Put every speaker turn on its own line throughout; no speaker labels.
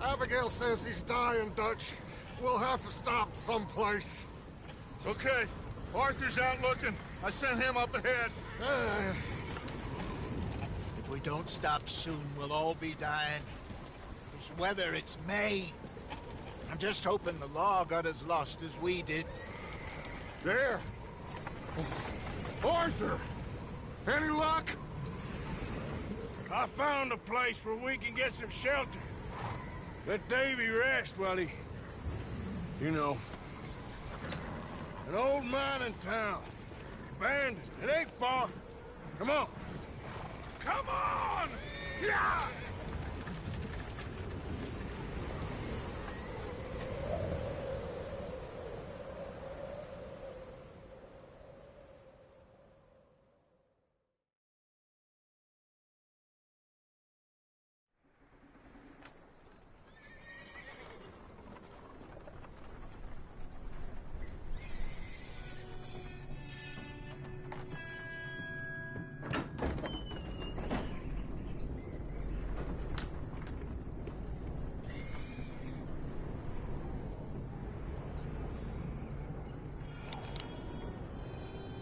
Abigail says he's dying, Dutch. We'll have to stop someplace.
Okay. Arthur's out looking. I sent him up ahead.
If we don't stop soon, we'll all be dying. This weather, it's May. I'm just hoping the law got as lost as we did.
There! Arthur! Any luck?
I found a place where we can get some shelter. Let Davy rest while he... You know. An old mining town. Abandoned. It ain't far. Come on. Come on! Yeah!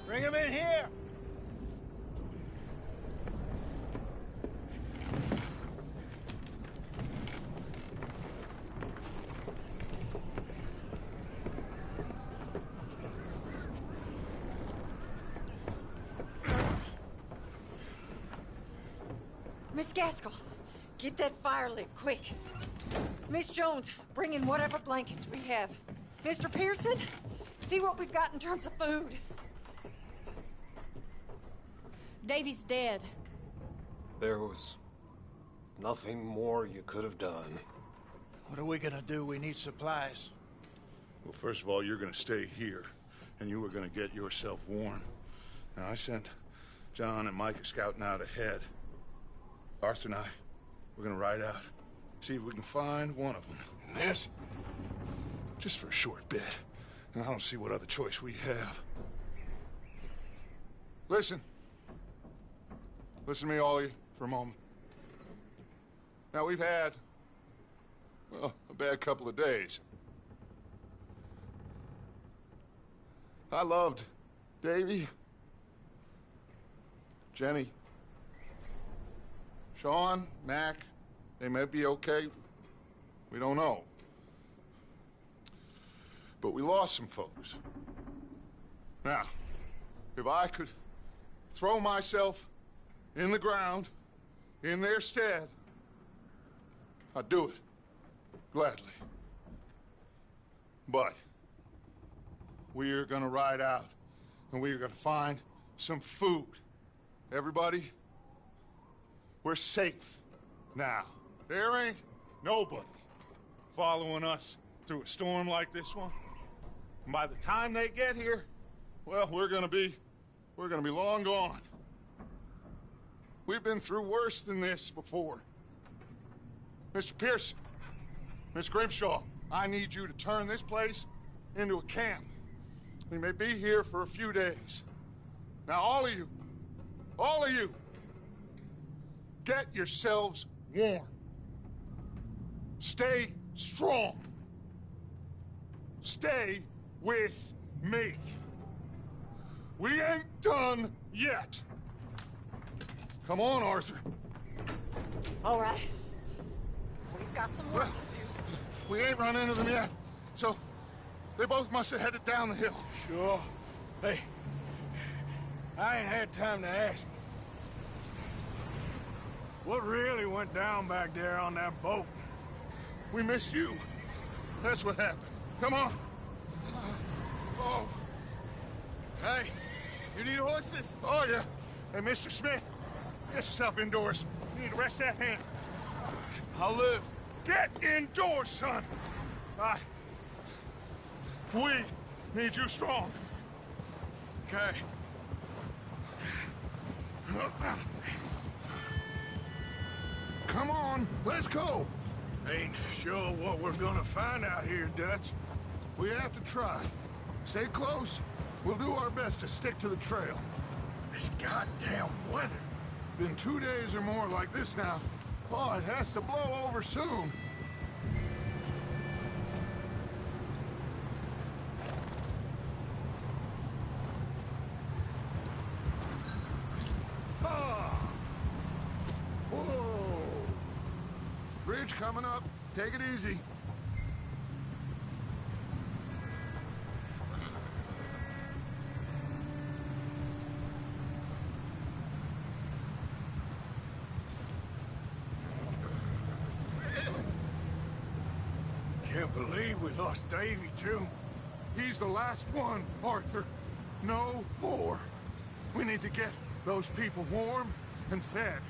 Bring him in here!
Miss Gaskell, get that fire lit, quick. Miss Jones, bring in whatever blankets we have. Mr. Pearson, see what we've got in terms of food.
Davy's dead.
There was nothing more you could have done.
What are we gonna do? We need supplies.
Well, first of all, you're gonna stay here, and you were gonna get yourself warm. Now, I sent John and Micah scouting out ahead. Arthur and I, we're gonna ride out, see if we can find one of them.
And this?
Just for a short bit. And I don't see what other choice we have. Listen. Listen to me, all of you, for a moment. Now, we've had, well, a bad couple of days. I loved Davy, Jenny, Sean, Mac. They may be okay. We don't know. But we lost some folks. Now, if I could throw myself in the ground, in their stead, I'd do it, gladly. But we are gonna ride out, and we are gonna find some food. Everybody, we're safe now. There ain't nobody following us through a storm like this one. And by the time they get here, well, we're gonna be long gone. We've been through worse than this before. Mr. Pearson, Miss Grimshaw, I need you to turn this place into a camp. We may be here for a few days. Now, all of you, get yourselves warm. Stay strong. Stay with me. We ain't done yet. Come on, Arthur.
All right. We've got some work to do.
We ain't run into them yet, so they both must have headed down the hill.
Sure. Hey, I ain't had time to ask. What really went down back there on that boat?
We missed you. That's what happened. Come on. Oh.
Hey, you need horses?
Oh, yeah. Hey, Mr. Smith, get yourself indoors. You need to rest that hand.
I'll live.
Get indoors, son. We need you strong.
Okay.
Come on, let's go.
Ain't sure what we're gonna find out here, Dutch.
We have to try. Stay close. We'll do our best to stick to the trail.
This goddamn weather.
Been 2 days or more like this now. Oh, it has to blow over soon. Bridge coming up. Take it easy.
Can't believe we lost Davy, too.
He's the last one, Arthur. No more. We need to get those people warm and fed.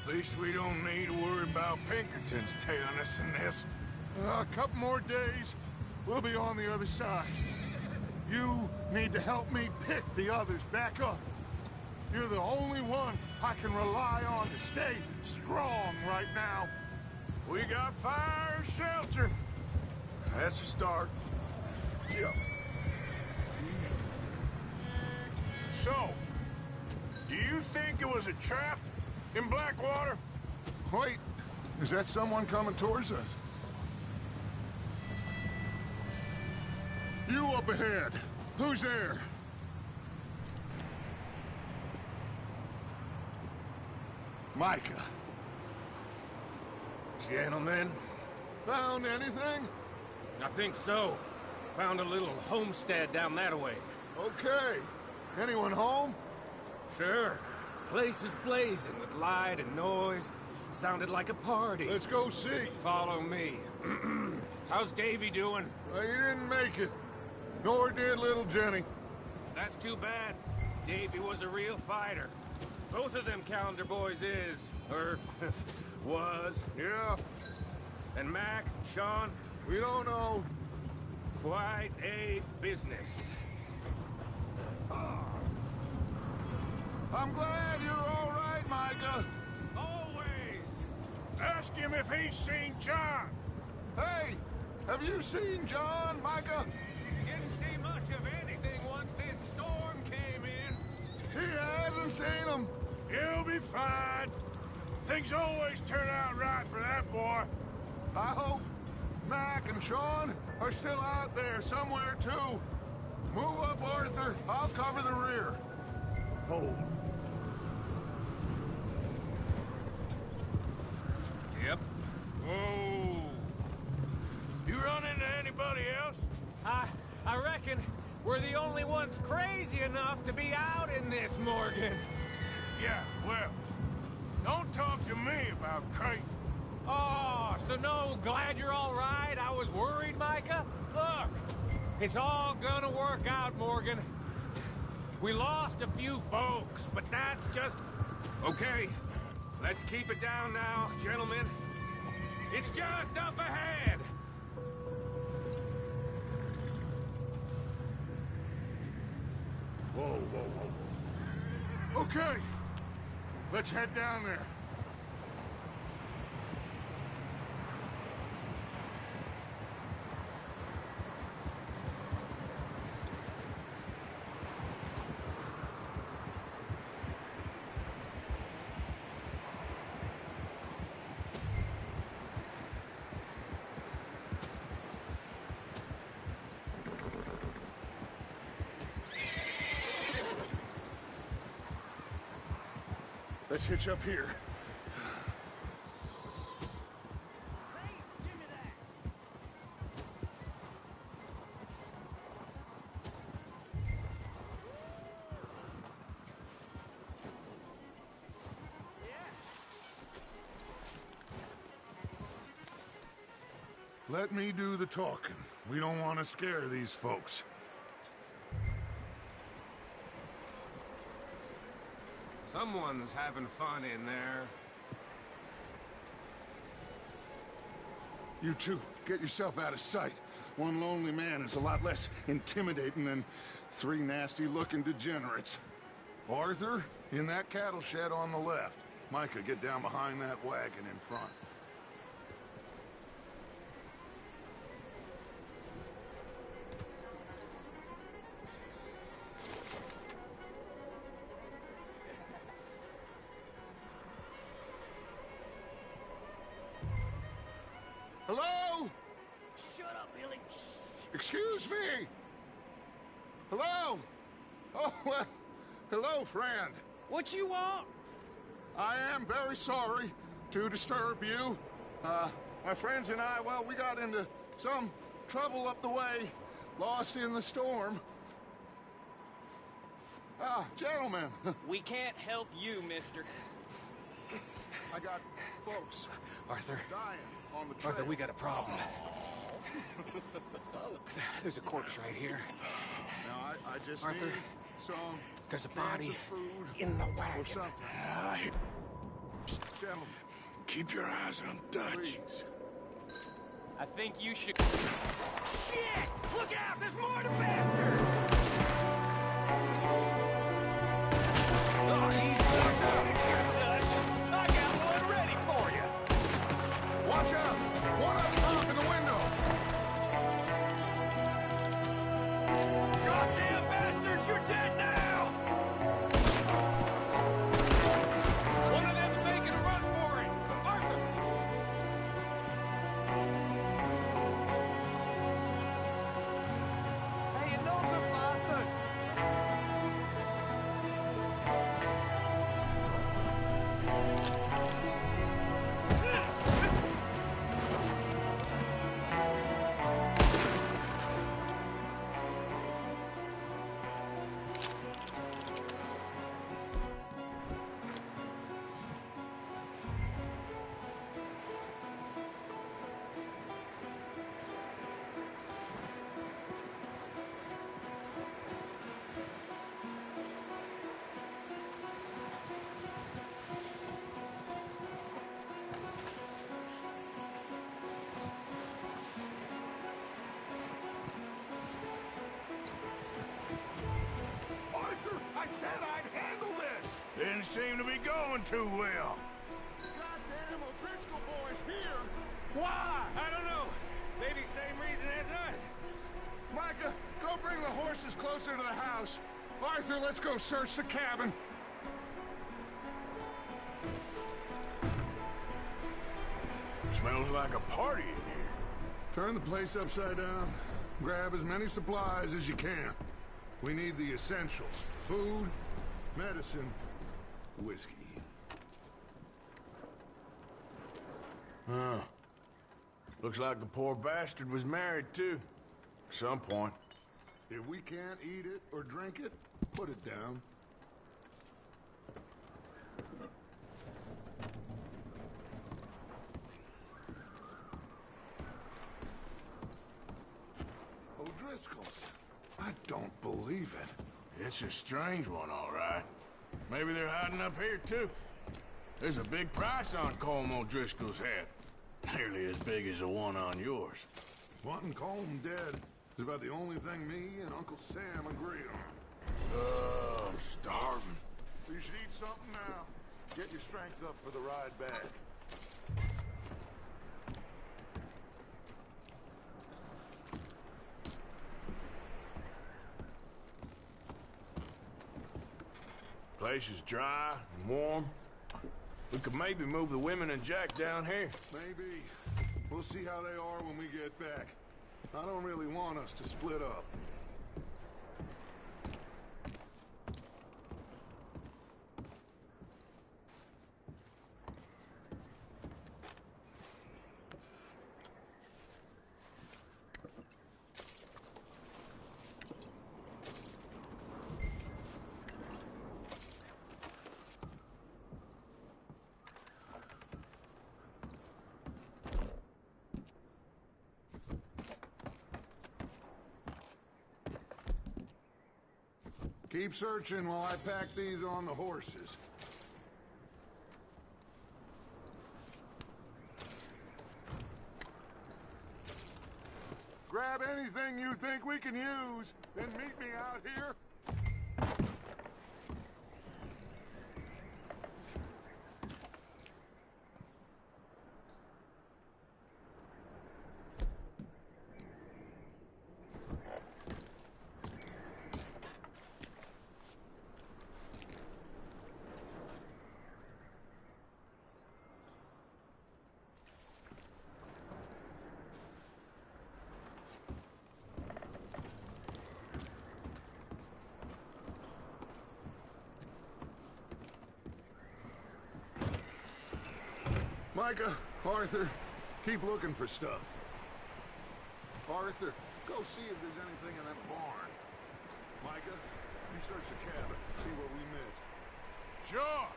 At least we don't need to worry about Pinkertons tailing us in this.
A couple more days, we'll be on the other side. You need to help me pick the others back up. You're the only one I can rely on to stay strong right now.
We got fire and shelter. That's a start.
Yeah.
So, do you think it was a trap in Blackwater?
Wait, is that someone coming towards us? You up ahead. Who's there? Micah.
Gentlemen,
Found anything?
I think so. Found a little homestead down that way.
Okay. Anyone home?
Sure. Place is blazing with light and noise. Sounded like a party.
Let's go see.
Follow me. How's Davy doing?
Well, he didn't make it. Nor did little Jenny.
That's too bad. Davy was a real fighter. Both of them calendar boys is, or was.
Yeah,
And Mac, Sean,
we don't know.
quite a business.
I'm glad you're all right, Micah.
Always!
Ask him if he's seen John.
Hey, have you seen John, Micah?
Didn't see much of anything once this storm came in.
He hasn't seen him.
He'll be fine. Things always turn out right for that boy.
I hope Mac and Sean are still out there somewhere, too. Move up, Arthur. I'll cover the rear. Hold.
Yep.
Whoa. You run into anybody else?
I reckon we're the only ones crazy enough to be out in this, Morgan.
Yeah, well, don't talk to me about crazy.
Oh, so no, glad you're all right. I was worried, Micah. Look, it's all gonna work out, Morgan. We lost a few folks, but that's just... Okay, let's keep it down now, gentlemen. It's just up ahead.
Whoa, whoa, whoa, whoa. Okay. Let's head down there. Let's hitch up here. Let me do the talking. We don't want to scare these folks.
Someone's having fun in there.
You two, get yourself out of sight. One lonely man is a lot less intimidating than three nasty-looking degenerates. Arthur, in that cattle shed on the left. Micah, get down behind that wagon in front. Hello?
Shut up, Billy.
Excuse me? Hello? Oh, well, hello, friend.
What you want?
I am very sorry to disturb you. My friends and I, well, we got into some trouble up the way. Lost in the storm. Gentlemen.
We can't help you, mister.
I got folks
Arthur,
dying on the trail.
Arthur, we got a problem. There's a corpse right here.
Now, I just
Arthur,
need some
there's a
cans
body
of food
in the
or
wagon.
something. Gentlemen,
Keep your eyes on Dutch.
please.
I think you should...
Shit! Look out! There's more to bastards!
Oh, easy. Watch out here, Dutch. I got one ready for you.
Watch out! One up top in the window!
Goddamn bastards, you're dead now!
One of them's making a run for it. Arthur! Hey, you know good bastard.
Arthur, I said I'd handle this!
Didn't seem to be going too well.
Goddamn O'Driscoll boys here! Why?
I don't know. Maybe same reason as us.
Micah, go bring the horses closer to the house. Arthur, let's go search the cabin.
Smells like a party in here.
Turn the place upside down. Grab as many supplies as you can. We need the essentials. Food, medicine, whiskey.
Huh. Looks like the poor bastard was married, too. At some point.
If we can't eat it or drink it, put it down. O'Driscoll's. I don't believe it.
It's a strange one, all right. Maybe they're hiding up here, too. There's a big price on Colm O'Driscoll's head. Nearly as big as the one on yours.
Wanting Colm dead is about the only thing me and Uncle Sam agree on.
I'm starving.
You should eat something now. Get your strength up for the ride back.
Place is dry and warm. We could maybe move the women and Jack down here.
Maybe. We'll see how they are when we get back. I don't really want us to split up. Keep searching while I pack these on the horses. Grab anything you think we can use, then meet me out here. Micah, Arthur, Keep looking for stuff. Arthur, go see if there's anything in that barn. Micah, you search the cabin, see what we missed.
Sure.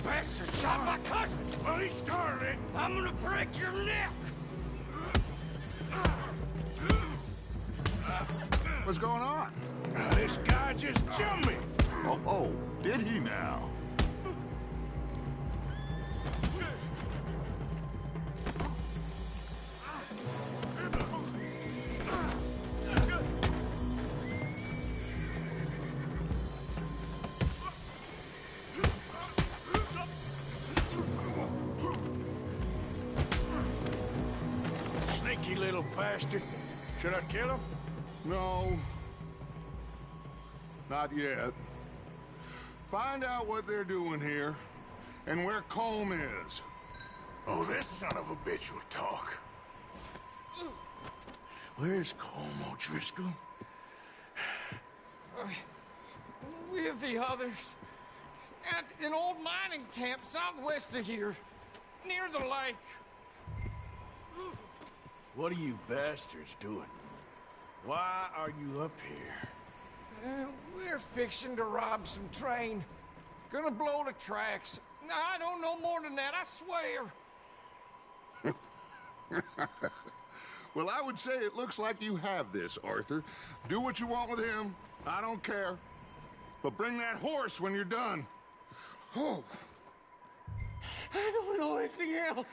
Bastard shot my cousin!
Well, he started it.
I'm gonna break your neck!
What's going on?
This guy just jumped me.
Oh, did he now?
Sneaky little bastard. Should I kill him?
No. Not yet. Find out what they're doing here, and where Colm is.
Oh, this son of a bitch will talk. Where's Colm O'Driscoll?
With the others. At an old mining camp southwest of here. Near the lake.
What are you bastards doing? Why are you up here?
We're fixing to rob some train. Gonna blow the tracks. I don't know more than that, I swear.
Well, I would say it looks like you have this, Arthur. Do what you want with him. I don't care. But bring that horse when you're done. Oh.
I don't know anything else.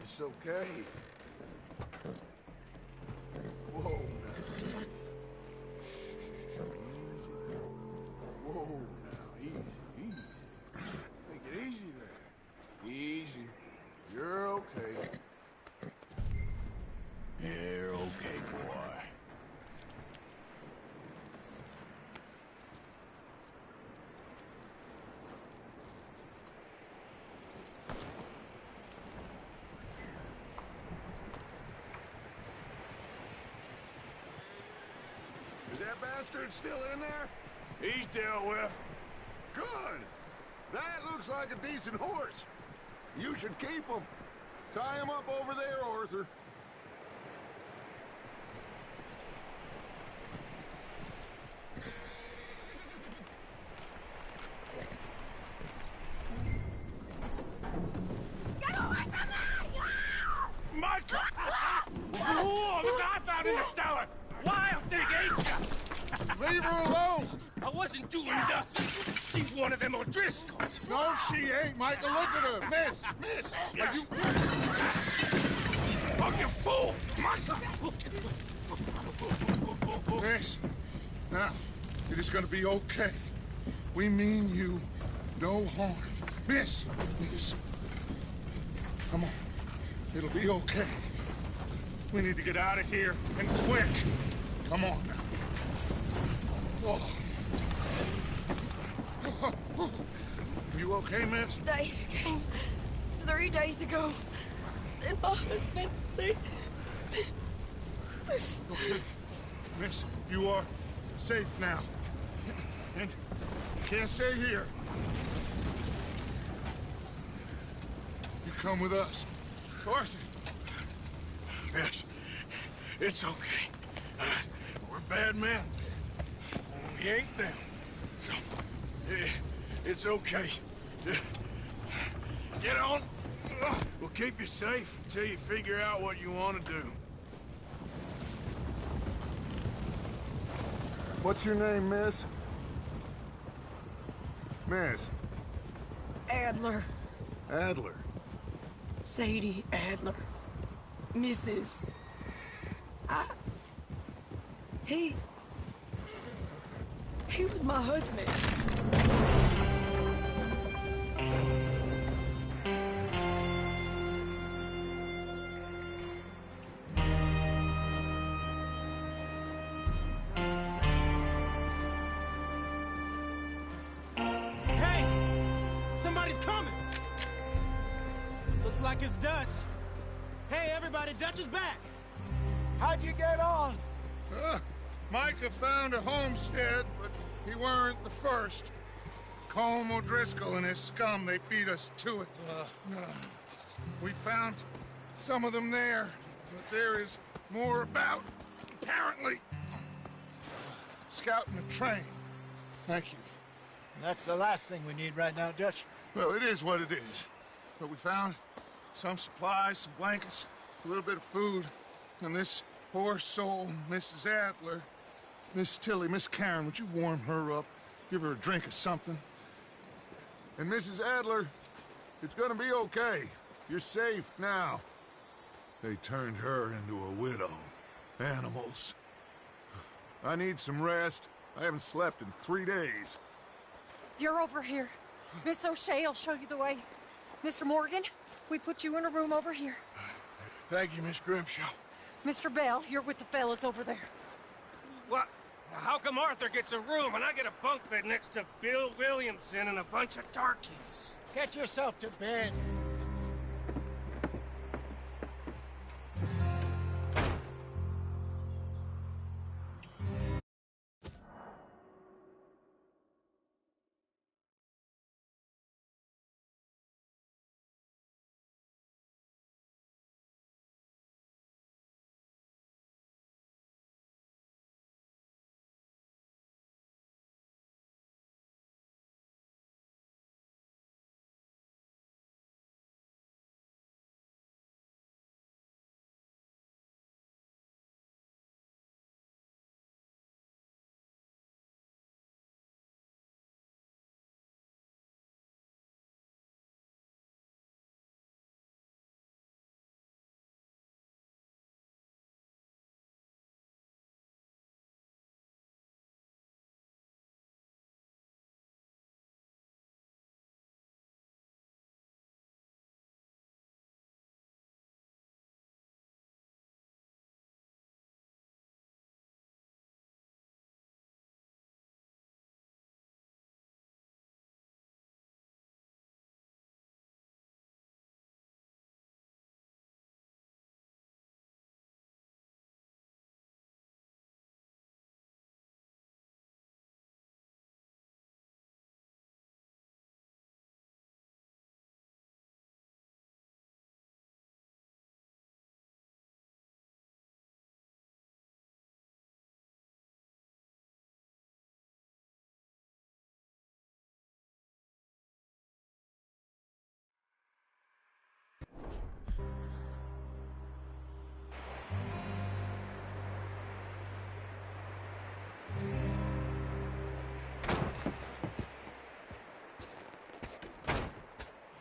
It's okay. Whoa, now. Shh. Easy there. Whoa, now. Easy. Take it easy there. Easy. You're okay. You're okay, boy.
Is that bastard still in there?
He's dealt with.
Good. That looks like a decent horse. You should keep him. Tie him up over there, Arthur.
Get away from me!
Micah! Whoa, look what I found in the cellar! Wild thing, ain't ya?
Leave her alone!
I wasn't doing nothing. She's one of them O'Driscolls.
No, she ain't, Micah. Look at her. Miss. Are you...
Oh, you fool! Micah!
Miss. Now, it is gonna be okay. We mean you no harm. Miss. Come on. It'll be okay. We need to get out of here, and quick. Come on now. Oh. You okay, miss?
They came 3 days ago. And my husband, they...
Okay. Miss, you are safe now. And you can't stay here. You come with us. Arthur.
Miss, it's okay. We're bad men. We ain't them. It's okay. Get on. We'll keep you safe until you figure out what you want to do.
What's your name, miss? Miss.
Adler.
Adler.
Sadie Adler. Mrs. He was my husband.
Somebody's coming! Looks like it's Dutch. Hey, everybody, Dutch is back! How'd you get on?
Micah found a homestead, but he weren't the first. Colm O'Driscoll and his scum, they beat us to it. We found some of them there, but there is more about, apparently. Scouting the train. Thank you.
That's the last thing we need right now, Dutch.
Well, it is what it is. But we found some supplies, some blankets, a little bit of food, and this poor soul, Mrs. Adler, Miss Tilly, Miss Karen, would you warm her up? Give her a drink or something?
And Mrs. Adler, it's gonna be okay. You're safe now. They turned her into a widow. Animals. I need some rest. I haven't slept in 3 days.
You're over here. Miss O'Shea will show you the way. Mr. Morgan, we put you in a room over here.
Thank you, Miss Grimshaw.
Mr. Bell, you're with the fellas over there.
What? How come Arthur gets a room and I get a bunk bed next to Bill Williamson and a bunch of darkies?
Get yourself to bed.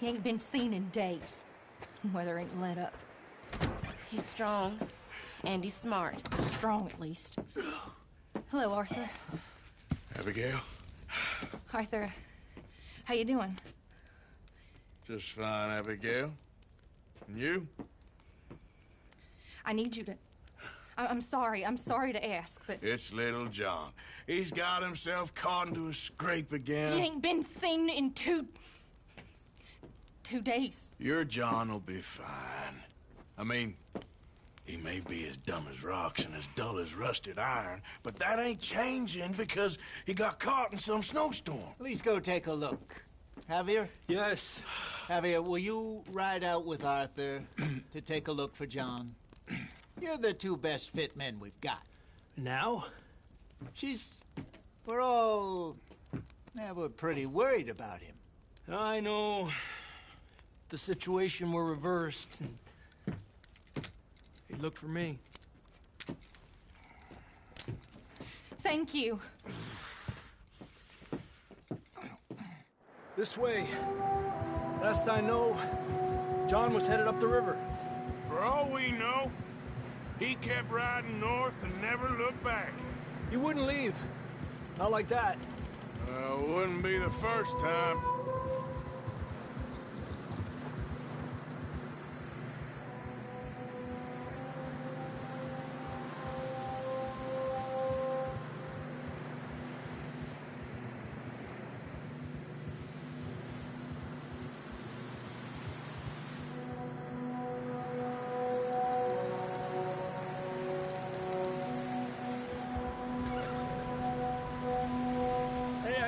He ain't been seen in days. Weather ain't let up.
He's strong, and he's smart.
Strong, at least. Hello, Arthur.
Abigail?
Arthur, how you doing?
Just fine, Abigail. And you?
I need you to... I'm sorry to ask, but...
It's little John. He's got himself caught into a scrape again.
He ain't been seen in two days.
Your John will be fine. I mean, he may be as dumb as rocks and as dull as rusted iron, but that ain't changing because he got caught in some snowstorm.
Please go take a look. Javier?
Yes.
Javier, will you ride out with Arthur to take a look for John? You're the two best fit men we've got.
Now?
We're pretty worried about him.
I know. If the situation were reversed, and he'd look for me.
Thank you.
This way. Last I know, John was headed up the river.
For all we know, he kept riding north and never looked back.
He wouldn't leave. Not like that.
Wouldn't be the first time.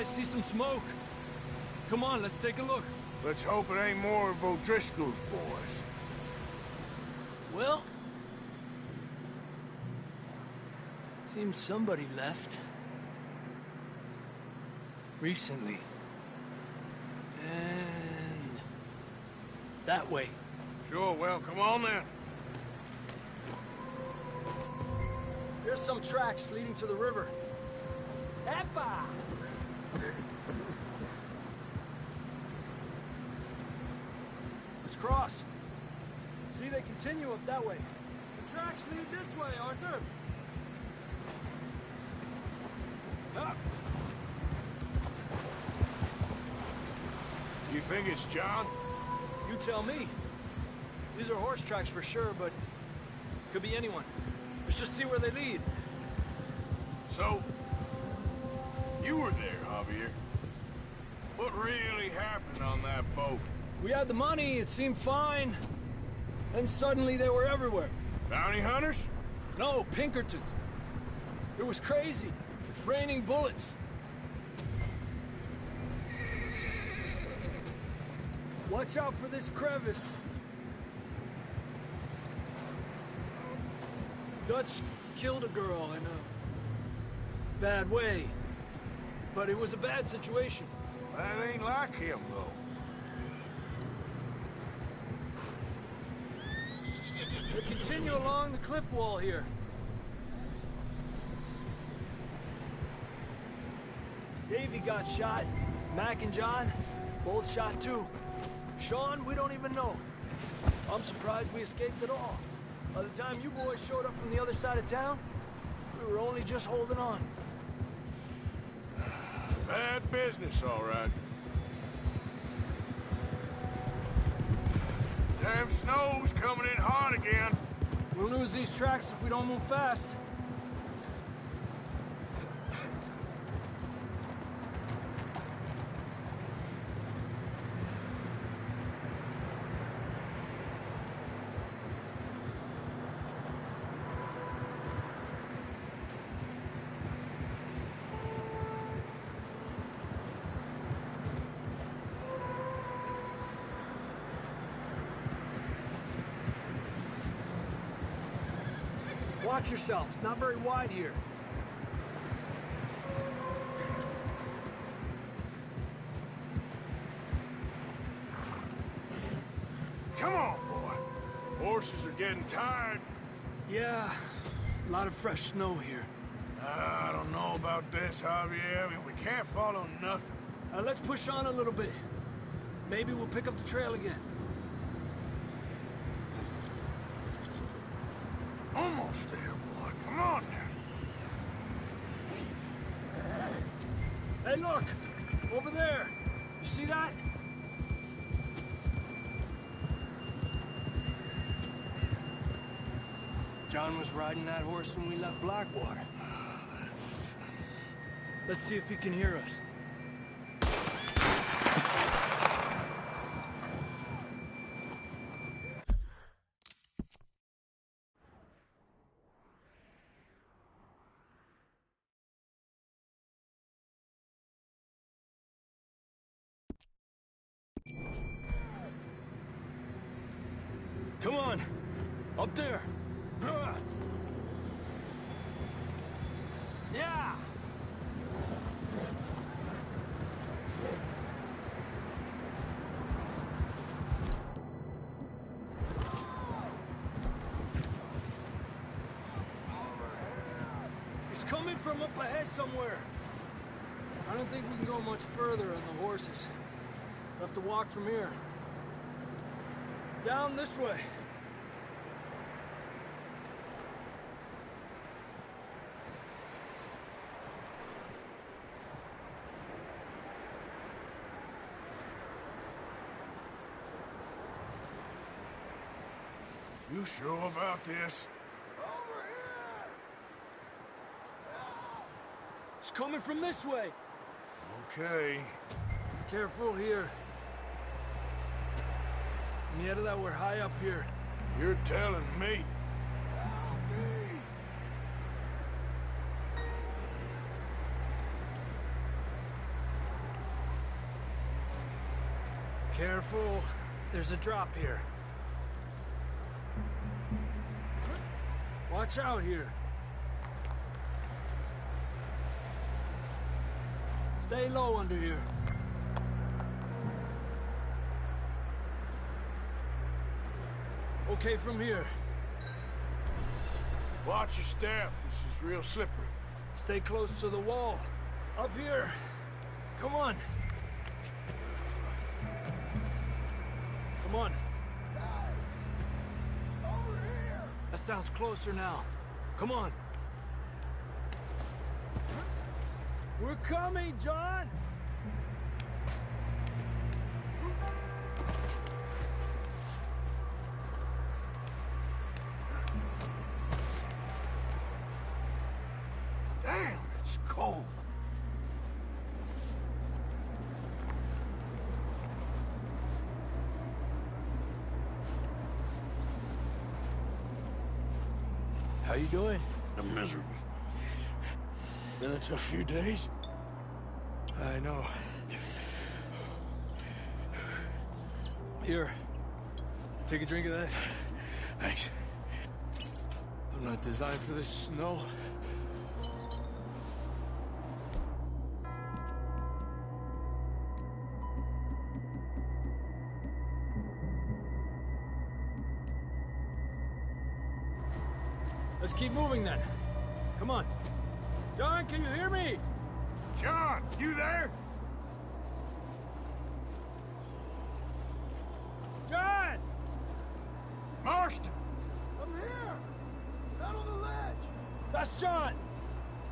guys see some smoke? Come on, let's take a look.
Let's hope it ain't more of O'Driscoll's boys.
Well... seems somebody left. Recently. And... that way.
Sure, well, come on then.
There's some tracks leading to the river. Epa! Let's cross. See, they continue up that way. The tracks lead this way, Arthur. Up.
You think it's John?
You tell me. These are horse tracks for sure, but could be anyone. Let's just see where they lead.
So, you were there, Javier. What really happened on that boat?
We had the money, it seemed fine. Then suddenly they were everywhere.
Bounty hunters?
No, Pinkertons. It was crazy. Raining bullets. Watch out for this crevice. Dutch killed a girl in a bad way. But it was a bad situation.
That ain't like him, though.
They continue along the cliff wall here. Davey got shot. Mac and John, both shot too. Sean, we don't even know. I'm surprised we escaped at all. By the time you boys showed up from the other side of town, we were only just holding on.
Bad business, all right. Damn snow's coming in hard again.
We'll lose these tracks if we don't move fast. Watch yourself. It's not very wide here.
Come on, boy. Horses are getting tired.
Yeah, a lot of fresh snow here.
I don't know about this, Javier. I mean, we can't follow nothing.
Let's push on a little bit. Maybe we'll pick up the trail again.
Almost there, boy. Come on now.
Hey, look! Over there! You see that? John was riding that horse when we left Blackwater. Let's see if he can hear us. Come on! Up there! Yeah! He's coming from up ahead somewhere. I don't think we can go much further on the horses. We'll have to walk from here. Down this way.
You sure about this?
Over here!
It's coming from this way.
Okay.
Careful here. Yeah, that we're high up here.
You're telling me.
Careful. There's a drop here. Watch out here. Stay low under here. Okay from here.
Watch your step. This is real slippery.
Stay close to the wall. Up here. Come on. Come on.
Over here!
That sounds closer now. Come on. We're coming, John!
Damn, it's cold.
How you doing?
I'm miserable. Been a tough few days.
I know. Here. Take a drink of that.
Thanks.
I'm not designed for this snow. Let's keep moving then. Come on. John, can you hear me?
John, you there?
John!
Marston!
I'm here! Down on the ledge!
That's John!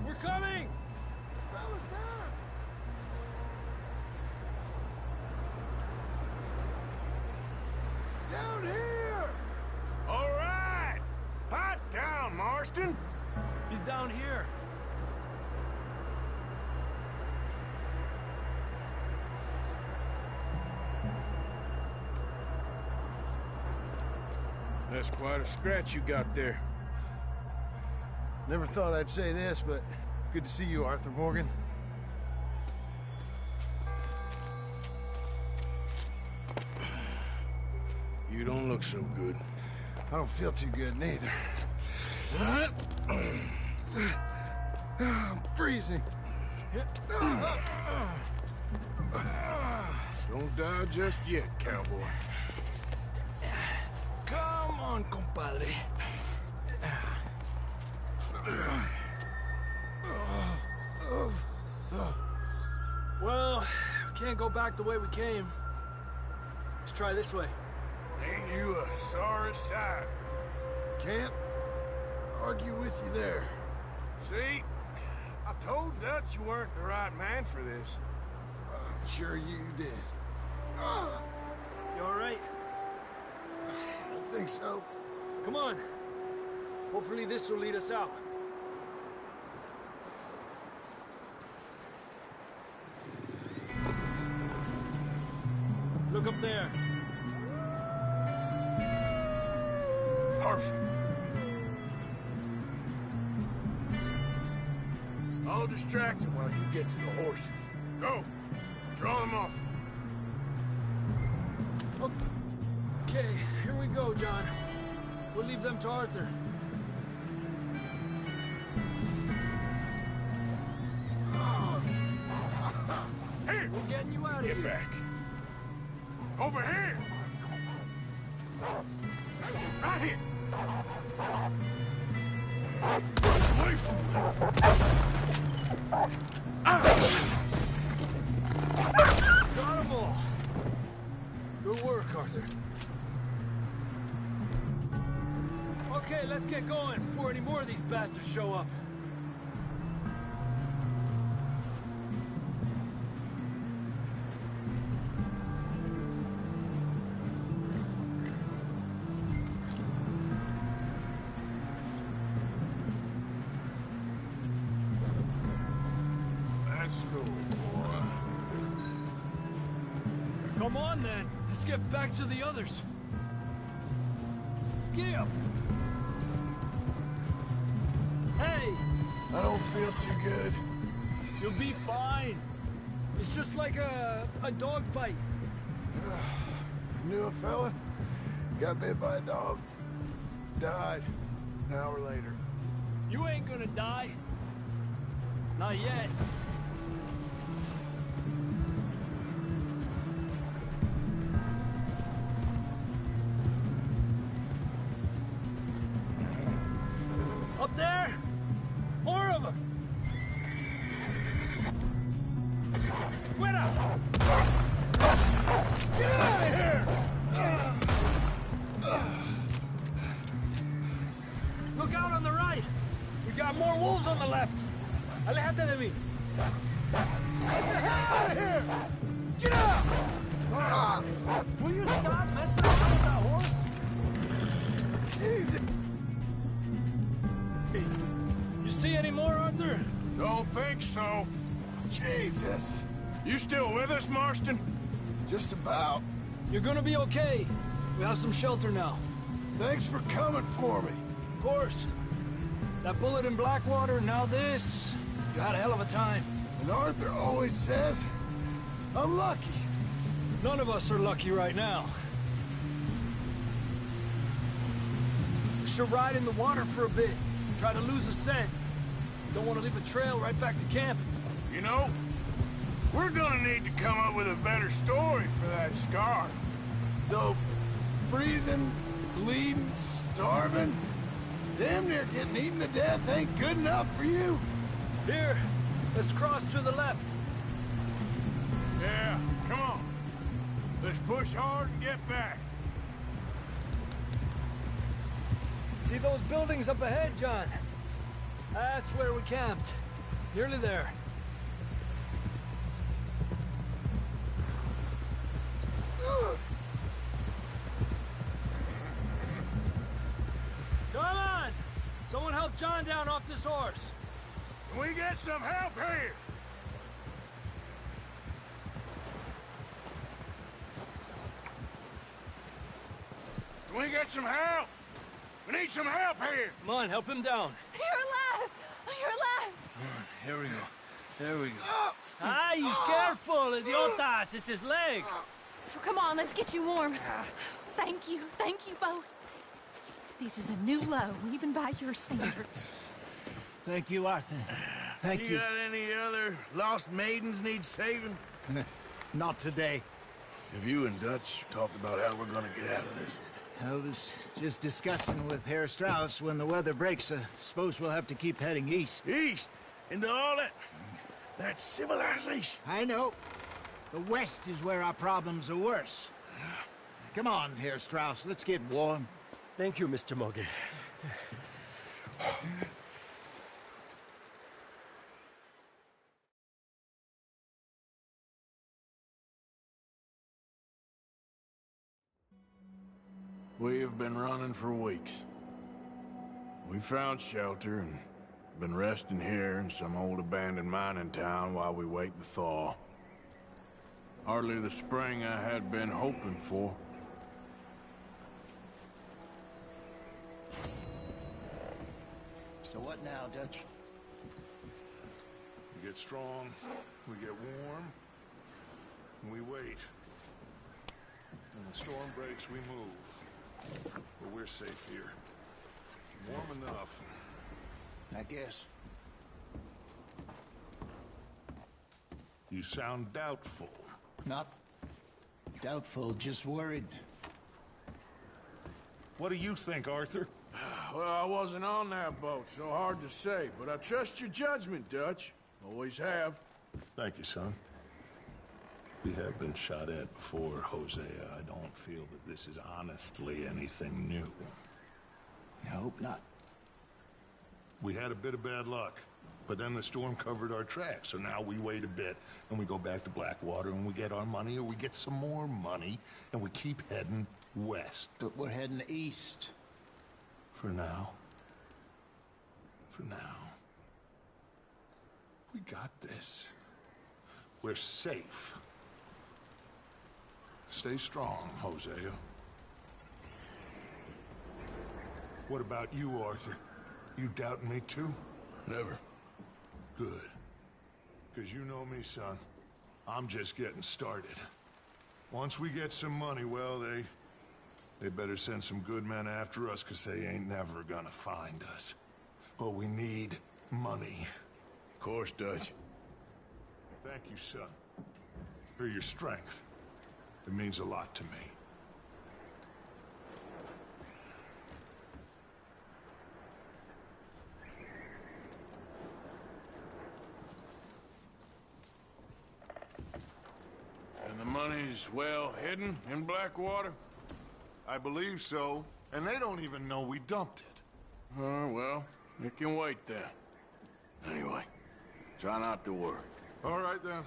We're coming!
Fella's there! Down here!
All right! Hot down, Marston!
He's down here.
That's quite a scratch you got there.
Never thought I'd say this, but it's good to see you, Arthur Morgan.
You don't look so good.
I don't feel too good, neither. I'm freezing.
Don't die just yet, cowboy.
Come on, compadre. Well, we can't go back the way we came. Let's try this way.
Ain't you a sorry sight?
Can't argue with you there.
See? I told Dutch you weren't the right man for this.
I'm sure you did.
You all right?
I don't think so.
Come on. Hopefully this will lead us out. Look up there.
Perfect. I'll distract him while you get to the horses. Go. Draw them off.
Okay, here we go, John. We'll leave them to Arthur.
Here!
We're getting you out of here.
Get back. Over here! Right here! Run away from me!
Got them all. Good work, Arthur. Okay, let's get going before any more of these bastards show up.
Let's go, boy.
Come on, then. Let's get back to the others. Get up. Hey!
I don't feel too good.
You'll be fine. It's just like a dog bite.
Knew a fella, got bit by a dog, died an hour later.
You ain't gonna die. Not yet. Up there! More of them! Fuera! Get out of here! Look out on the right! We got more wolves on the left! Alejate de mí! Get the hell out of here! Get out! Will you stop messing around with that horse?
Easy.
You see any more, Arthur?
Don't think so.
Jesus.
You still with us, Marston?
Just about.
You're gonna be okay. We have some shelter now.
Thanks for coming for me.
Of course. That bullet in Blackwater, now this. You had a hell of a time.
And Arthur always says, I'm lucky.
None of us are lucky right now. We should ride in the water for a bit. Try to lose a scent. Don't want to leave a trail right back to camp.
You know, we're gonna need to come up with a better story for that scar.
So, freezing, bleeding, starving, damn near getting eaten to death ain't good enough for you?
Here, let's cross to the left.
Yeah, come on. Let's push hard and get back.
See those buildings up ahead, John? That's where we camped. Nearly there. Come on! Someone help John down off this horse.
Can we get some help here? Can we get some help? We need some help here!
Come on, help him down.
You're alive! You're alive!
Here we go. There we go. Ay, careful, idiotas! It's his leg!
Oh, come on, let's get you warm. Thank you both. This is a new low, even by your standards.
Thank you, Arthur. Thank you.
You got any other lost maidens need saving?
Not today.
Have you and Dutch talked about how we're gonna get out of this?
I was just discussing with Herr Strauss when the weather breaks. Suppose we'll have to keep heading east.
East? Into all that civilization?
I know. The west is where our problems are worse. Come on, Herr Strauss, let's get warm.
Thank you, Mr. Morgan.
We have been running for weeks. We found shelter and been resting here in some old abandoned mining town while we wait the thaw. Hardly the spring I had been hoping for.
So what now, Dutch?
We get strong, we get warm, and we wait. When the storm breaks, we move. But we're safe here. Warm enough.
I guess.
You sound doubtful.
Not doubtful, just worried.
What do you think, Arthur?
Well, I wasn't on that boat, so hard to say, but I trust your judgment, Dutch. Always have.
Thank you, son. We have been shot at before, Hosea. I don't feel that this is honestly anything new.
I hope not.
We had a bit of bad luck, but then the storm covered our tracks, so now we wait a bit, and we go back to Blackwater, and we get our money, or we get some more money, and we keep heading west.
But we're heading east.
For now. For now. We got this. We're safe. Stay strong, Hosea. What about you, Arthur? You doubting me too?
Never.
Good. Because you know me, son. I'm just getting started. Once we get some money, well, they better send some good men after us, 'cause they ain't never gonna find us. But we need money.
Of course, Dutch.
Thank you, son, for your strength. It means a lot to me.
And the money's well hidden in Blackwater?
I believe so, and they don't even know we dumped it.
Well, it can wait then. Anyway, try not to worry.
All right, then.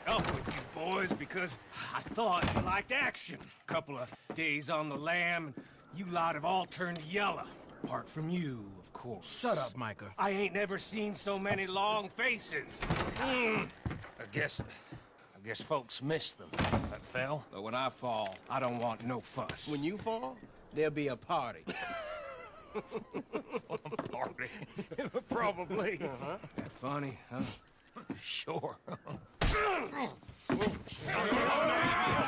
Up with you boys because I thought you liked action. Couple of days on the lam, and you lot have all turned yellow. Apart from you, of course.
Shut up, Micah.
I ain't never seen so many long faces. I guess folks miss them. That fell. But when I fall, I don't want no fuss.
When you fall, there'll be a party.
Party? Probably. That funny, huh? Sure. I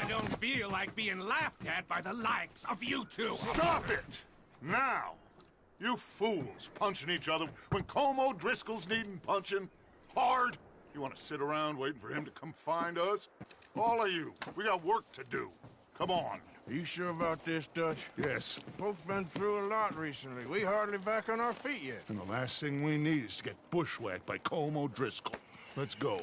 don't feel like being laughed at by the likes of you two.
Stop it! Now! You fools punching each other when Colm O'Driscoll's needing punching. Hard! You want to sit around waiting for him to come find us? All of you, we got work to do. Come on.
Are you sure about this, Dutch?
Yes.
Folks been through a lot recently. We hardly back on our feet yet.
And the last thing we need is to get bushwhacked by Colm O'Driscoll. Let's go.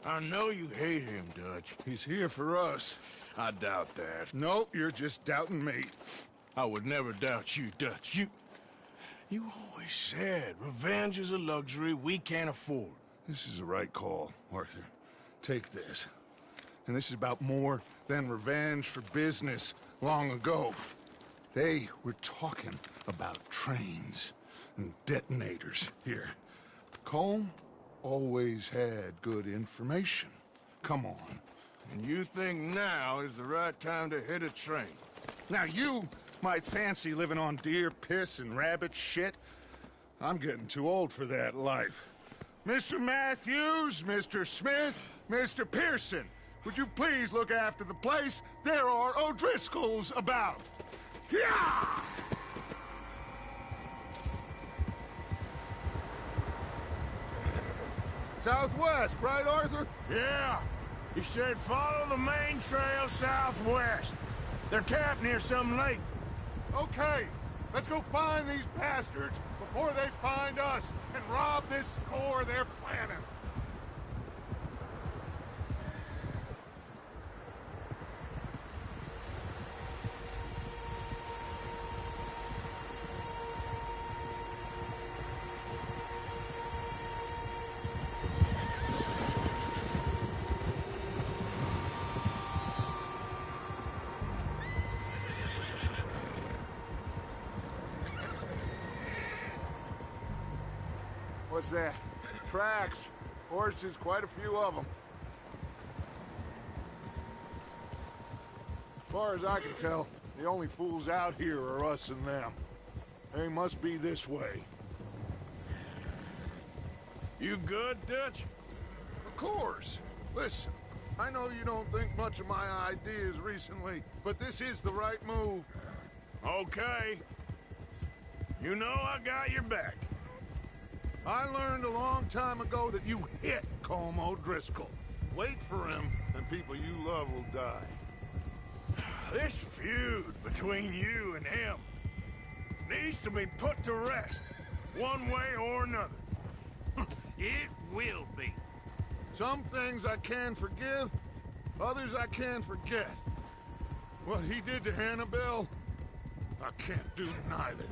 I know you hate him, Dutch.
He's here for us.
I doubt that.
No, you're just doubting me.
I would never doubt you, Dutch. You always said revenge is a luxury we can't afford.
This is the right call, Arthur. Take this. And this is about more than revenge for business long ago. They were talking about trains and detonators here. Colm always had good information. Come on.
And you think now is the right time to hit a train?
Now you might fancy living on deer piss and rabbit shit. I'm getting too old for that life. Mr. Matthews, Mr. Smith, Mr. Pearson, would you please look after the place? There are O'Driscolls about. Yeah! Southwest, right, Arthur?
Yeah. He said follow the main trail southwest. They're camped near some lake.
Okay, let's go find these bastards before they find us and rob this core they're planning. What's that? Tracks. Horses, quite a few of them. As far as I can tell, the only fools out here are us and them. They must be this way.
You good, Dutch?
Of course. Listen, I know you don't think much of my ideas recently, but this is the right move.
Okay. You know I got your back.
I learned a long time ago that you hit Colm O'Driscoll. Wait for him, and people you love will die.
This feud between you and him needs to be put to rest, one way or another.
It will be.
Some things I can forgive, others I can forget. What he did to Annabelle, I can't do neither.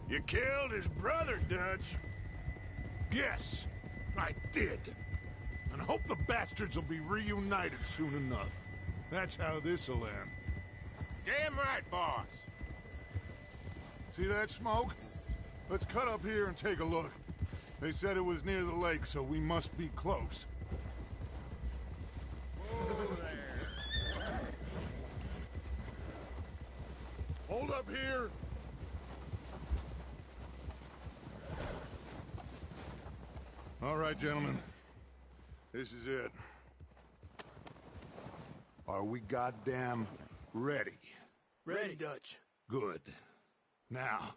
You killed his brother, Dutch.
Yes, I did. And I hope the bastards will be reunited soon enough. That's how this'll end.
Damn right, boss.
See that smoke? Let's cut up here and take a look. They said it was near the lake, so we must be close.
Whoa there. Hold up here. All right, gentlemen. This is it. Are we goddamn ready?
Ready, Dutch.
Good. Now,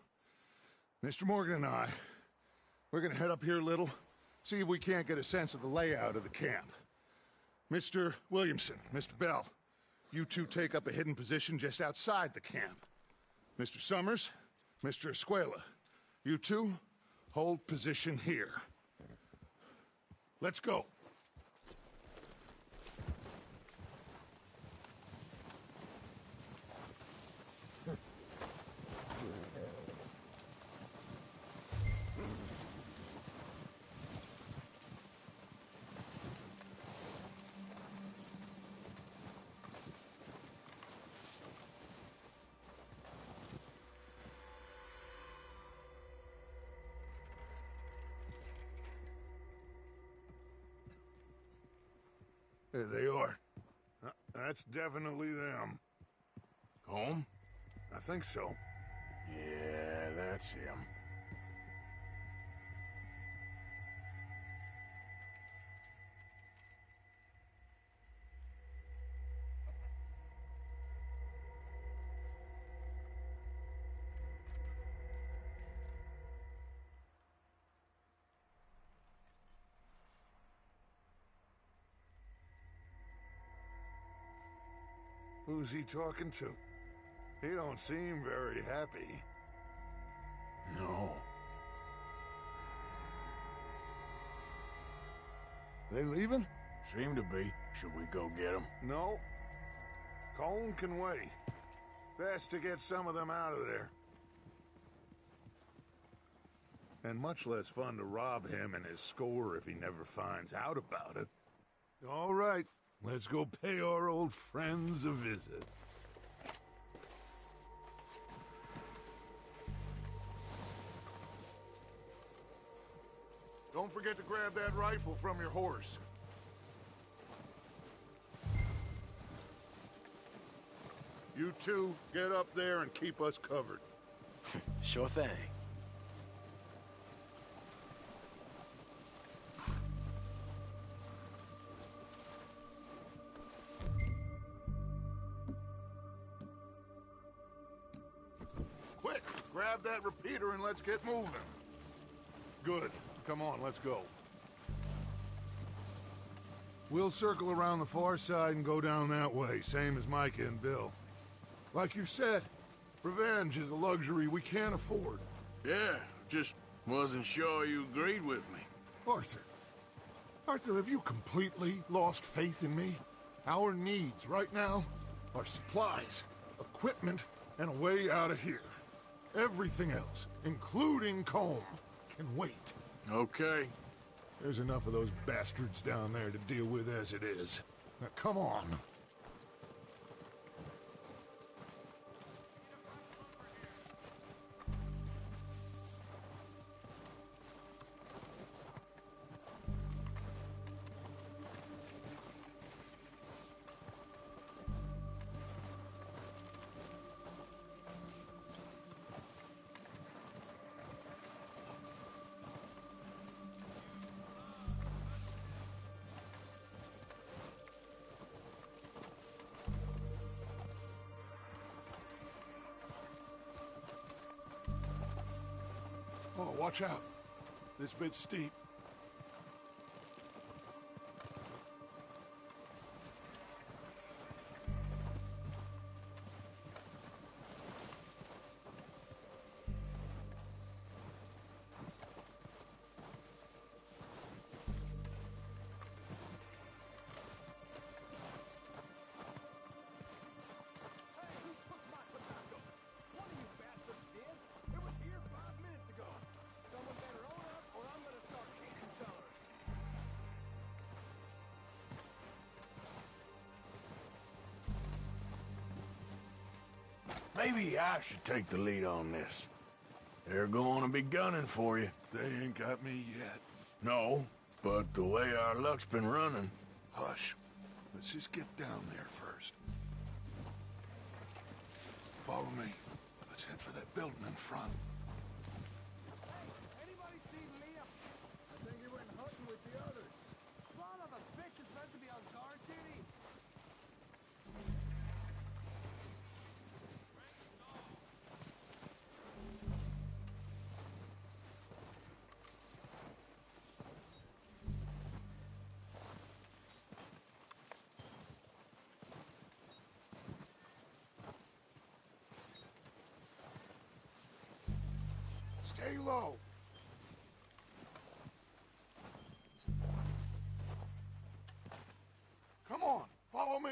Mr. Morgan and I, we're gonna head up here a little, see if we can't get a sense of the layout of the camp. Mr. Williamson, Mr. Bell, you two take up a hidden position just outside the camp. Mr. Summers, Mr. Escuela, you two hold position here. Let's go. There they are. That's definitely them.
Home?
I think so.
Yeah, that's him.
Who's he talking to? He don't seem very happy.
No.
They leaving?
Seem to be. Should we go get them?
No. Colm can wait. Best to get some of them out of there. And much less fun to rob him and his score if he never finds out about it. All right, let's go pay our old friends a visit. Don't forget to grab that rifle from your horse. You two, get up there and keep us covered.
Sure thing.
Quick, grab that repeater and let's get moving. Good. Come on, let's go. We'll circle around the far side and go down that way, same as Micah and Bill. Like you said, revenge is a luxury we can't afford.
Yeah, just wasn't sure you agreed with me.
Arthur. Arthur, have you completely lost faith in me? Our needs right now are supplies, equipment, and a way out of here. Everything else, including Colm, can wait.
Okay.
There's enough of those bastards down there to deal with as it is. Now, come on. Oh, watch out. This bit's steep.
Maybe I should take the lead on this. They're going to be gunning for you.
They ain't got me yet.
No, but the way our luck's been running...
Hush. Let's just get down there first. Follow me. Let's head for that building in front.
Anybody seen Liam? I think he went hunting with the others. Son of a bitch is meant to be on Guard duty.
Stay low. Come on, follow me.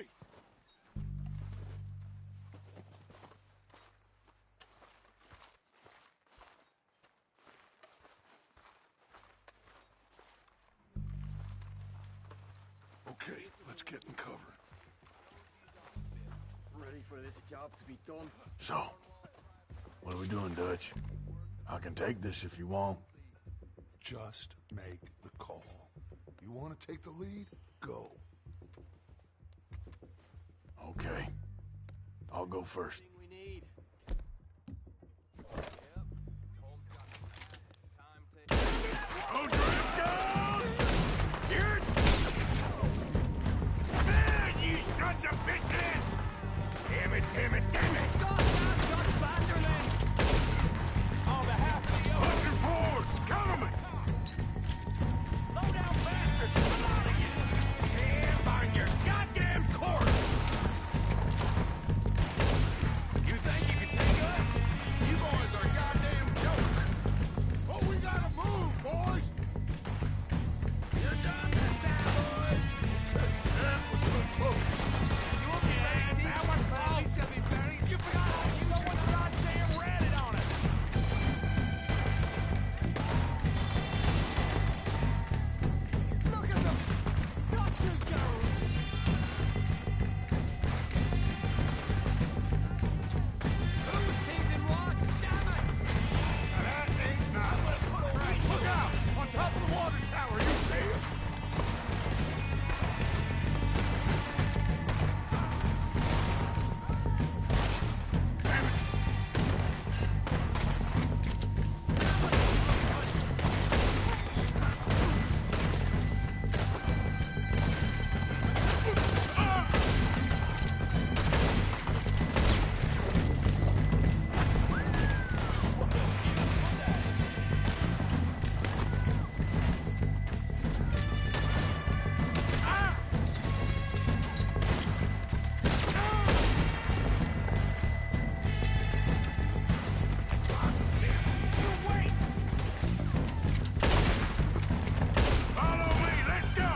Okay, let's get in cover.
Ready for this job to be done?
So, what are we doing, Dutch? I can take this if you want.
Just make the call. You want to take the lead? Go.
Okay. I'll go first.
We need.
O'Driscolls! You're... Man, you sons of bitches! Damn it, damn it, damn it!
On behalf of the others.
Pushing forward! Gentlemen!
Slow down, bastards! A lot of you!
Stand on your goddamn course!
You think you can take us? You boys are a goddamn joke.
Oh, we gotta move, boys!
You're done this time, boys.
That was so close.
You'll be ready. That one's close. At least you'll be buried. You forgot someone goddamn ratted on us. Look at them. Dutch's girls. Who's keeping watch? Damn it.
That ain't not... Look out! On top of the water tower, you see it? Damn it! Follow me, let's go!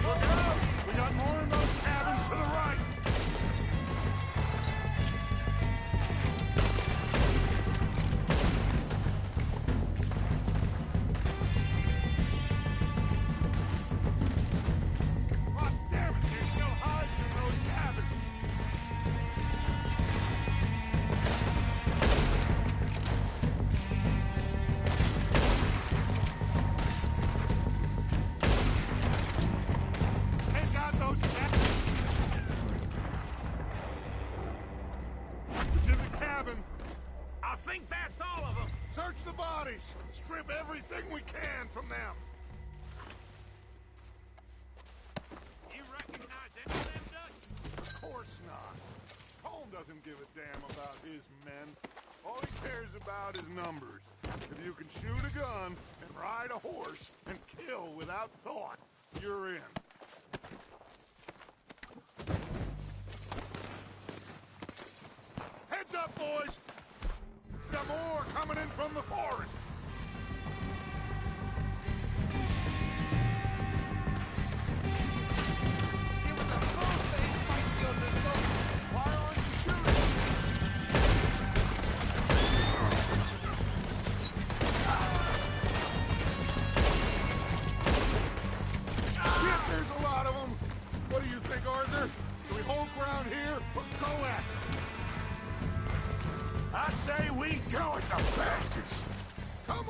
Look out! We got more in those cabins to the right! God damn it, there's still hiding in those cabins! Take out those cabins! To the cabin!
I think that's all of them.
Search the bodies! Strip everything we can from them!
You recognize any of them, Dutch?
Of course not. Colm doesn't give a damn about his men. All he cares about is numbers. If you can shoot a gun and ride a horse and kill without thought, you're in. Heads up, boys! Got more coming in from the forest!
Give us a close thing, might be able to go. Why aren't you shooting?
Shit, there's a lot of them! What do you think, Arthur? Do we hold ground here or go at them?
I say we go at the bastards!
Come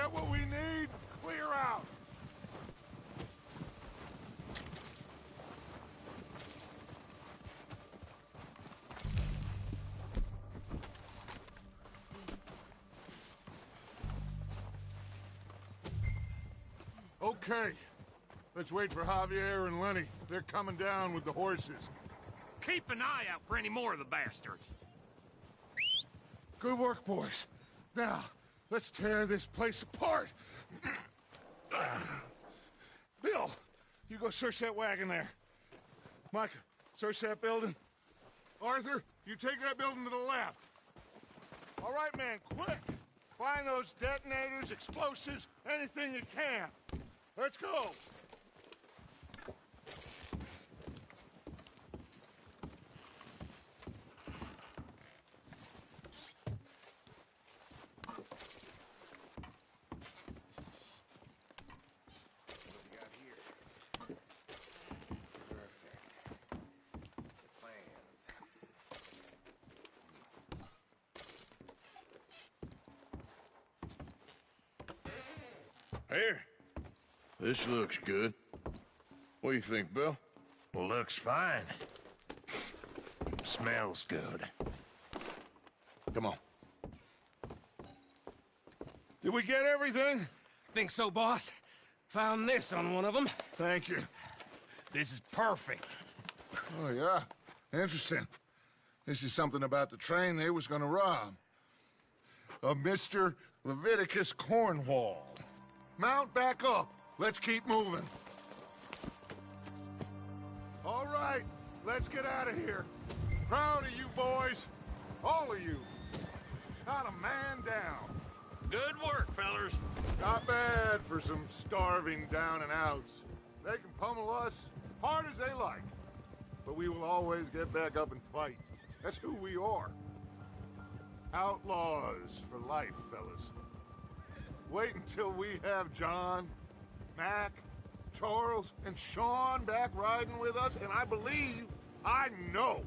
that what we need? Clear out! Okay. Let's wait for Javier and Lenny. They're coming down with the horses.
Keep an eye out for any more of the bastards.
Good work, boys. Now, let's tear this place apart. Bill, you go search that wagon there. Micah, search that building. Arthur, you take that building to the left. All right, man, quick. Find those detonators, explosives, anything you can. Let's go.
Here. This looks good. What do you think, Bill?
Well, looks fine. Smells good.
Come on. Did we get everything?
Think so, boss. Found this on one of them.
Thank you.
This is perfect.
Oh, yeah? Interesting. This is something about the train they was gonna rob. A Mr. Leviticus Cornwall. Mount back up. Let's keep moving. All right, let's get out of here. Proud of you boys. All of you. Not a man down.
Good work, fellers.
Not bad for some starving down and outs. They can pummel us hard as they like. But we will always get back up and fight. That's who we are. Outlaws for life, fellas. Wait until we have John, Mac, Charles, and Sean back riding with us, and I know,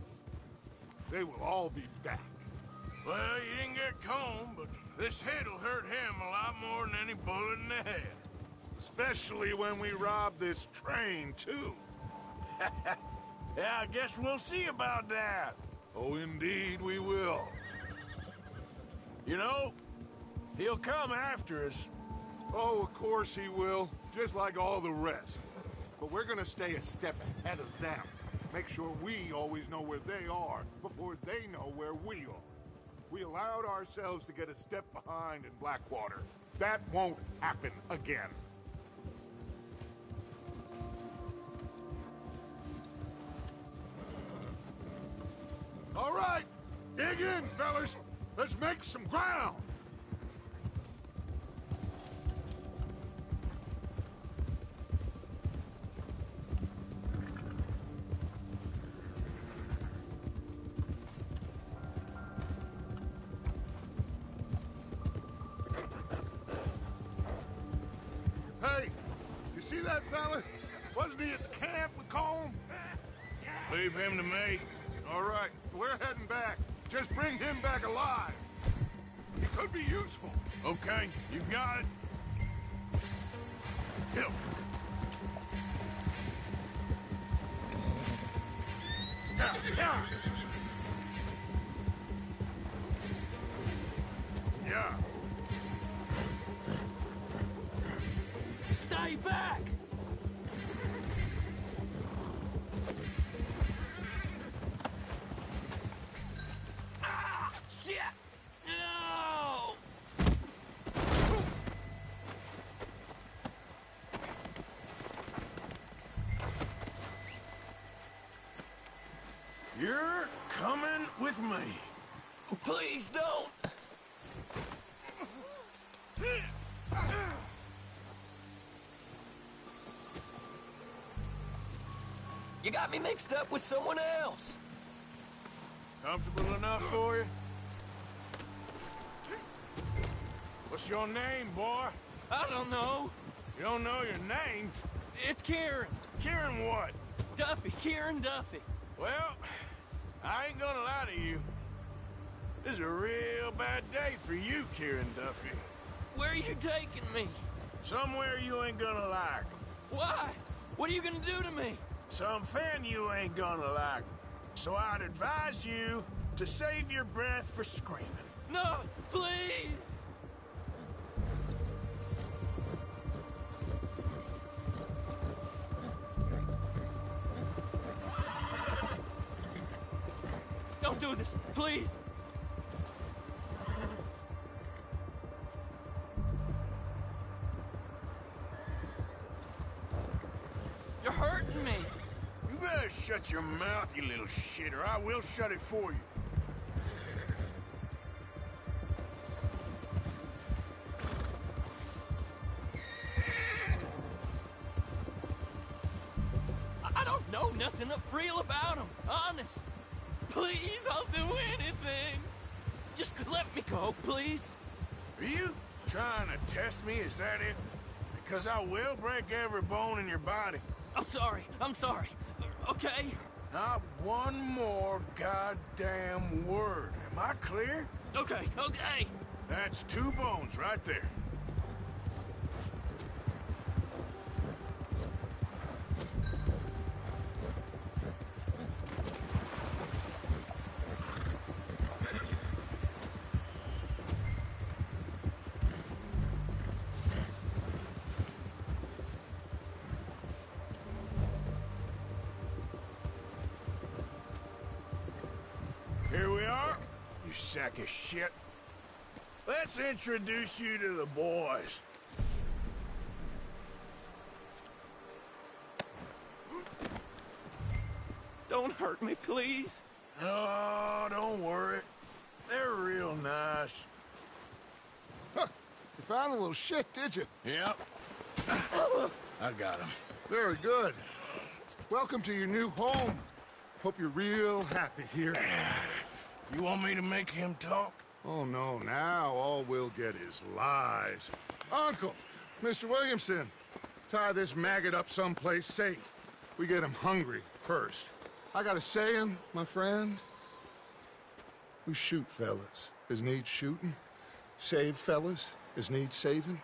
they will all be back.
Well, you didn't get Combe, but this hit'll hurt him a lot more than any bullet in the head.
Especially when we rob this train, too.
Yeah, I guess we'll see about that.
Oh, indeed we will.
You know, he'll come after us.
Oh, of course he will, just like all the rest. But we're gonna stay a step ahead of them. Make sure we always know where they are before they know where we are. We allowed ourselves to get a step behind in Blackwater. That won't happen again. All right, dig in, fellas. Let's make some ground. Hey, you see that fella? Wasn't he at the camp with Combe?
Leave him to me.
All right, we're heading back. Just bring him back alive. He could be useful.
Okay, you got it.
Hill.
Yeah. Yeah.
Stay back!
Ah! Shit! No!
You're coming with me.
Please don't! You got me mixed up with someone else.
Comfortable enough for you? What's your name, boy?
I don't know.
You don't know your name?
It's Kieran.
Kieran what?
Duffy. Kieran Duffy.
Well, I ain't gonna lie to you. This is a real bad day for you, Kieran Duffy.
Where are you taking me?
Somewhere you ain't gonna like.
Why? What are you gonna do to me?
Something you ain't gonna like. So I'd advise you to save your breath for screaming.
No, please! Don't do this, please! You're hurting me!
You better shut your mouth, you little shit, or I will shut it for you.
I don't know nothing real about him, honest. Please, I'll do anything. Just let me go, please.
Are you trying to test me, is that it? Because I will break every bone in your body.
I'm sorry, okay?
Not one more goddamn word. Am I clear?
Okay.
That's 2 bones right there. Here we are, you sack of shit. Let's introduce you to the boys.
Don't hurt me, please.
Oh, don't worry. They're real nice.
Huh. You found a little shit, did you?
Yep. I got him.
Very good. Welcome to your new home. Hope you're real happy here.
You want me to make him talk?
Oh, no. Now all we'll get is lies. Uncle, Mr. Williamson, tie this maggot up someplace safe. We get him hungry first. I got a saying, my friend. We shoot fellas as need shooting, save fellas as need saving,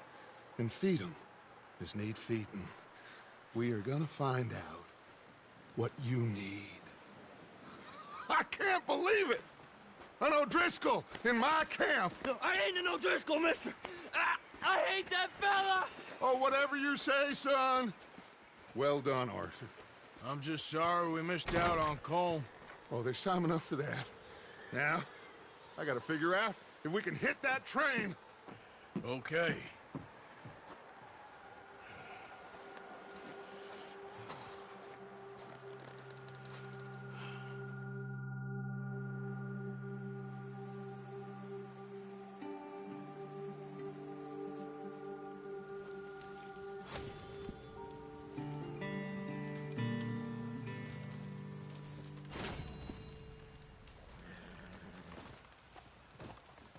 and feed 'em as need feeding. We are gonna find out what you need. I can't believe it! An O'Driscoll in my camp!
I ain't an O'Driscoll, mister! I hate that fella!
Oh, whatever you say, son. Well done, Arthur.
I'm just sorry we missed out on Colm.
Oh, there's time enough for that. Now, I gotta figure out if we can hit that train.
Okay.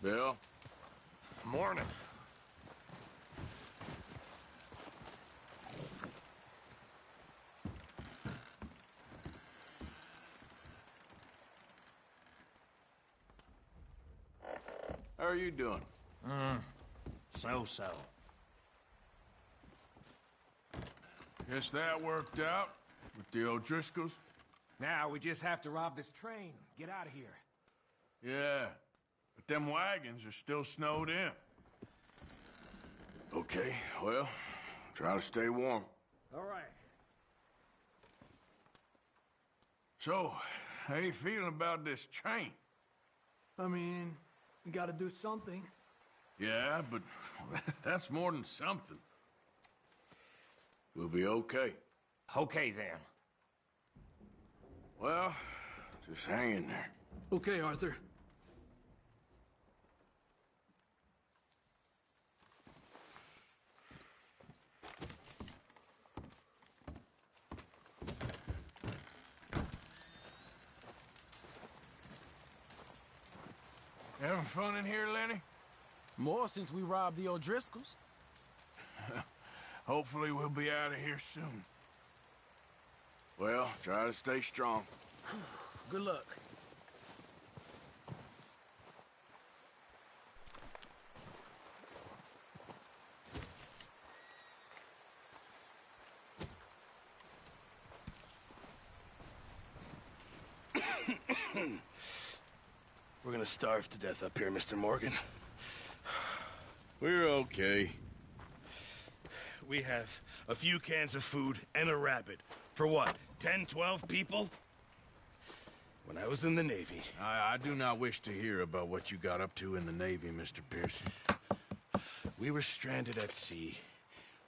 Bill?
Morning.
How are you doing?
So-so.
Guess that worked out with the O'Driscolls?
Now we just have to rob this train. Get out of here.
Yeah, but them wagons are still snowed in. Okay, well, try to stay warm.
All right.
So, how you feeling about this train?
I mean, we gotta do something.
Yeah, but that's more than something. We'll be okay.
Okay, then.
Well, just hang in there.
Okay, Arthur.
Having fun in here, Lenny?
More since we robbed the O'Driscolls.
Hopefully we'll be out of here soon. Well, try to stay strong.
Good luck. We're gonna starve to death up here, Mr. Morgan.
We're okay.
We have a few cans of food and a rabbit. For what, 10, 12 people? When I was in the Navy...
I do not wish to hear about what you got up to in the Navy, Mr. Pearson.
We were stranded at sea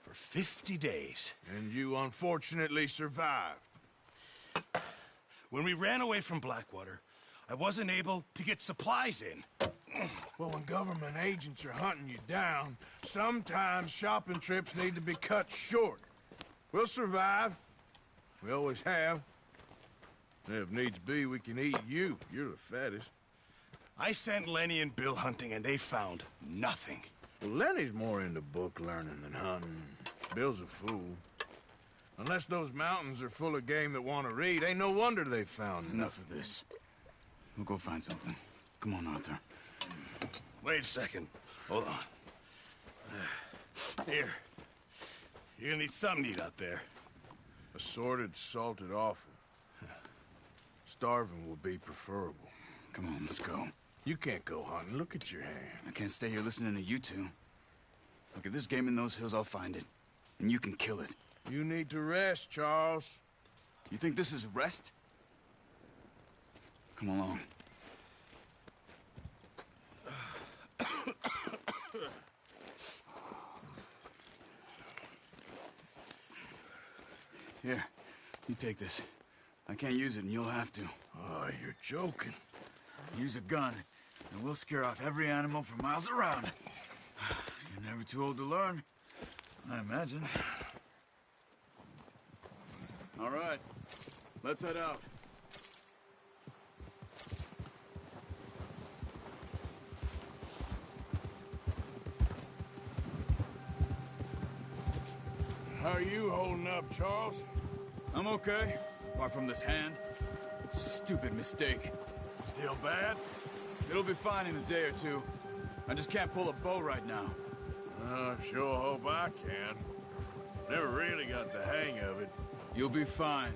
for 50 days.
And you unfortunately survived.
When we ran away from Blackwater, I wasn't able to get supplies in.
Well, when government agents are hunting you down, sometimes shopping trips need to be cut short. We'll survive. We always have. If needs be, we can eat you. You're the fattest.
I sent Lenny and Bill hunting, and they found nothing.
Well, Lenny's more into book learning than hunting. Bill's a fool. Unless those mountains are full of game that want to read, ain't no wonder they found
Enough of this. We'll go find something. Come on, Arthur.
Wait a second. Hold on. Here. You're gonna need something to eat out there.
Assorted, salted offal. Starving will be preferable.
Come on, let's go.
You can't go hunting. Look at your hand.
I can't stay here listening to you two. Look, if there's game in those hills, I'll find it. And you can kill it.
You need to rest, Charles.
You think this is rest? Come along. Here, you take this. I can't use it, and you'll have to.
Oh, you're joking.
Use a gun, and we'll scare off every animal for miles around. You're never too old to learn, I imagine. All right, let's head out.
How are you holding up, Charles?
I'm okay, apart from this hand. Stupid mistake.
Still bad?
It'll be fine in a day or two. I just can't pull a bow right now.
I sure hope I can. Never really got the hang of it.
You'll be fine.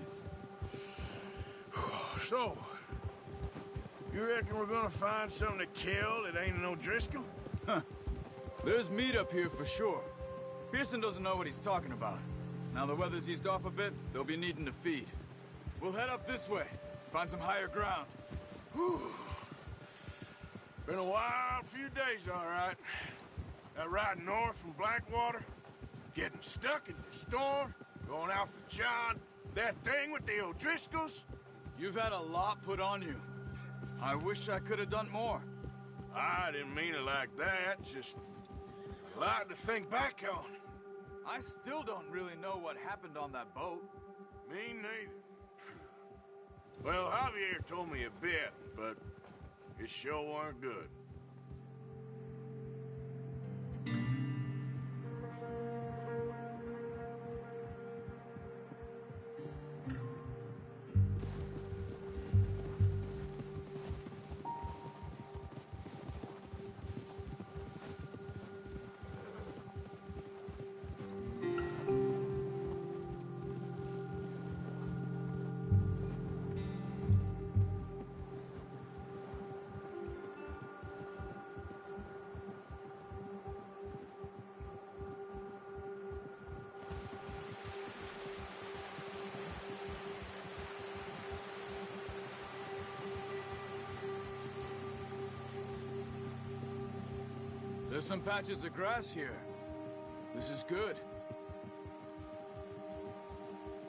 So, you reckon we're gonna find something to kill that ain't no Driscoll?
Huh. There's meat up here for sure. Pearson doesn't know what he's talking about. Now the weather's eased off a bit, they'll be needing to feed. We'll head up this way, find some higher ground.
Whew. Been a wild few days, all right. That ride north from Blackwater, getting stuck in the storm, going out for John, that thing with the O'Driscolls.
You've had a lot put on you. I wish I could have done more.
I didn't mean it like that, just a lot to think back on.
I still don't really know what happened on that boat.
Me neither. Well, Javier told me a bit, but it sure weren't good.
There's some patches of grass here. This is good.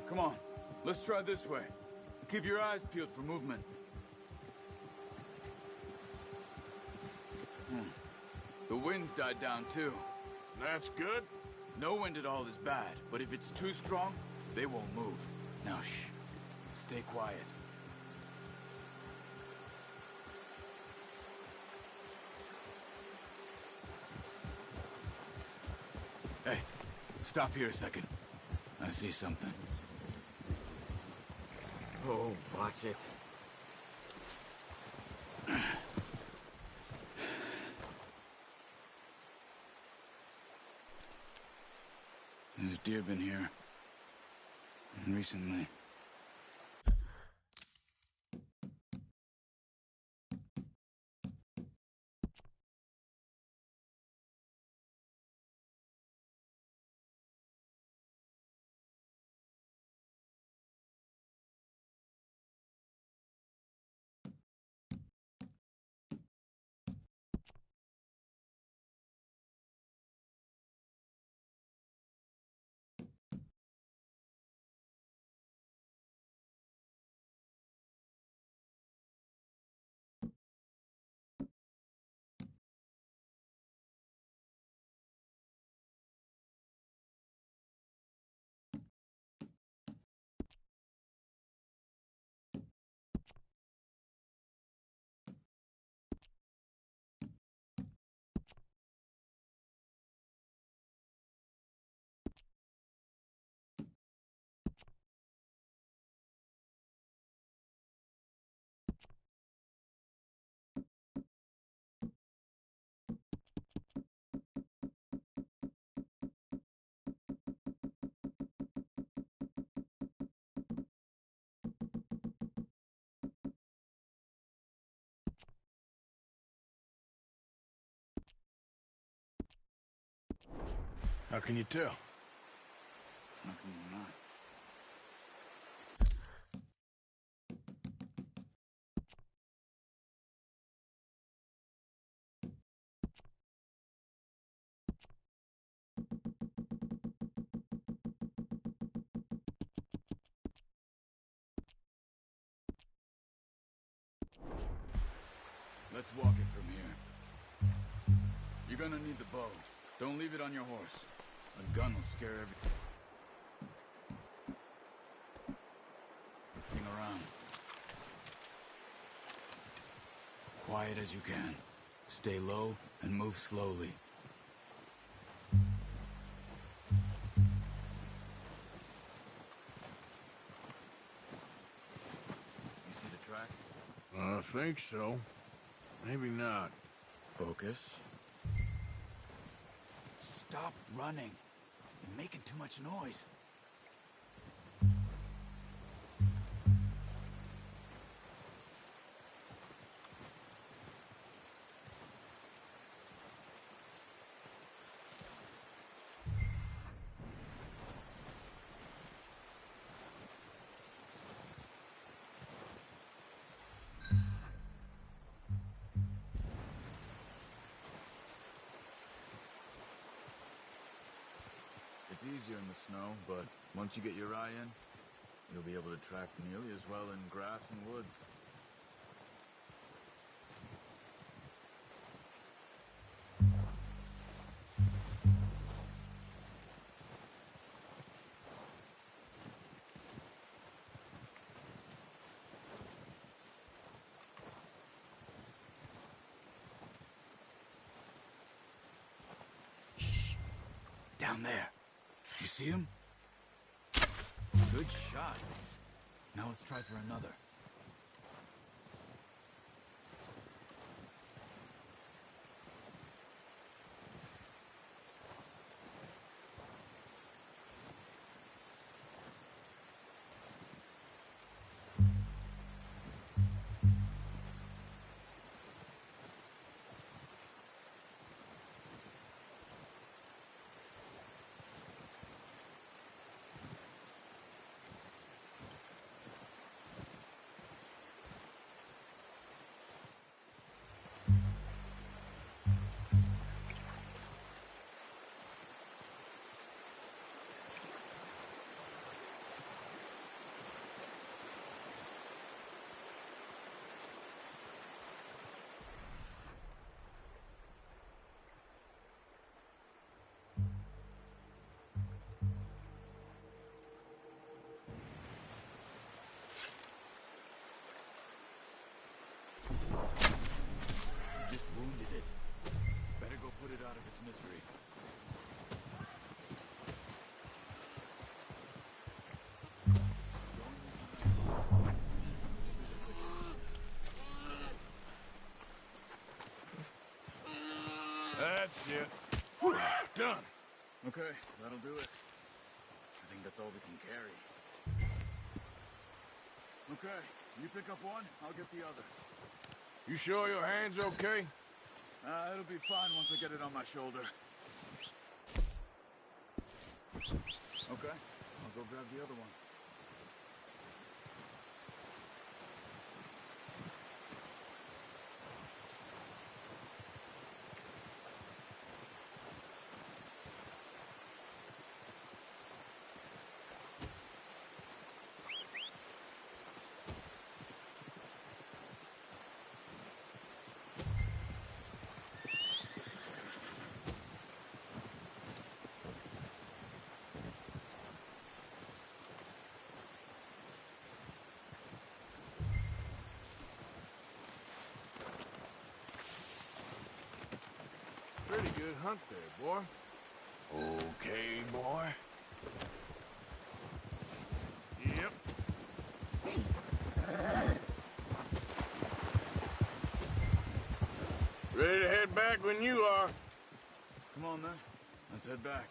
Come on, let's try this way. Keep your eyes peeled for movement. The wind's died down too.
That's good.
No wind at all is bad, but if it's too strong, they won't move. Now shh, stay quiet. Hey, stop here a second. I see something.
Oh, watch it.
There's deer been here. Recently.
How can you tell?
How can you not? Let's walk it from here. You're gonna need the bow. Don't leave it on your horse. A gun will scare everything around. Quiet as you can. Stay low and move slowly. You see the tracks?
I think so. Maybe not.
Focus. Stop running. You're making too much noise. It's easier in the snow, but once you get your eye in, you'll be able to track nearly as well in grass and woods. Shh! Down there. You see him? Good shot. Now let's try for another. Just wounded it. Better go put it out of its misery.
That's it. Whew, done.
Okay, that'll do it. I think that's all we can carry. Okay, you pick up one, I'll get the other.
You sure your hand's okay?
It'll be fine once I get it on my shoulder. Okay, I'll go grab the other one.
Pretty good hunt there, boy.
Okay, boy.
Yep. Ready to head back when you are.
Come on, then. Let's head back.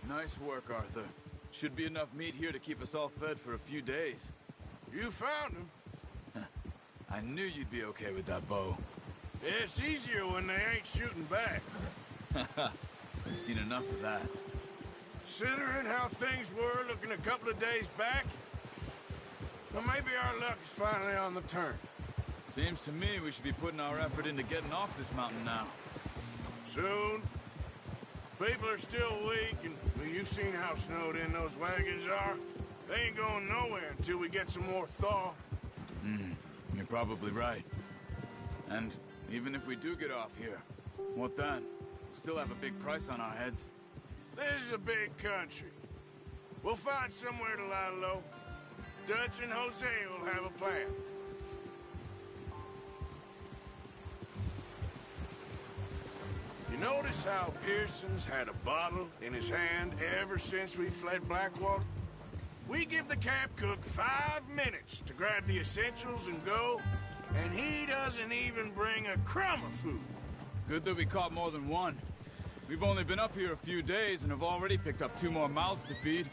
Nice work, Arthur. Should be enough meat here to keep us all fed for a few days.
You found him.
I knew you'd be okay with that bow.
It's easier when they ain't shooting back.
We've seen enough of that.
Considering how things were looking a couple of days back, well, maybe our luck is finally on the turn.
Seems to me we should be putting our effort into getting off this mountain now.
Soon. People are still weak, and well, you've seen how snowed in those wagons are. They ain't going nowhere until we get some more thaw.
You're probably right. And even if we do get off here, what then? We'll still have a big price on our heads.
This is a big country. We'll find somewhere to lie low. Dutch and Jose will have a plan. You notice how Pearson's had a bottle in his hand ever since we fled Blackwater? We give the camp cook 5 minutes to grab the essentials and go, and he doesn't even bring a crumb of food.
Good that we caught more than one. We've only been up here a few days and have already picked up 2 more mouths to feed.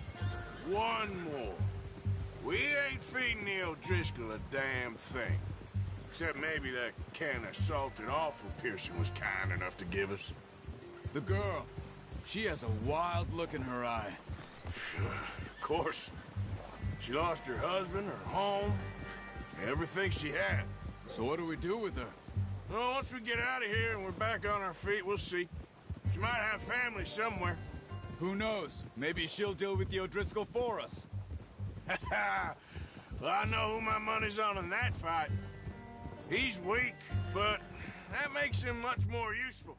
1 more. We ain't feeding the O'Driscoll a damn thing. Except maybe that can of salted offal Pearson was kind enough to give us.
The girl. She has a wild look in her eye.
Of course. She lost her husband, her home, everything she had.
So what do we do with her?
Well, once we get out of here and we're back on our feet, we'll see. She might have family somewhere.
Who knows? Maybe she'll deal with the O'Driscoll for us.
Well, I know who my money's on in that fight. He's weak, but that makes him much more useful.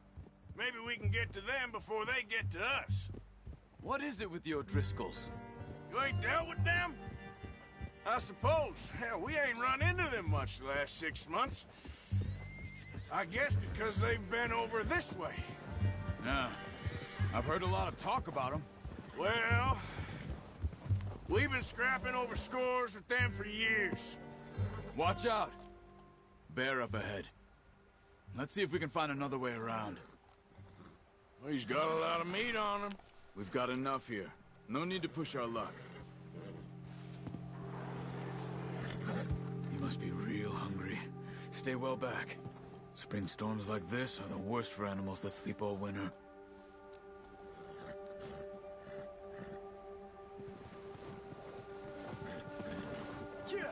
Maybe we can get to them before they get to us.
What is it with the O'Driscolls?
You ain't dealt with them? I suppose. Hell, we ain't run into them much the last 6 months. I guess because they've been over this way.
Yeah. I've heard a lot of talk about them.
Well, we've been scrapping over scores with them for years.
Watch out! Bear up ahead. Let's see if we can find another way around.
Well, he's got a lot of meat on him.
We've got enough here. No need to push our luck. He must be real hungry. Stay well back. Spring storms like this are the worst for animals that sleep all winter.
Yeah.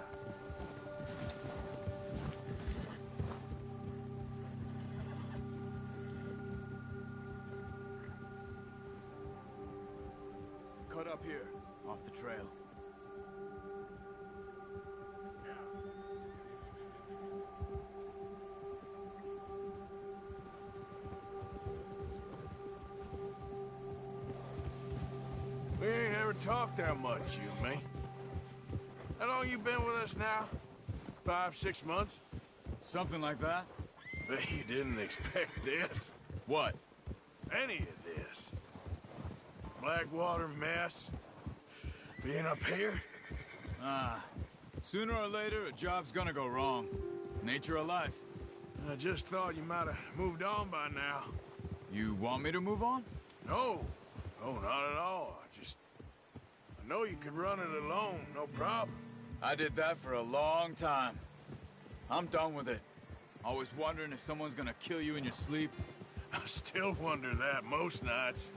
Cut up here, off the trail.
We ain't ever talked that much, you and me. How long you been with us now? 5, 6 months?
Something like that.
Bet you didn't expect this.
What?
Any of this. Blackwater mess. Being up here?
Sooner or later, a job's gonna go wrong. Nature of life.
I just thought you might have moved on by now.
You want me to move on?
No. No, not at all. I know you could run it alone, no problem.
I did that for a long time. I'm done with it. Always wondering if someone's gonna kill you in your sleep.
I still wonder that most nights.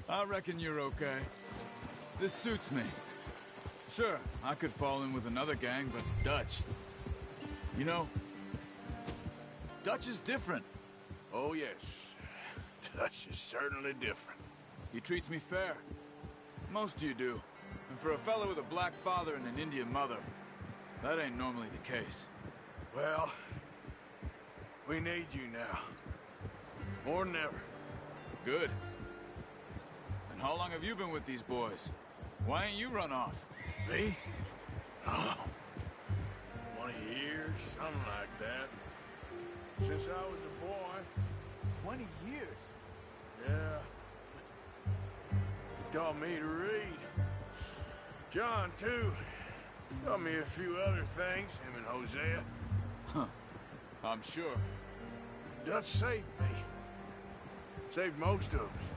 I reckon you're okay. This suits me. Sure, I could fall in with another gang, but Dutch... You know, Dutch is different.
Oh, yes. Dutch is certainly different.
He treats me fair. Most of you do. And for a fellow with a black father and an Indian mother, that ain't normally the case.
Well, we need you now. More than ever.
Good. And how long have you been with these boys? Why ain't you run off?
Me? Oh, 20 years, something like that. Since I was a boy.
20 years?
Yeah. He taught me to read. John, too. Taught me a few other things, him and Hosea.
Huh. I'm sure.
Dutch saved me. Saved most of us.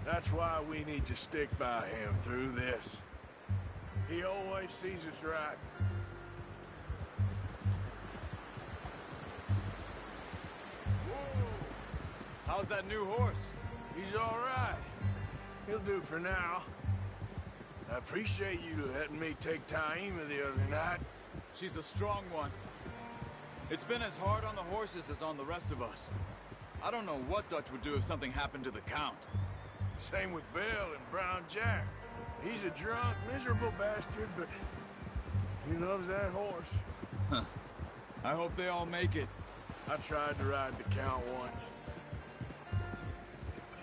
That's why we need to stick by him through this. He always sees us right.
How's that new horse?
He's all right. He'll do for now. I appreciate you letting me take Taima the other night.
She's a strong one. It's been as hard on the horses as on the rest of us. I don't know what Dutch would do if something happened to the Count.
Same with Bill and Brown Jack. He's a drunk, miserable bastard, but he loves that horse.
Huh. I hope they all make it.
I tried to ride the Count once.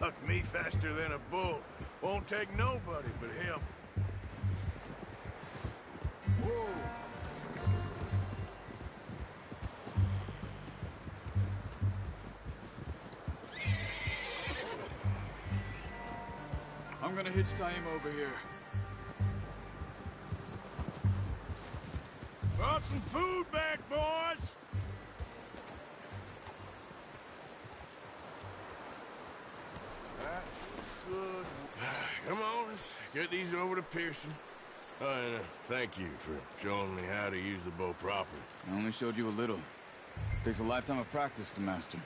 Bucked me faster than a bull. Won't take nobody but him. Whoa.
I'm gonna hitch Taima over here.
Brought some food back, boys! Good. Come on, let's get these over to Pearson. Oh, and thank you for showing me how to use the bow properly.
I only showed you a little. Takes a lifetime of practice to master.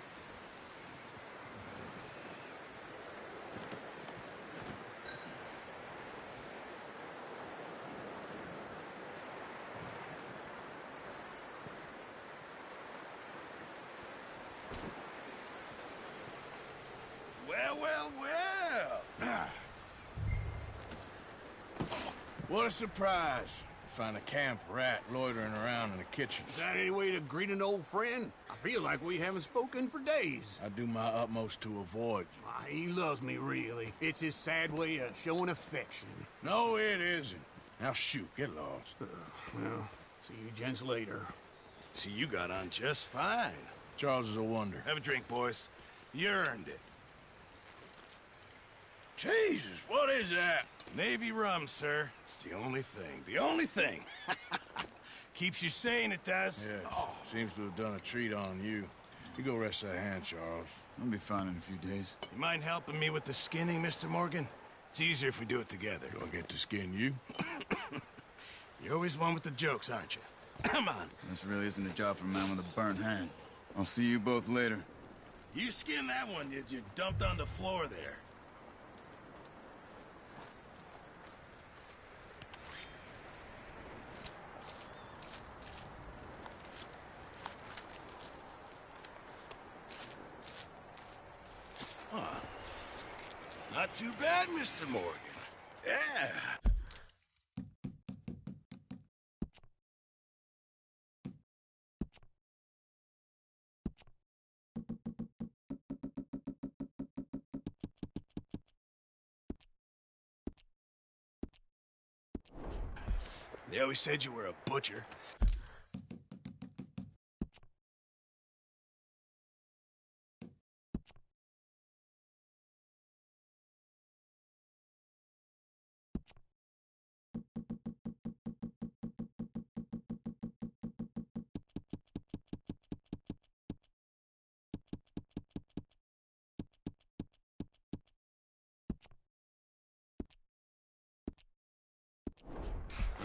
Well. What a surprise. Find a camp rat loitering around in the kitchen.
Is that any way to greet an old friend? I feel like we haven't spoken for days.
I do my utmost to avoid you.
He loves me, really. It's his sad way of showing affection.
No, it isn't. Now shoot, get lost.
Well, see you gents later.
See, you got on just fine.
Charles is a wonder.
Have a drink, boys. You earned it.
Jesus, what is that?
Navy rum, sir. It's the only thing. The only thing. Keeps you sane, it does.
Yes. Seems to have done a treat on you. You go rest that hand, Charles.
I'll be fine in a few days.
You mind helping me with the skinning, Mr. Morgan? It's easier if we do it together.
Do I get to skin you?
You're always one with the jokes, aren't you? Come on.
This really isn't a job for a man with a burnt hand. I'll see you both later.
You skin that one you dumped on the floor there. Not too bad, Mr. Morgan. Yeah. They always said you were a butcher.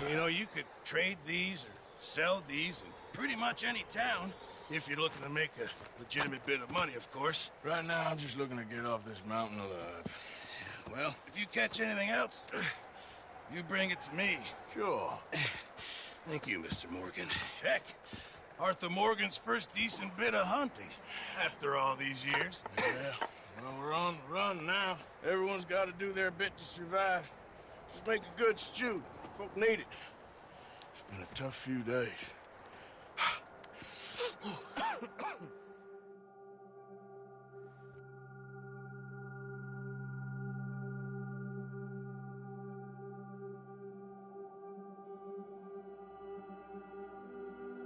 You know, you could trade these or sell these in pretty much any town, if you're looking to make a legitimate bit of money, of course.
Right now, I'm just looking to get off this mountain alive.
Well, if you catch anything else, you bring it to me.
Sure.
Thank you, Mr. Morgan. Heck, Arthur Morgan's first decent bit of hunting, after all these years.
Yeah, well, we're on the run now. Everyone's got to do their bit to survive. Just make a good stew. Folk need it. It's been a tough few days.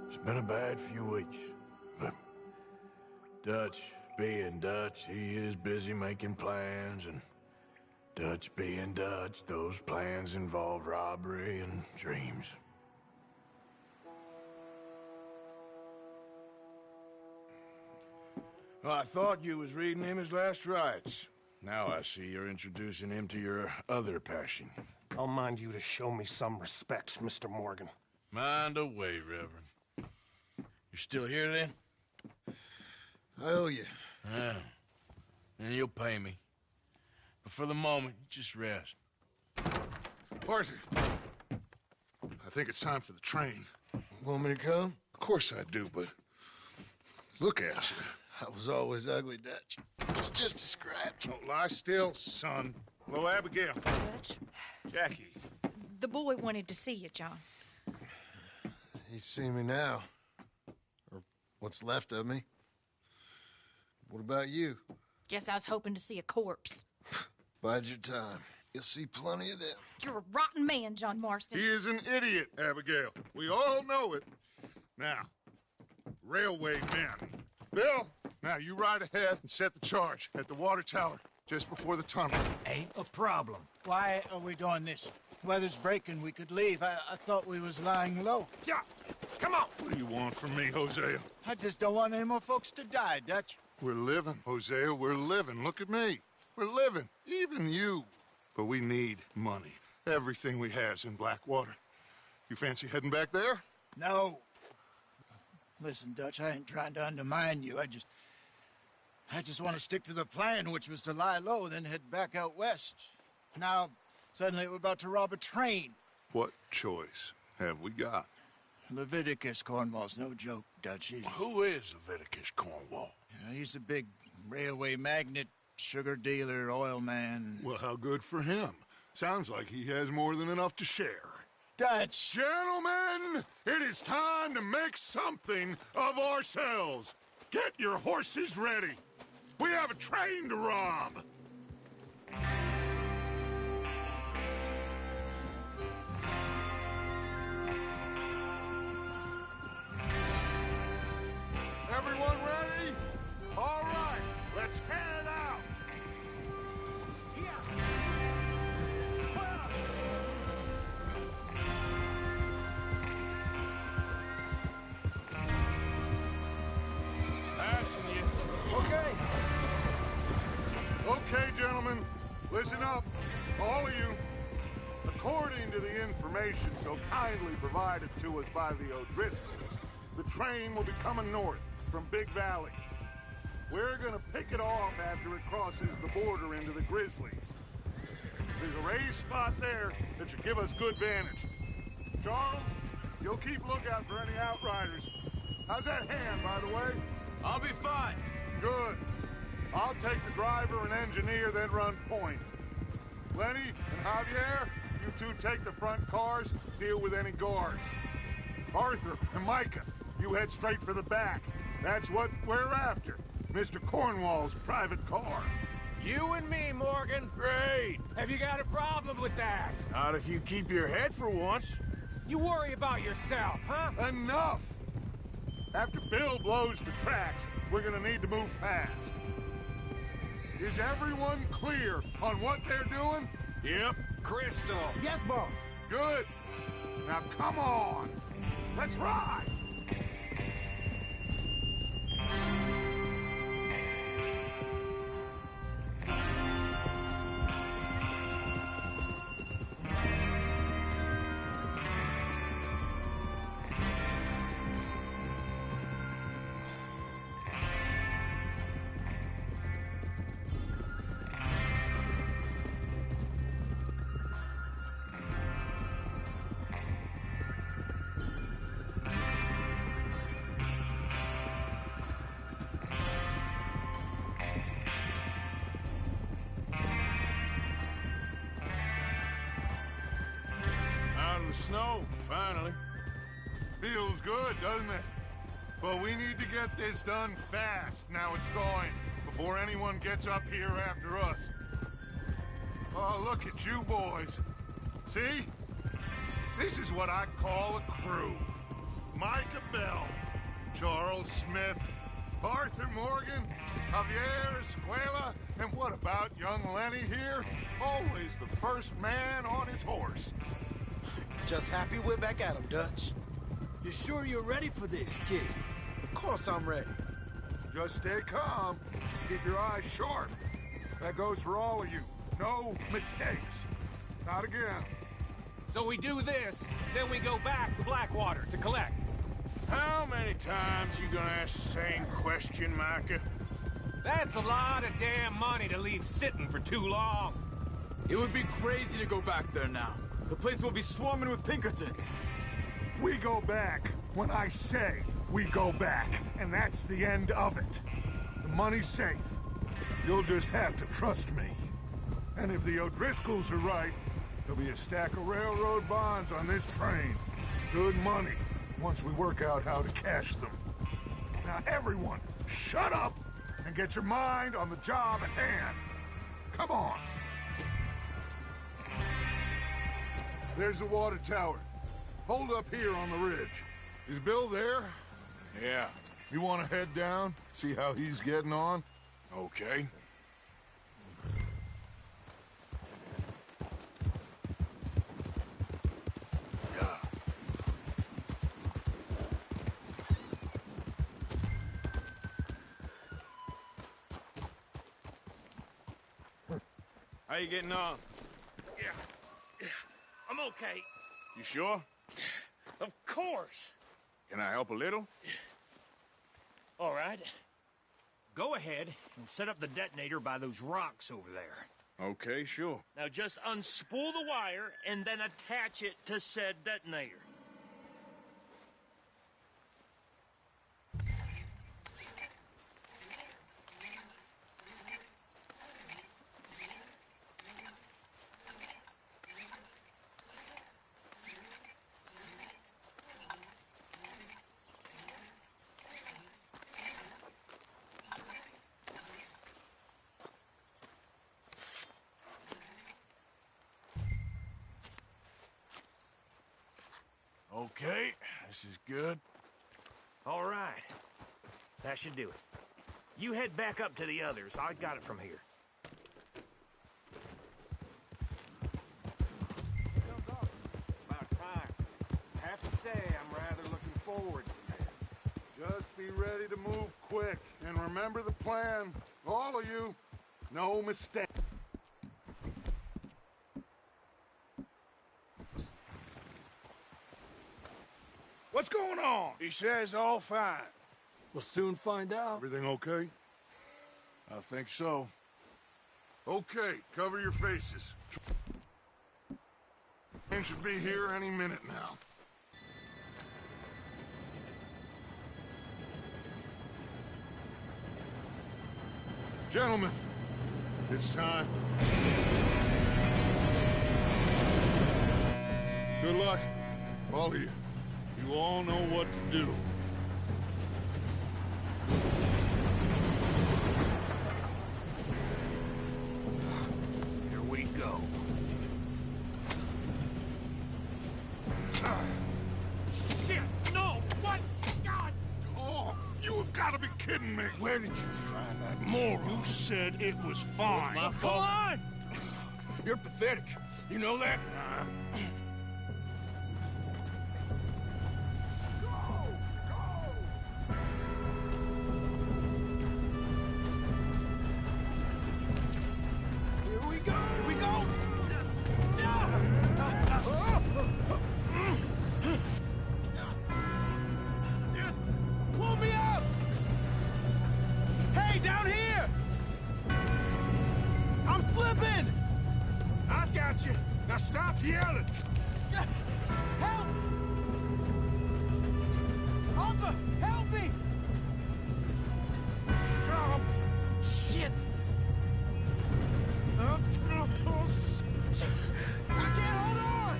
It's been a bad few weeks, but Dutch being Dutch, he is busy making plans, and Dutch being Dutch, those plans involve robbery and dreams. Well, I thought you was reading him his last rites. Now I see you're introducing him to your other passion.
I'll mind you to show me some respect, Mr. Morgan.
Mind away, Reverend. You're still here, then?
I owe you.
Yeah. And you'll pay me. But for the moment, just rest.
Arthur, I think it's time for the train.
Want me to come?
Of course I do, but look at you.
I was always ugly, Dutch. It's just a scratch.
Don't lie still, son. Hello, Abigail.
Dutch,
Jackie.
the boy wanted to see you, John.
He's seen me now. Or what's left of me. What about you?
Guess I was hoping to see a corpse.
Bide your time. You'll see plenty of them.
You're a rotten man, John Marston.
He is an idiot, Abigail. We all know it. Now, railway men. Bill, now you ride ahead and set the charge at the water tower just before the tunnel.
Ain't a problem. Why are we doing this? Weather's breaking. We could leave. I thought we was lying low.
Yeah, come on. What do you want from me, Hosea?
I just don't want any more folks to die, Dutch.
We're living, Hosea. We're living. Look at me. We're living. Even you. But we need money. Everything we have's in Blackwater. You fancy heading back there?
No. Listen, Dutch, I ain't trying to undermine you. I just want to stick to the plan, which was to lie low, then head back out west. Now, suddenly we're about to rob a train.
What choice have we got?
Leviticus Cornwall's no joke, Dutch.
Who is Leviticus Cornwall?
He's a big railway magnate, sugar dealer, oil man.
Well, how good for him. Sounds like he has more than enough to share.
Dutch!
Gentlemen, it is time to make something of ourselves. Get your horses ready. We have a train to rob. Everyone ready? All right, let's head out.
Passing you.
Okay.
Okay, gentlemen, listen up, all of you. According to the information so kindly provided to us by the O'Driscolls, the train will be coming north from Big Valley. We're gonna pick it off after it crosses the border into the Grizzlies. There's a raised spot there that should give us good vantage. Charles, you'll keep lookout for any outriders. How's that hand, by the way?
I'll be fine.
Good. I'll take the driver and engineer, then run point. Lenny and Javier, you two take the front cars, deal with any guards. Arthur and Micah, you head straight for the back. That's what we're after. Mr. Cornwall's private car.
You and me, Morgan.
Great.
Have you got a problem with that?
Not if you keep your head for once.
You worry about yourself, huh?
Enough! After Bill blows the tracks, we're gonna need to move fast. Is everyone clear on what they're doing?
Yep.
Crystal.
Yes, boss.
Good. Now come on. Let's ride.
Out of the snow, finally.
Feels good, doesn't it? But we need to get this done fast now it's thawing, before anyone gets up here after us. Oh, look at you boys. See? This is what I call a crew. Micah Bell, Charles Smith, Arthur Morgan, Javier Escuela, and what about young Lenny here? Always the first man on his horse.
Just happy we're back at him, Dutch.
You sure you're ready for this, kid?
Of course I'm ready.
Just stay calm. Keep your eyes sharp. That goes for all of you. No mistakes. Not again.
So we do this, then we go back to Blackwater to collect.
How many times you gonna ask the same question, Micah?
That's a lot of damn money to leave sitting for too long.
It would be crazy to go back there now. The place will be swarming with Pinkertons.
We go back when I say we go back, and that's the end of it. The money's safe. You'll just have to trust me. And if the O'Driscolls are right, there'll be a stack of railroad bonds on this train. Good money, once we work out how to cash them. Now everyone, shut up and get your mind on the job at hand. Come on. There's the water tower. Hold up here on the ridge. Is Bill there?
Yeah.
You want to head down, see how he's getting on?
Okay. How you getting on?
Yeah. I'm okay.
You sure?
Of course.
Can I help a little?
All right. Go ahead and set up the detonator by those rocks over there.
Okay, sure.
Now just unspool the wire and then attach it to said detonator.
Okay, this is good.
All right. That should do it. You head back up to the others. I got it from here.
About time. I have to say, I'm rather looking forward to this.
Just be ready to move quick, and remember the plan. All of you, no mistake. What's going on?
He says all fine.
We'll soon find out.
Everything okay?
I think so.
Okay, cover your faces. Train should be here any minute now. Gentlemen, it's time. Good luck, all of you. You all know what to do.
Here we go.
Shit! No! What? God!
Oh, you have got to be kidding me.
Where did you find that moron?
You said it was fine.
My fault. Come on! You're pathetic. You know that?
Pull me up! Hey, down here! I'm slipping!
I got you. Now stop yelling.
Help! Arthur, help me! Oh, shit! I can't hold on!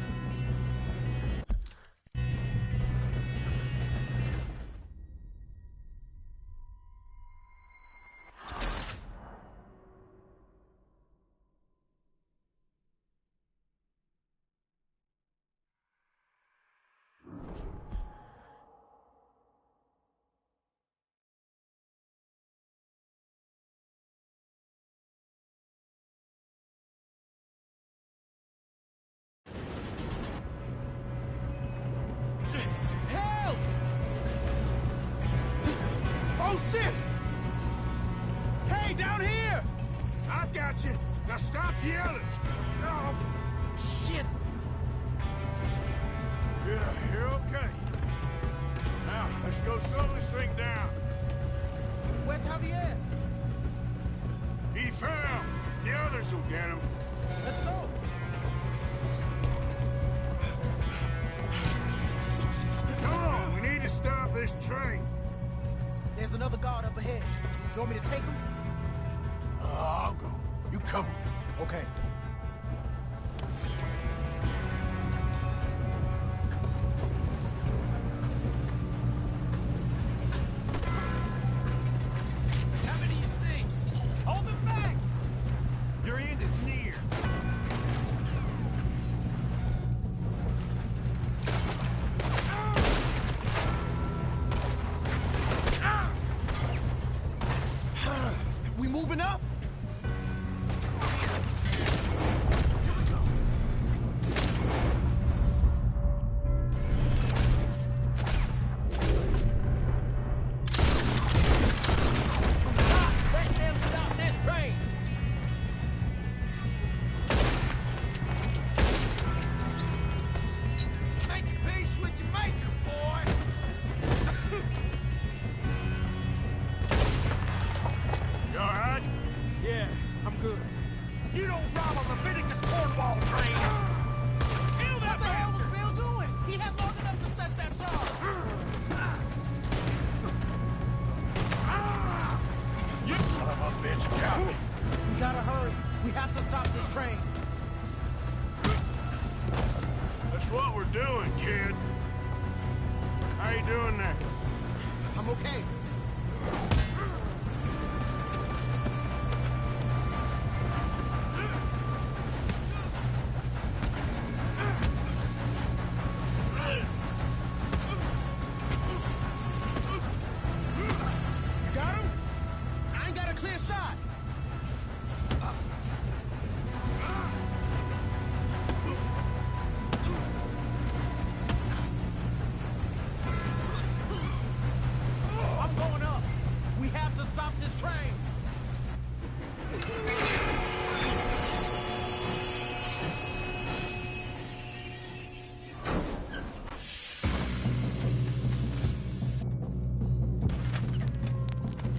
Help! Oh, shit! Hey, down here!
I got you. Now stop yelling.
Oh, shit!
You're okay. Now, let's go slow this thing down.
Where's Javier?
He fell. The others will get him.
Let's go.
Come on, we need to stop this train.
There's another guard up ahead. You want me to take him?
I'll go. You cover me.
Okay.
How many you see? Hold them back! Your end is near.
We moving up?
Let them stop this train!
Make peace with your maker, boy!
You all right?
Yeah, I'm good. You don't rob a Leviticus cornball train! Kill that bastard! What the hell was Bill doing? He had long enough to set that charge!
You son of a bitch, got me.
We gotta hurry. We have to stop this train.
That's what we're doing, kid. How you doing there?
I'm okay. You got him? I ain't got a clear shot. I'm going up. We have to stop this train.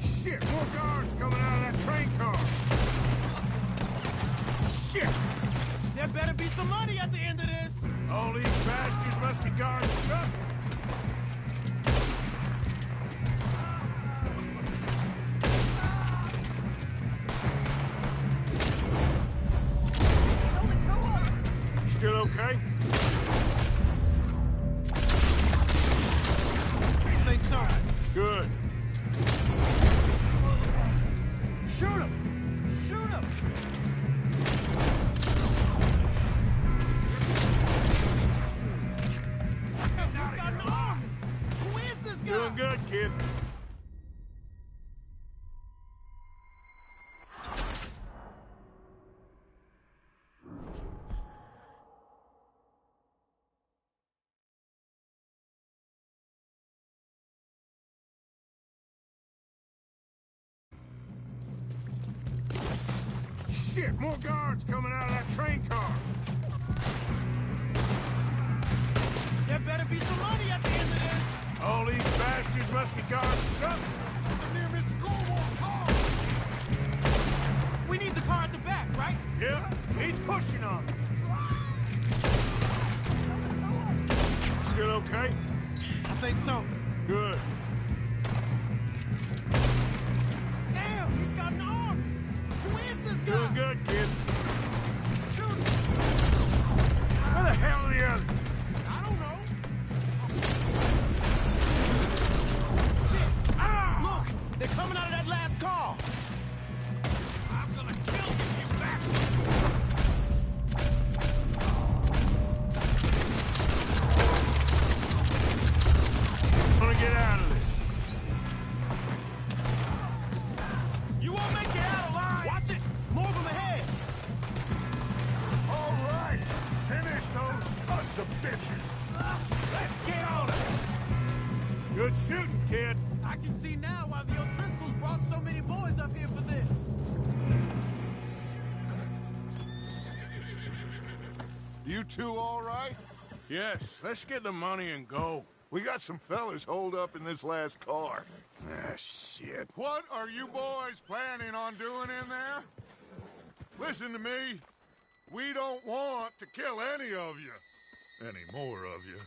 Shit, more guards coming out of that train car. Shit!
There better be some money at the end of this.
All these bastards must be guarding something. Still okay?
I think so.
Good.
Shoot him! Shoot him! He's got an arm! Who is this guy?
Doing good, kid. Shit, more guards coming out of that train car.
There better be some money at the end of this.
All these bastards must be guarding something.
I'm near Mr. Cornwall's car. We need the car at the back, right?
Yeah, he's pushing on me. Still okay?
I think so.
Good.
Damn, he's got an arm. Who is this guy?
Doing good, kid.
Shoot him.
Where the hell are the others?
I don't know.
Ah!
Look, they're coming out of that last car.
I'm gonna kill you, you bastard!
I'm gonna get out of this.
You won't make it out alive. Watch it. More of them ahead.
All right. Finish those sons of bitches. Let's get on it. Good shooting, kid.
I can see now why the O'Driscolls brought so many boys up here for this.
You two all right?
Yes, let's get the money and go.
We got some fellas holed up in this last car.
Ah, shit.
What are you boys planning on doing in there? Listen to me. We don't want to kill any of you. Any more of you.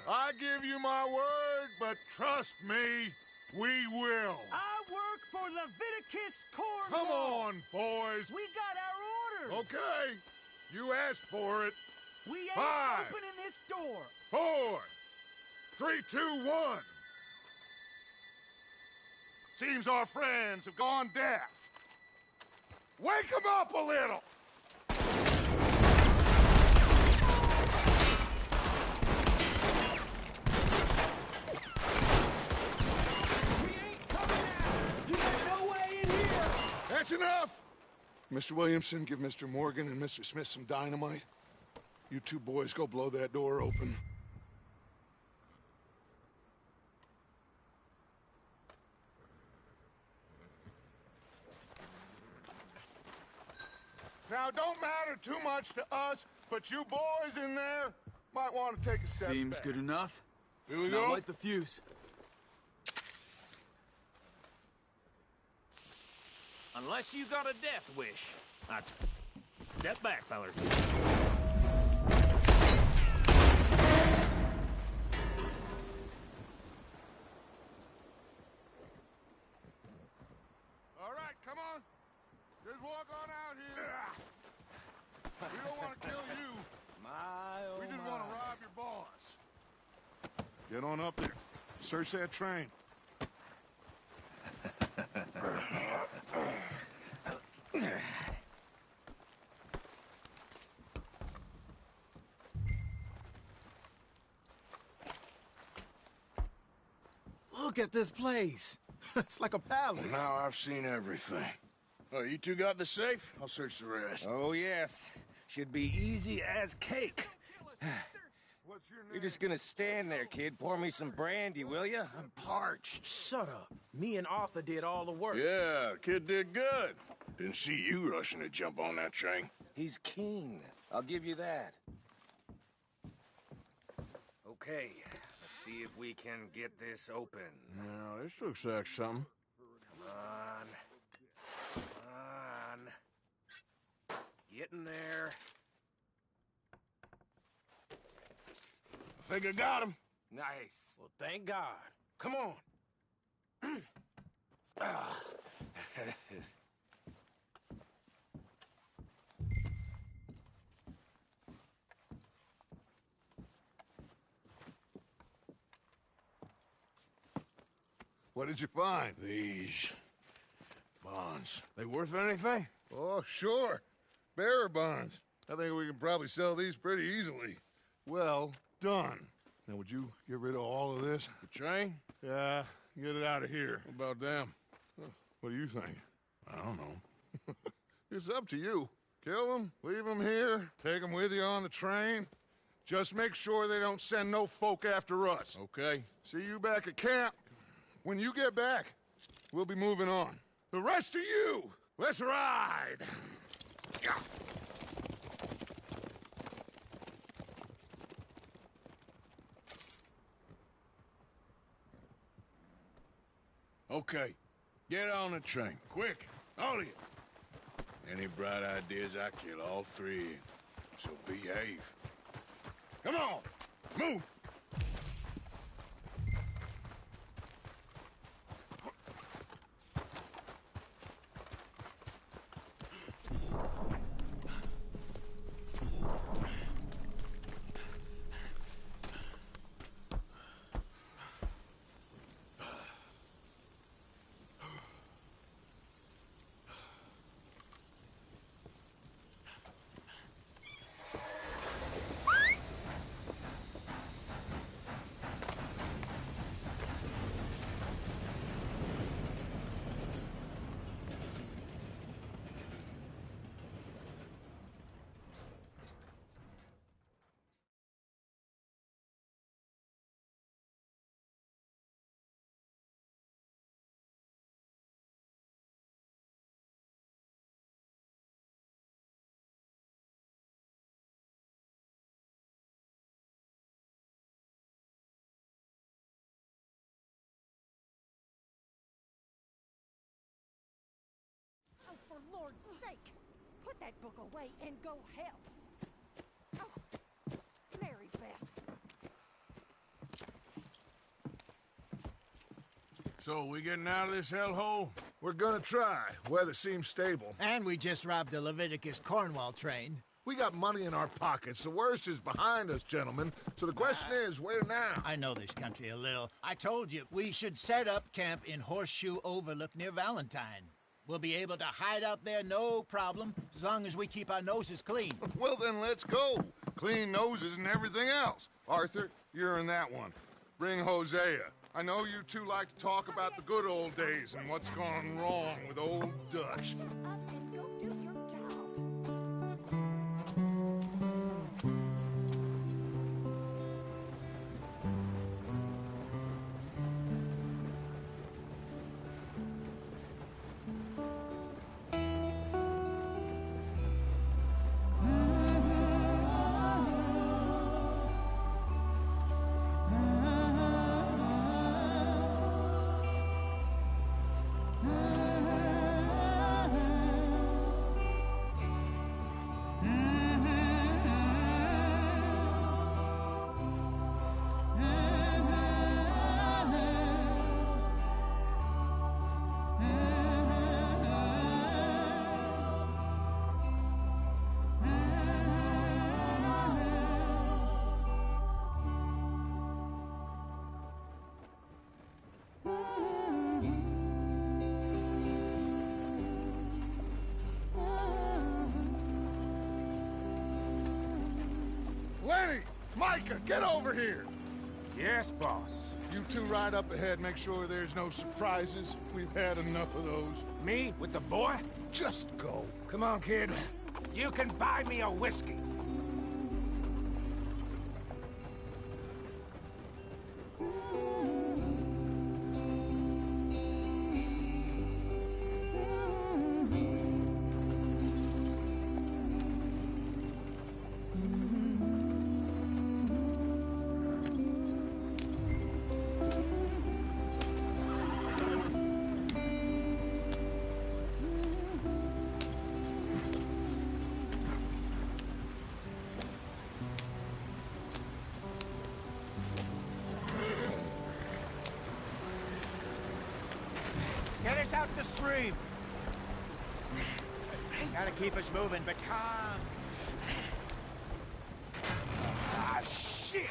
I give you my word, but trust me, we will.
I work for Leviticus Cornwall.
Come on, boys.
We got our orders.
Okay. You asked for it.
We ain't
5,
opening this door.
4, 3, 2, 1. Seems our friends have gone deaf. Wake them up a little.
We ain't coming out. You got no way in here.
That's enough. Mr. Williamson, give Mr. Morgan and Mr. Smith some dynamite. You two boys go blow that door open. Now, don't matter too much to us, but you boys in there might want to take a step
Seems
back.
good enough.
Here we
Now
go.
light the fuse.
Unless you got a death wish. That's... Step back, fellers.
All right, come on. Just walk on out here. We don't want to kill you. We just want to rob your boss. Get on up there. Search that train.
Look at this place. It's like a palace.
Now I've seen everything. Oh, you two got the safe? I'll search the rest.
Oh, yes. Should be easy as cake.
What's your name?
You're just gonna stand there, kid. Pour me some brandy, will you? I'm parched.
Shut up. Me and Arthur did all the work.
Yeah, kid did good. Didn't see you rushing to jump on that train.
He's keen. I'll give you that. Okay, let's see if we can get this open.
Now, this looks like something.
Come on. Come on. Get in there.
I think I got him.
Nice.
Well, thank God. Come on.
Ah.
What did you find?
These bonds. They worth anything?
Oh, sure. Bearer bonds. I think we can probably sell these pretty easily. Well done. Now, would you get rid of all of this?
The train?
Yeah, get it out of here.
What about them?
What do you think?
I don't know.
It's up to you. Kill them, leave them here, take them with you on the train. Just make sure they don't send no folk after us.
Okay.
See you back at camp. When you get back, we'll be moving on. The rest of you, let's ride!
Okay. Get on the train. Quick. All of you. Any bright ideas, I kill all three of you. So behave. Come on. Move.
that book away and go help. Oh, Mary Beth.
So, we getting out of this hellhole?
We're gonna try. Weather seems stable.
And we just robbed a Leviticus Cornwall train.
We got money in our pockets. The worst is behind us, gentlemen. So the question is, where now?
I know this country a little. I told you, we should set up camp in Horseshoe Overlook near Valentine. We'll be able to hide out there, no problem, as long as we keep our noses clean.
Well, then let's go. Clean noses and everything else. Arthur, you're in that one. Bring Hosea. I know you two like to talk about the good old days and what's gone wrong with old Dutch. Lenny! Micah, get over here!
Yes, boss.
You two ride up ahead, make sure there's no surprises. We've had enough of those.
Me with the boy?
Just go.
Come on, kid. You can buy me a whiskey.
Get us out the stream. Gotta keep us moving, but calm.
Ah, shit!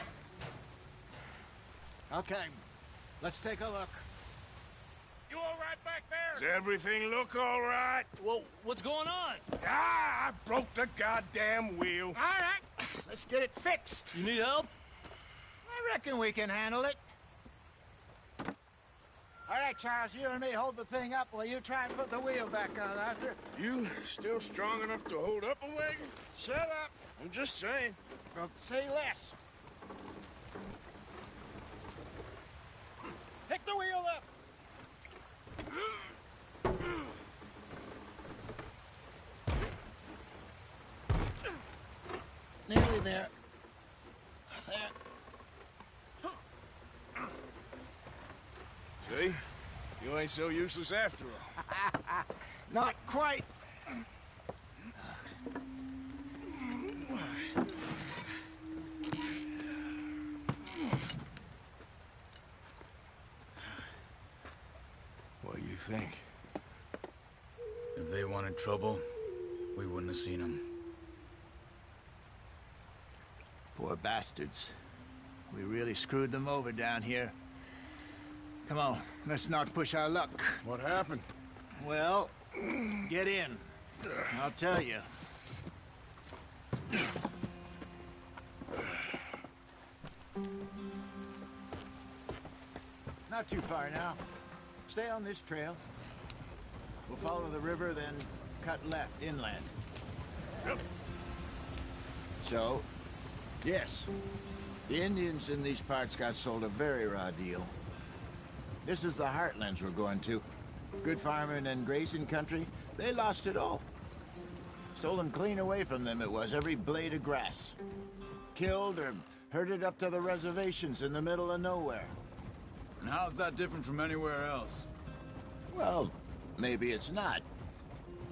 Okay, let's take a look.
You all right back there? Does everything look all right?
Well, what's going on?
Ah, I broke the goddamn wheel.
All right, let's get it fixed.
You need help?
I reckon we can handle it. All right, Charles, you and me hold the thing up while you try and put the wheel back on, Arthur.
You still strong enough to hold up a wagon?
Shut up.
I'm just saying.
Well, say less. Pick the wheel up. Nearly there. There.
See? You ain't so useless after all.
Not quite.
What do you think?
If they wanted trouble, we wouldn't have seen them.
Poor bastards. We really screwed them over down here. Come on, let's not push our luck.
What happened?
Well, get in. I'll tell you. Not too far now. Stay on this trail. We'll follow the river, then cut left inland.
Yep.
So, yes, the Indians in these parts got sold a very raw deal. This is the heartlands we're going to. Good farming and grazing country, they lost it all. Stolen clean away from them it was, every blade of grass. Killed or herded up to the reservations in the middle of nowhere.
And how's that different from anywhere else?
Well, maybe it's not.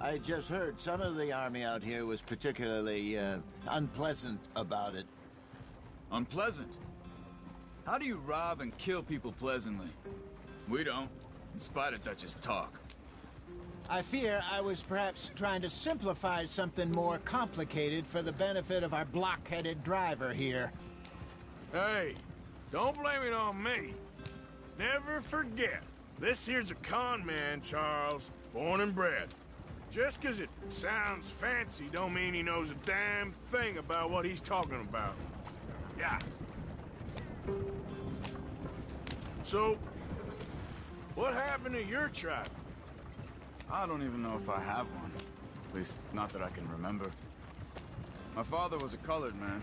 I just heard some of the army out here was particularly, unpleasant about it.
Unpleasant? How do you rob and kill people pleasantly? We don't, in spite of Dutch's talk.
I fear I was perhaps trying to simplify something more complicated for the benefit of our block-headed driver here.
Hey, don't blame it on me. Never forget, this here's a con man, Charles, born and bred. Just 'cause it sounds fancy don't mean he knows a damn thing about what he's talking about. Yeah. So, what happened to your tribe?
I don't even know if I have one. At least, not that I can remember. My father was a colored man.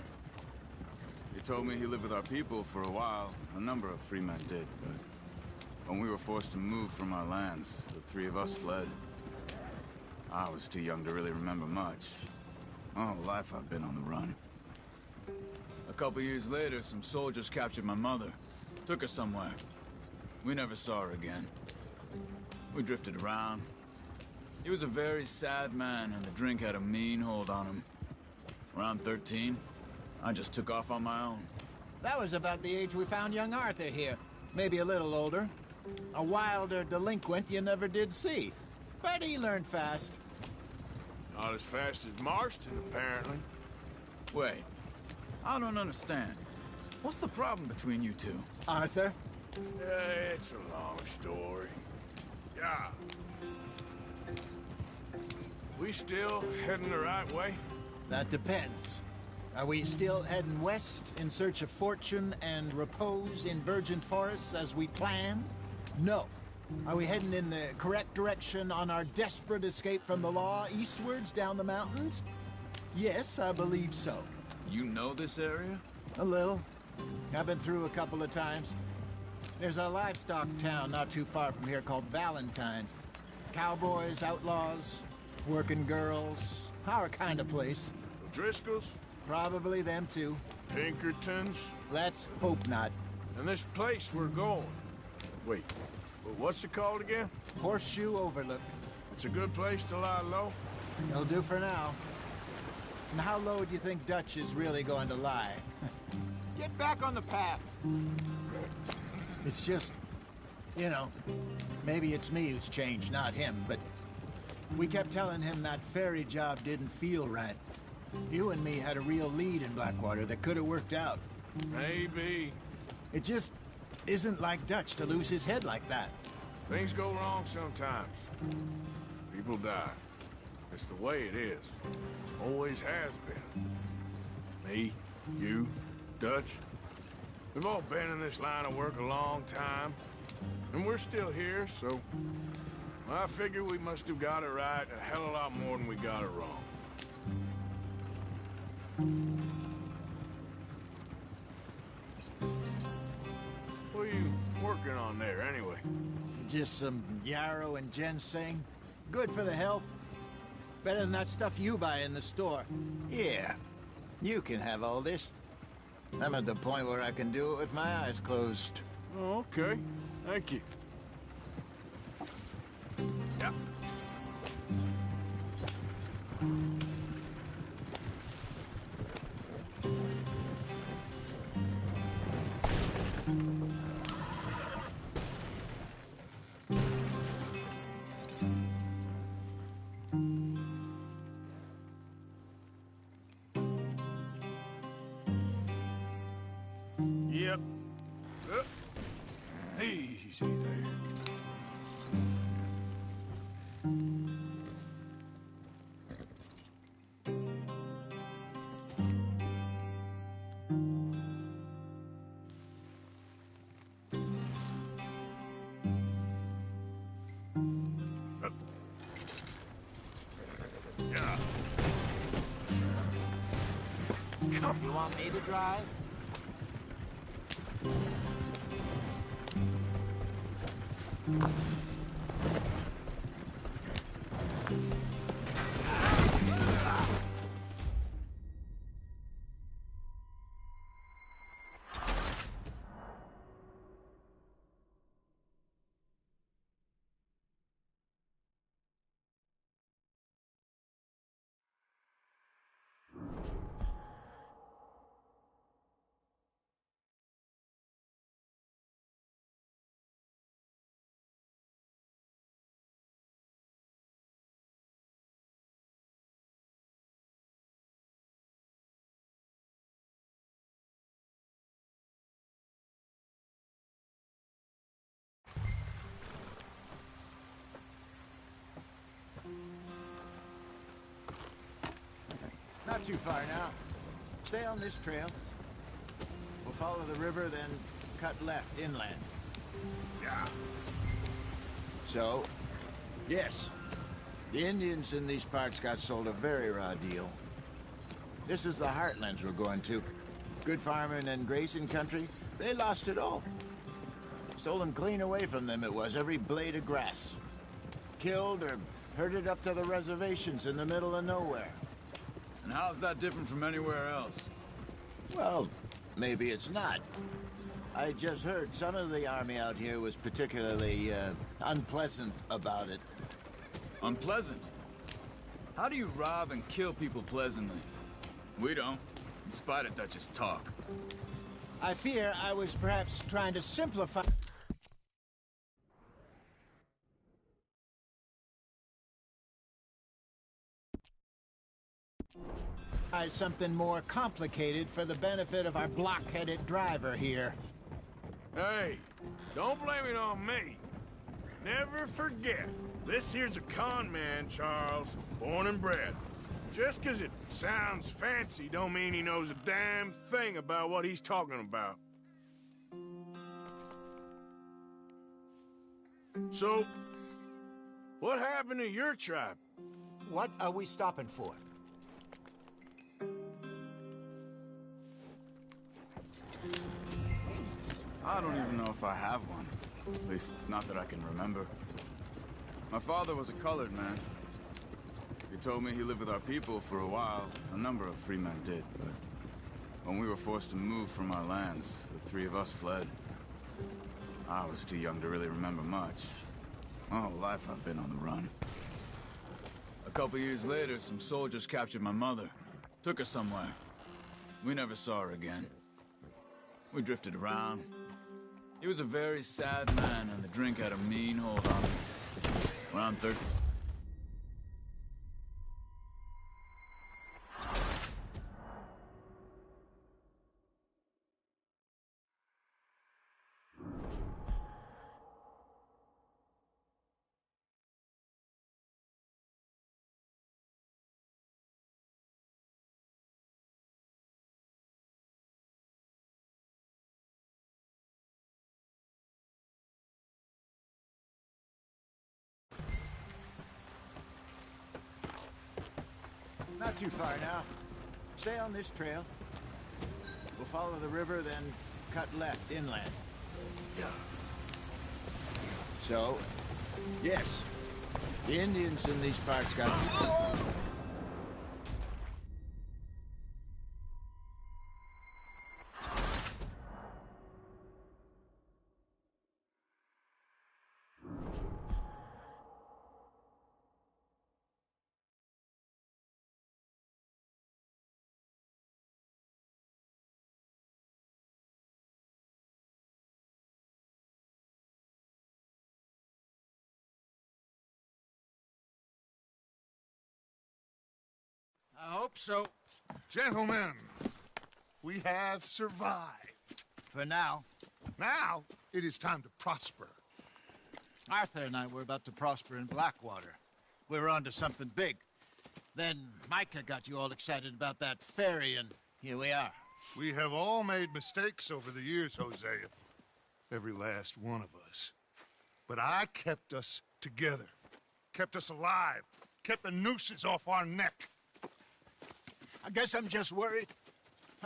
He told me he lived with our people for a while. A number of free men did, but when we were forced to move from our lands, the three of us fled. I was too young to really remember much. My whole life I've been on the run. A couple years later, some soldiers captured my mother. Took her somewhere. We never saw her again. We drifted around. He was a very sad man, and the drink had a mean hold on him. Around 13, I just took off on my own.
That was about the age we found young Arthur here. Maybe a little older. A wilder delinquent you never did see. But he learned fast.
Not as fast as Marston, apparently.
Wait, I don't understand. What's the problem between you two?
Arthur?
It's a long story. Yeah. We still heading the right way?
That depends. Are we still heading west in search of fortune and repose in virgin forests as we planned? No. Are we heading in the correct direction on our desperate escape from the law eastwards down the mountains? Yes, I believe so.
You know this area?
A little. I've been through a couple of times. There's a livestock town not too far from here called Valentine. Cowboys, outlaws, working girls, our kind of place.
Driscoll's?
Probably them too.
Pinkertons?
Let's hope not.
And this place we're going. Wait, what's it called again?
Horseshoe Overlook.
It's a good place to lie low?
It'll do for now. And how low do you think Dutch is really going to lie? Get back on the path. It's just, you know, maybe it's me who's changed, not him, but we kept telling him that ferry job didn't feel right. You and me had a real lead in Blackwater that could have worked out.
Maybe.
It just isn't like Dutch to lose his head like that.
Things go wrong sometimes. People die. It's the way it is. Always has been. Me, you, Dutch. We've all been in this line of work a long time. And we're still here, so I figure we must have got it right a hell of a lot more than we got it wrong. What are you working on there, anyway?
Just some yarrow and ginseng. Good for the health. Better than that stuff you buy in the store. Yeah, you can have all this. I'm at the point where I can do it with my eyes closed.
Oh, okay. Thank you. Yep. Yep. Easy there. Yeah.
Come. You want me to drive? Not too far now. Stay on this trail. We'll follow the river, then cut left inland.
Yeah.
So, yes, the Indians in these parts got sold a very raw deal. This is the heartlands we're going to. Good farming and grazing country, they lost it all. Stolen clean away from them it was, every blade of grass. Killed or herded up to the reservations in the middle of nowhere.
And how's that different from anywhere else?
Well, maybe it's not. I just heard some of the army out here was particularly, unpleasant about it.
Unpleasant? How do you rob and kill people pleasantly? We don't, in spite of Dutch's talk.
I fear I was perhaps trying to simplify... something more complicated for the benefit of our block-headed driver here.
Hey, don't blame it on me. Never forget, this here's a con man, Charles, born and bred. Just 'cause it sounds fancy don't mean he knows a damn thing about what he's talking about. So, what happened to your tribe?
What are we stopping for?
I don't even know if I have one. At least, not that I can remember. My father was a colored man. He told me he lived with our people for a while. A number of free men did, but when we were forced to move from our lands, the three of us fled. I was too young to really remember much. My whole life I've been on the run. A couple years later, some soldiers captured my mother. Took her somewhere. We never saw her again. We drifted around. He was a very sad man, and the drink had a mean hold on him. Around 30.
Not too far now. Stay on this trail. We'll follow the river, then cut left inland. So, yes, the Indians in these parts got... I hope so.
Gentlemen, we have survived.
For now.
Now, it is time to prosper.
Arthur and I were about to prosper in Blackwater. We were onto something big. Then Micah got you all excited about that ferry, and here we are.
We have all made mistakes over the years, Hosea. Every last one of us. But I kept us together. Kept us alive. Kept the nooses off our neck.
I guess I'm just worried.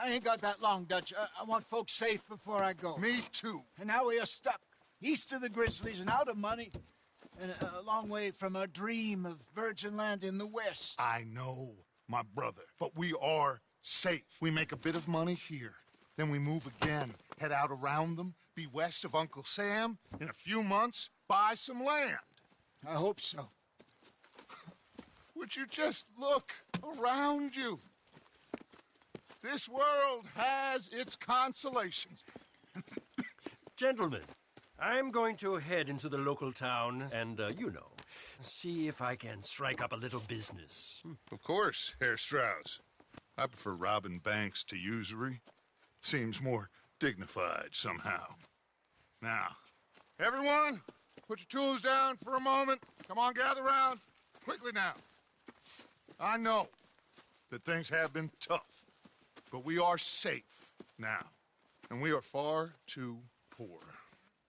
I ain't got that long, Dutch. I want folks safe before I go.
Me too.
And now we are stuck, east of the Grizzlies and out of money, and a long way from our dream of virgin land in the west.
I know, my brother, but we are safe. We make a bit of money here, then we move again, head out around them, be west of Uncle Sam, in a few months, buy some land.
I hope so.
Would you just look around you? This world has its consolations.
Gentlemen, I'm going to head into the local town and, see if I can strike up a little business.
Of course, Herr Strauss. I prefer robbing banks to usury. Seems more dignified somehow. Now, everyone, put your tools down for a moment. Come on, gather round. Quickly now. I know
that things have been tough. But we are safe now, and we are far too poor.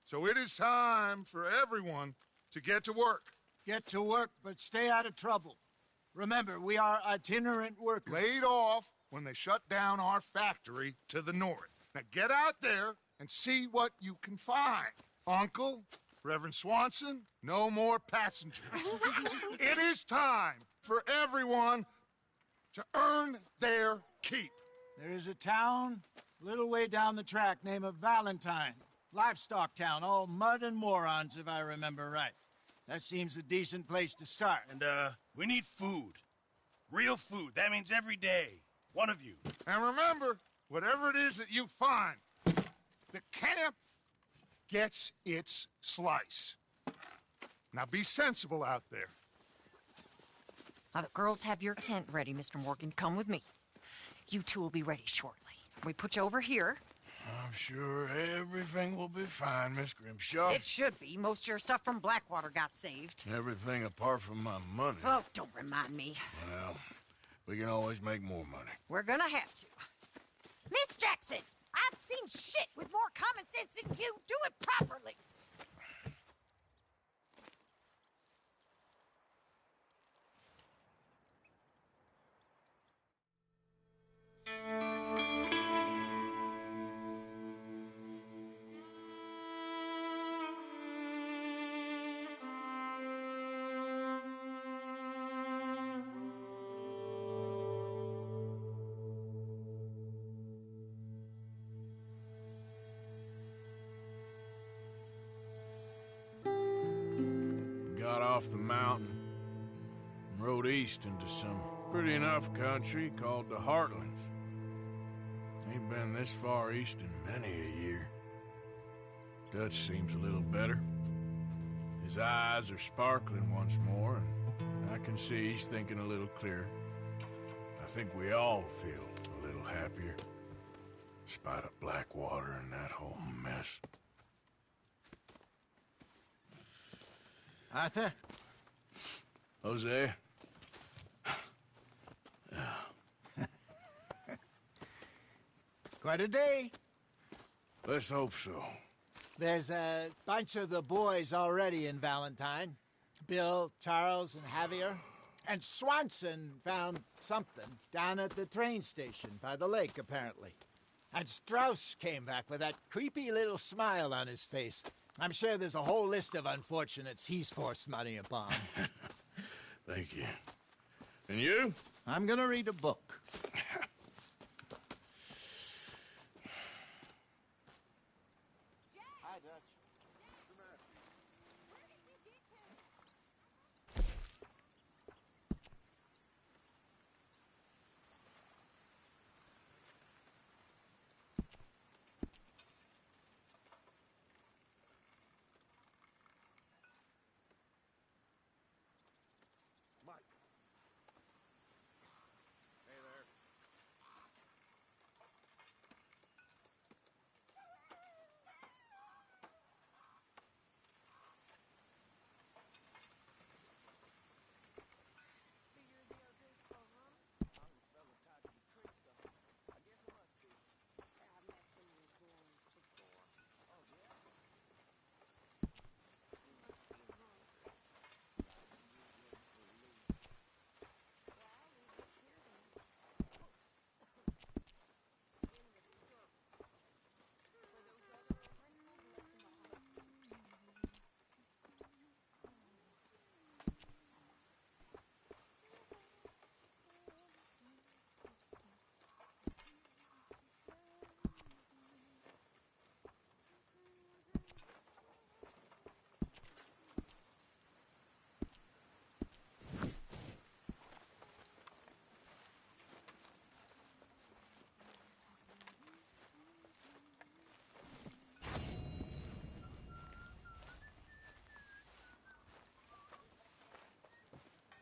So it is time for everyone to get to work.
Get to work, but stay out of trouble. Remember, we are itinerant workers.
Laid off when they shut down our factory to the north. Now get out there and see what you can find. Uncle, Reverend Swanson, no more passengers. It is time for everyone to earn their keep.
There is a town a little way down the track named Valentine. Livestock town, all mud and morons, if I remember right. That seems a decent place to start.
And, we need food. Real food. That means every day. One of you.
And remember, whatever it is that you find, the camp gets its slice. Now be sensible out there.
Now, the girls have your tent ready, Mr. Morgan. Come with me. You two will be ready shortly. We put you over here.
I'm sure everything will be fine, Miss Grimshaw.
It should be. Most of your stuff from Blackwater got saved.
Everything apart from my money.
Oh, don't remind me.
Well, we can always make more money.
We're gonna have to. Miss Jackson, I've seen shit with more common sense than you. Do it properly.
Got off the mountain and rode east into some pretty enough country called the Heartlands. Ain't been this far east in many a year. Dutch seems a little better. His eyes are sparkling once more, and I can see he's thinking a little clearer. I think we all feel a little happier, in spite of Blackwater and that whole mess.
Arthur?
Jose?
Quite a day.
Let's hope so.
There's a bunch of the boys already in Valentine. Bill, Charles, and Javier. And Swanson found something down at the train station by the lake, apparently. And Strauss came back with that creepy little smile on his face. I'm sure there's a whole list of unfortunates he's forced money upon.
Thank you. And you?
I'm gonna read a book. Hi, Dutch.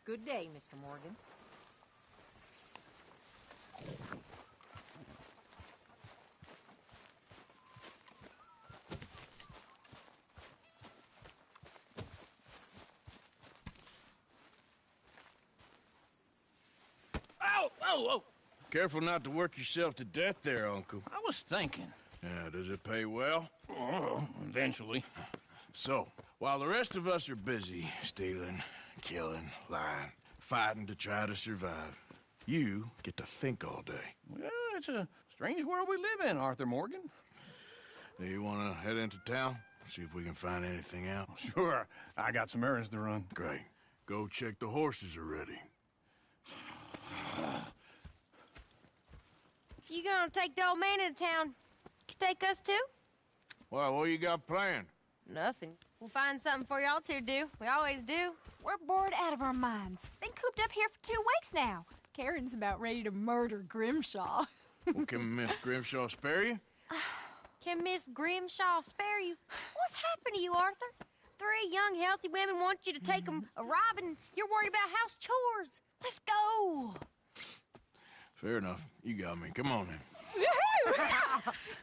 Good day, Mr. Morgan.
Ow!
Whoa!
Careful not to work yourself to death there, Uncle.
I was thinking.
Yeah, does it pay well?
Oh, eventually.
So, while the rest of us are busy stealing, killing, lying, fighting to try to survive, you get to think all day.
Well, it's a strange world we live in, Arthur Morgan.
Do you want to head into town? See if we can find anything out?
Sure. I got some errands to run.
Great. Go check the horses are ready.
You gonna take the old man into town? You take us too?
Well, what you got planned?
Nothing. We'll find something for y'all to do. We always do.
We're bored out of our minds. Been cooped up here for 2 weeks now. Karen's about ready to murder Grimshaw.
Well, can Miss Grimshaw spare you?
Can Miss Grimshaw spare you? What's happened to you, Arthur? 3 young, healthy women want you to take them a robbing. You're worried about house chores. Let's go.
Fair enough. You got me. Come on then.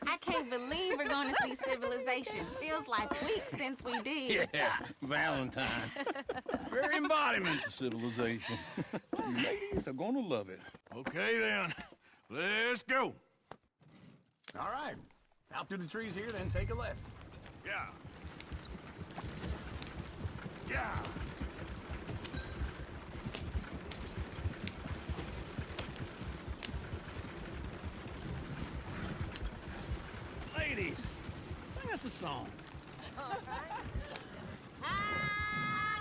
I can't believe we're going to see civilization. Feels like weeks since we did.
Yeah, Valentine. Very embodiment of civilization. Ladies are gonna love it.
Okay then. Let's go.
All right. Out through the trees here, then take a left.
Yeah. Yeah.
Ladies, sing us a song.
I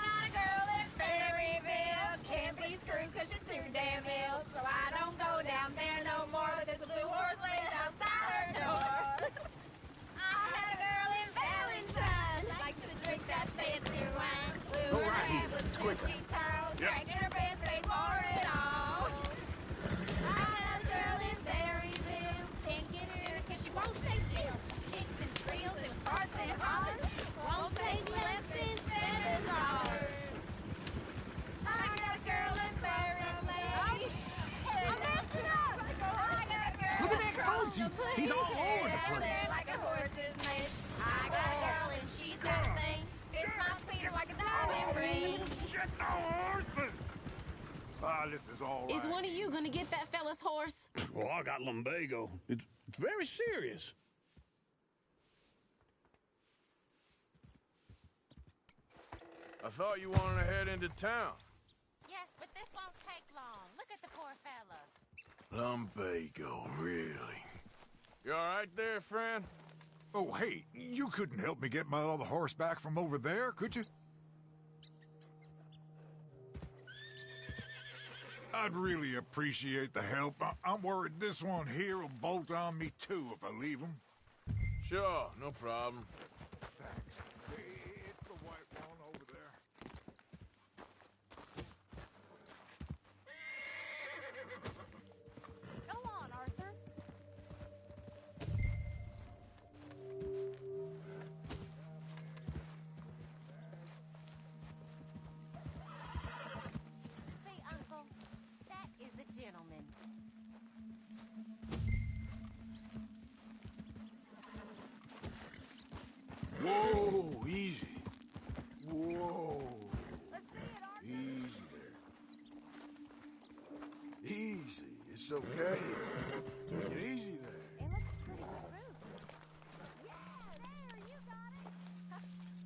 got a girl in Ferryville. Can't be screwed 'cause she's too damn ill. So I don't go down there no more. There's a blue horse laying outside her door. I had a girl in Valentine. Likes to drink that fancy wine. Blue
Go right here.
with
It's quicker.
Towel,
Yep.
drinking her best made for it all. I had a girl in Ferryville. Can't get her 'cause she won't stay still. She kicks and squeals and farts and hollers. Won't take less than $7. I got a girl in Ferryville. I'm messing up. I got a girl.
Look at that coach. He's all over the place.
Like a horse's mate. I got a girl and she's got a thing. It's on Peter like a diamond ring.
Get the horses! Ah, this is all right.
Is one of you going to get that fella's horse?
Well, I got lumbago. It's very serious.
I thought you wanted to head into town.
Yes, but this won't take long. Look at the poor fella.
Lumbago, really? You all right there, friend?
Oh, hey, you couldn't help me get my other horse back from over there, could you? I'd really appreciate the help. I'm worried this one here will bolt on me too if I leave him.
Sure, no problem.
Thanks. It's the white one over there.
Go on, Arthur.
See, Uncle, that is a gentleman.
Whoa, easy. Whoa.
Let's see it, Arthur.
Easy there. Easy. It's okay. Take it easy there.
It looks pretty smooth. Yeah, there, you got it.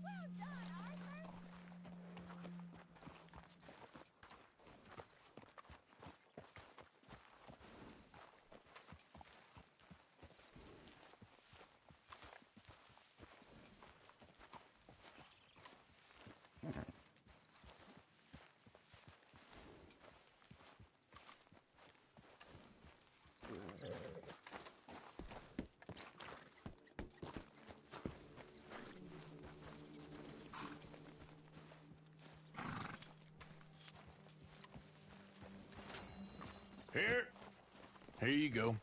Well done, Arthur.
Here you go.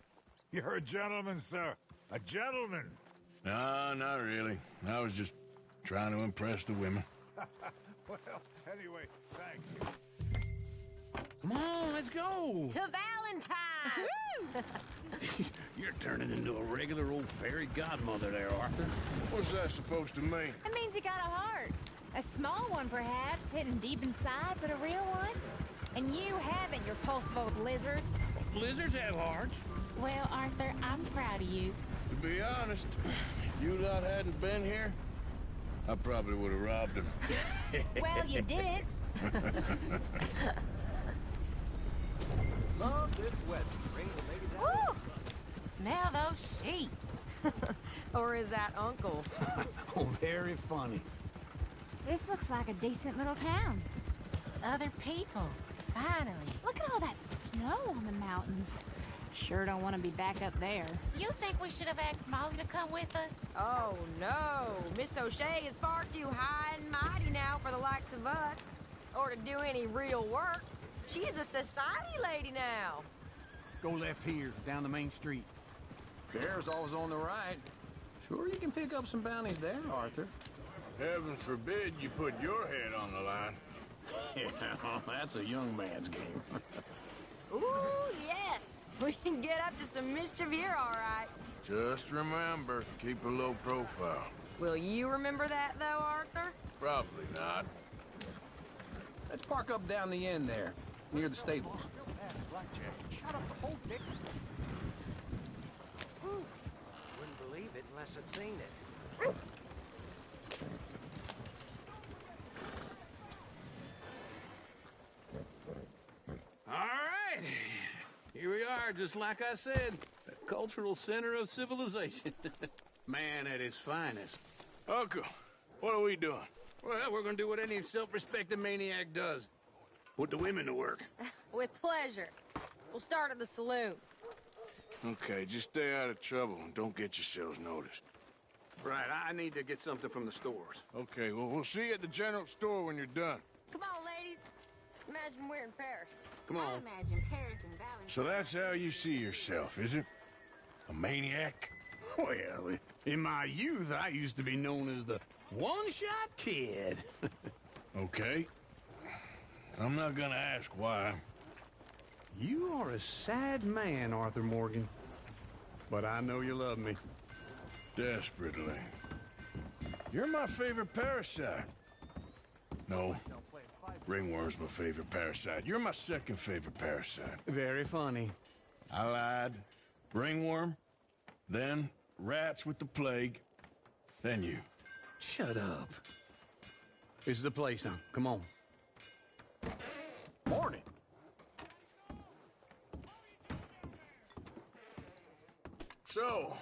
You're a gentleman, sir. A gentleman.
No, not really. I was just trying to impress the women.
Well, anyway, thank you.
Come on, let's go.
To Valentine.
You're turning into a regular old fairy godmother there, Arthur.
What's that supposed to mean?
It means you got a heart. A small one, perhaps, hidden deep inside, but a real one. And you haven't, you repulsive old lizard.
Blizzards have hearts.
Well, Arthur, I'm proud of you.
To be honest, if you lot hadn't been here, I probably would have robbed him.
Well, you didn't.
Love this weather. Bring the ladies out.
Woo! Smell those sheep. Or is that Uncle?
Oh, very funny.
This looks like a decent little town. Other people. Finally. Look at all that snow on the mountains. Sure don't want to be back up there.
You think we should have asked Molly to come with us?
Oh, no. Miss O'Shea is far too high and mighty now for the likes of us. Or to do any real work. She's a society lady now.
Go left here, down the main street. Care's always on the right. Sure you can pick up some bounties there, Arthur.
Heaven forbid you put your head on the line.
Yeah, that's a young man's game.
Ooh, yes. We can get up to some mischief here, all right.
Just remember, keep a low profile.
Will you remember that, though, Arthur?
Probably not.
Let's park up down the end there, near the stables.
Shut up the whole dick. Wouldn't believe it unless I'd seen it.
All right. Here we are, just like I said. The cultural center of civilization. Man at his finest.
Uncle, what are we doing?
Well, we're gonna do what any self-respecting maniac does. Put the women to work.
With pleasure. We'll start at the saloon.
Okay, just stay out of trouble and don't get yourselves noticed.
Right, I need to get something from the stores.
Okay, well, we'll see you at the general store when you're done.
Come on, ladies. Imagine we're in Paris.
Come
I
on.
imagine Paris and Valentine.
So that's how you see yourself, is it? A maniac?
Well, in my youth, I used to be known as the one-shot kid.
Okay. I'm not gonna ask why.
You are a sad man, Arthur Morgan. But I know you love me.
Desperately. You're my favorite parasite. No. Ringworm's my favorite parasite. You're my second favorite parasite.
Very funny.
I lied. Ringworm, then rats with the plague, then you.
Shut up. This is the place now. Come on. Morning.
So,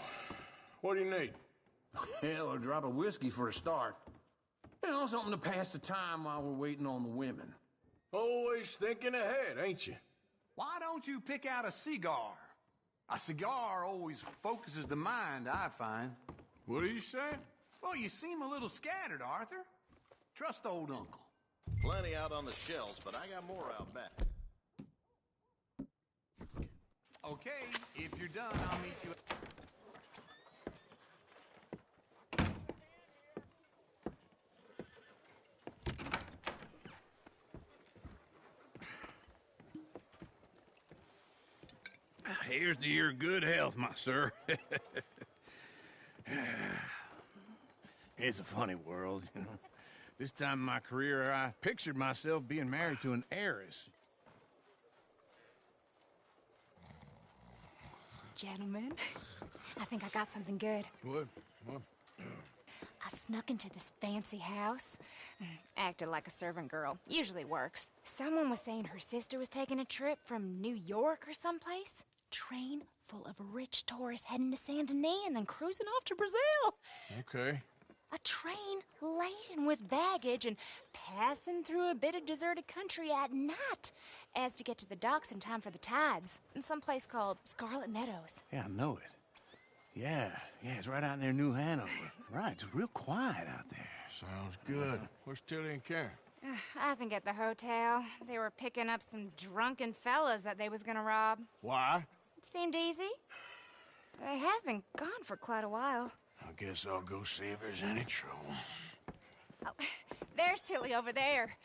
what do you need?
Hell, a drop of whiskey for a start. You know, something to pass the time while we're waiting on the women.
Always thinking ahead, ain't you?
Why don't you pick out a cigar? A cigar always focuses the mind, I find.
What are you saying?
Well, you seem a little scattered, Arthur. Trust old uncle.
Plenty out on the shelves, but I got more out back.
Okay, if you're done, I'll meet you.
Here's to your good health, my sir. It's a funny world, you know. This time in my career, I pictured myself being married to an heiress.
Gentlemen, I think I got something good.
What?
I snuck into this fancy house. Acted like a servant girl. Usually works. Someone was saying her sister was taking a trip from New York or someplace. Train full of rich tourists heading to Saint Denis and then cruising off to Brazil.
Okay.
A train laden with baggage and passing through a bit of deserted country at night as to get to the docks in time for the tides in some place called Scarlet Meadows.
Yeah, I know it. Yeah, it's right out near New Hanover. Right, it's real quiet out there.
Sounds good. Where's Tilly and Karen?
I think at the hotel. They were picking up some drunken fellas that they was gonna rob.
Why?
It seemed easy. They have been gone for quite a while.
I guess I'll go see if there's any trouble.
Oh, there's Tilly over there.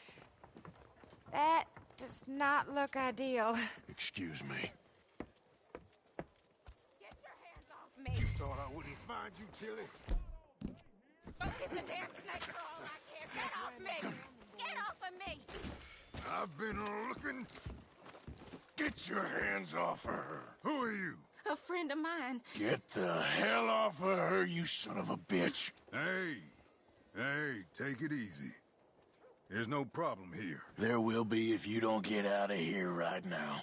That does not look ideal.
Excuse me.
Get your hands off me.
Thought I wouldn't find you, Tilly.
Focus a damn snake for all I care. Get off me! Get off of me!
I've been looking
Get your hands off of her.
Who are you?
A friend of mine.
Get the hell off of her, you son of a bitch.
Hey, take it easy. There's no problem here.
There will be if you don't get out of here right now.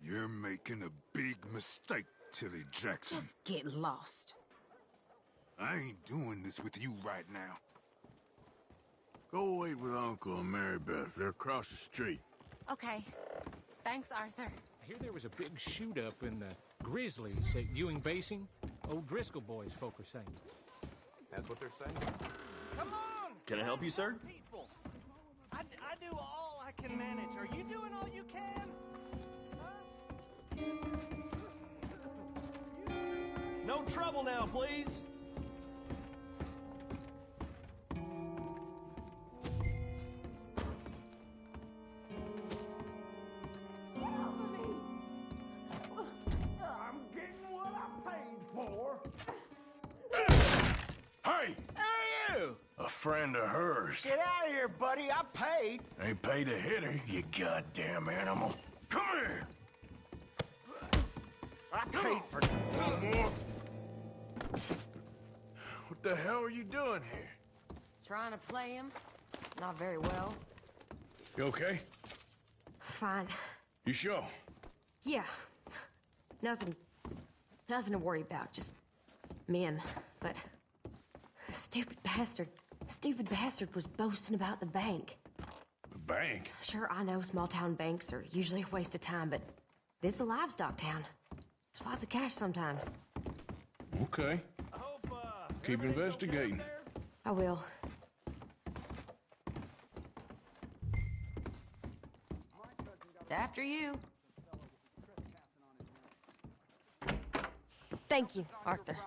You're making a big mistake, Tilly Jackson.
Just get lost.
I ain't doing this with you right now.
Go wait with Uncle and Mary Beth. They're across the street.
Okay. Thanks, Arthur.
I hear there was a big shoot-up in the Grizzlies at Ewing Basin. Old Driscoll boys, folk are saying.
That's what they're saying?
Come on!
Can I help you, sir?
People. I do all I can manage. Are you doing all you can?
No trouble now, please.
I'm getting what I paid for.
Hey!
Who are you?
A friend of hers.
Get out of here, buddy. I paid.
Ain't paid to hit her, you goddamn animal. Come here!
I paid for
more. What the hell are you doing here?
Trying to play him? Not very well.
You okay?
Fine.
You sure?
Yeah. Nothing to worry about. Just men. But stupid bastard was boasting about the bank.
The bank?
Sure, I know small town banks are usually a waste of time, but this is a livestock town. There's lots of cash sometimes.
Okay. Keep investigating.
I will. After you. Thank you, Arthur.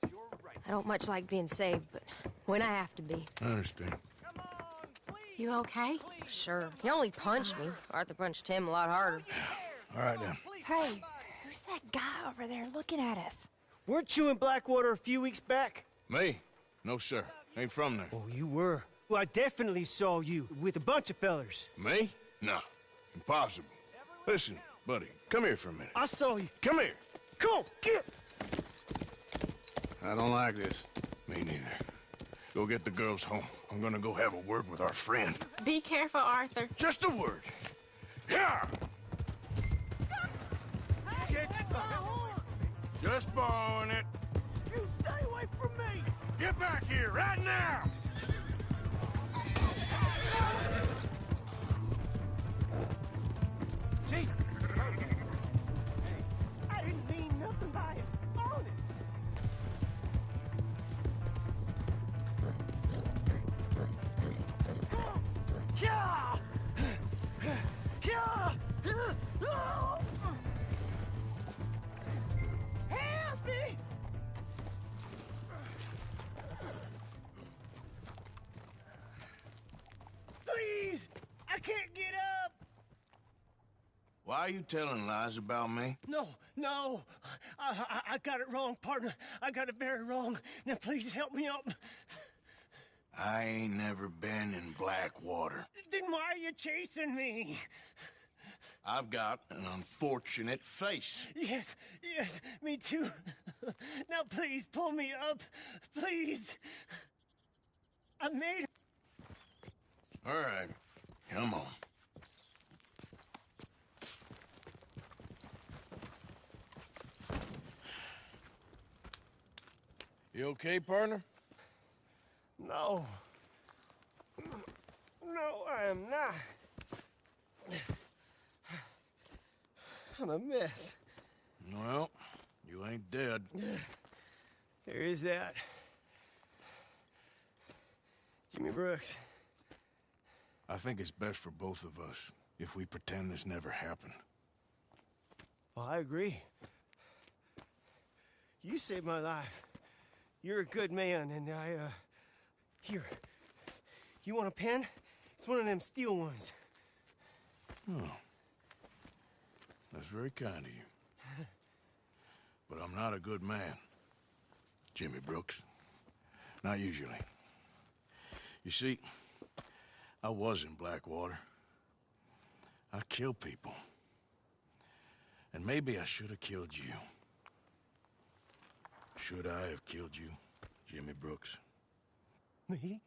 I don't much like being saved, but when I have to be.
I understand.
You okay? Sure. He only punched me. Arthur punched him a lot harder.
All right, then.
Hey, who's that guy over there looking at us?
Weren't you in Blackwater a few weeks back?
Me? No, sir. Ain't from there.
Oh, you were. Well, I definitely saw you with a bunch of fellers.
Me? No. Impossible. Listen, buddy, come here for a minute.
I saw you.
Come here.
Come on, get!
I don't like this. Me neither. Go get the girls home. I'm gonna go have a word with our friend.
Be careful, Arthur.
Just a word. Yeah! Just borrowing it.
You stay away from me!
Get back here right now!
Chief! I didn't mean nothing by it. Honest. Yeah! Yeah! Help me! Please! I can't get up!
Why are you telling lies about me?
No. I got it wrong, partner. I got it very wrong. Now please help me up.
I ain't never been in Blackwater.
Then why are you chasing me?
I've got an unfortunate face.
Yes, me too. Now please pull me up. Please. I made it.
All right, come on. You okay, partner?
No. No, I am not. I'm a mess.
Well, you ain't dead.
There is that. Jimmy Brooks.
I think it's best for both of us if we pretend this never happened.
Well, I agree. You saved my life. You're a good man, and here. You want a pen? It's one of them steel ones.
Oh. That's very kind of you. But I'm not a good man, Jimmy Brooks. Not usually. You see, I was in Blackwater. I kill people. And maybe I should have killed you. Should I have killed you, Jimmy Brooks?
Me?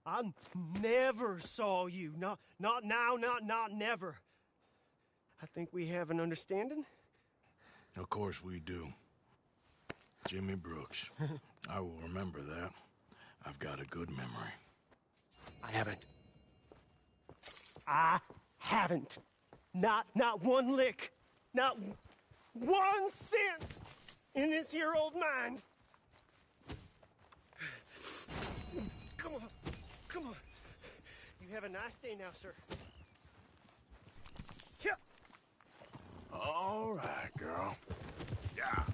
I never saw you. Not now, not never. I think we have an understanding.
Of course we do. Jimmy Brooks. I will remember that. I've got a good memory.
I haven't. Not one lick. Not 1 cent in this here old mind. Come on. You have a nice day now, sir. Yeah.
All right, girl. Yeah.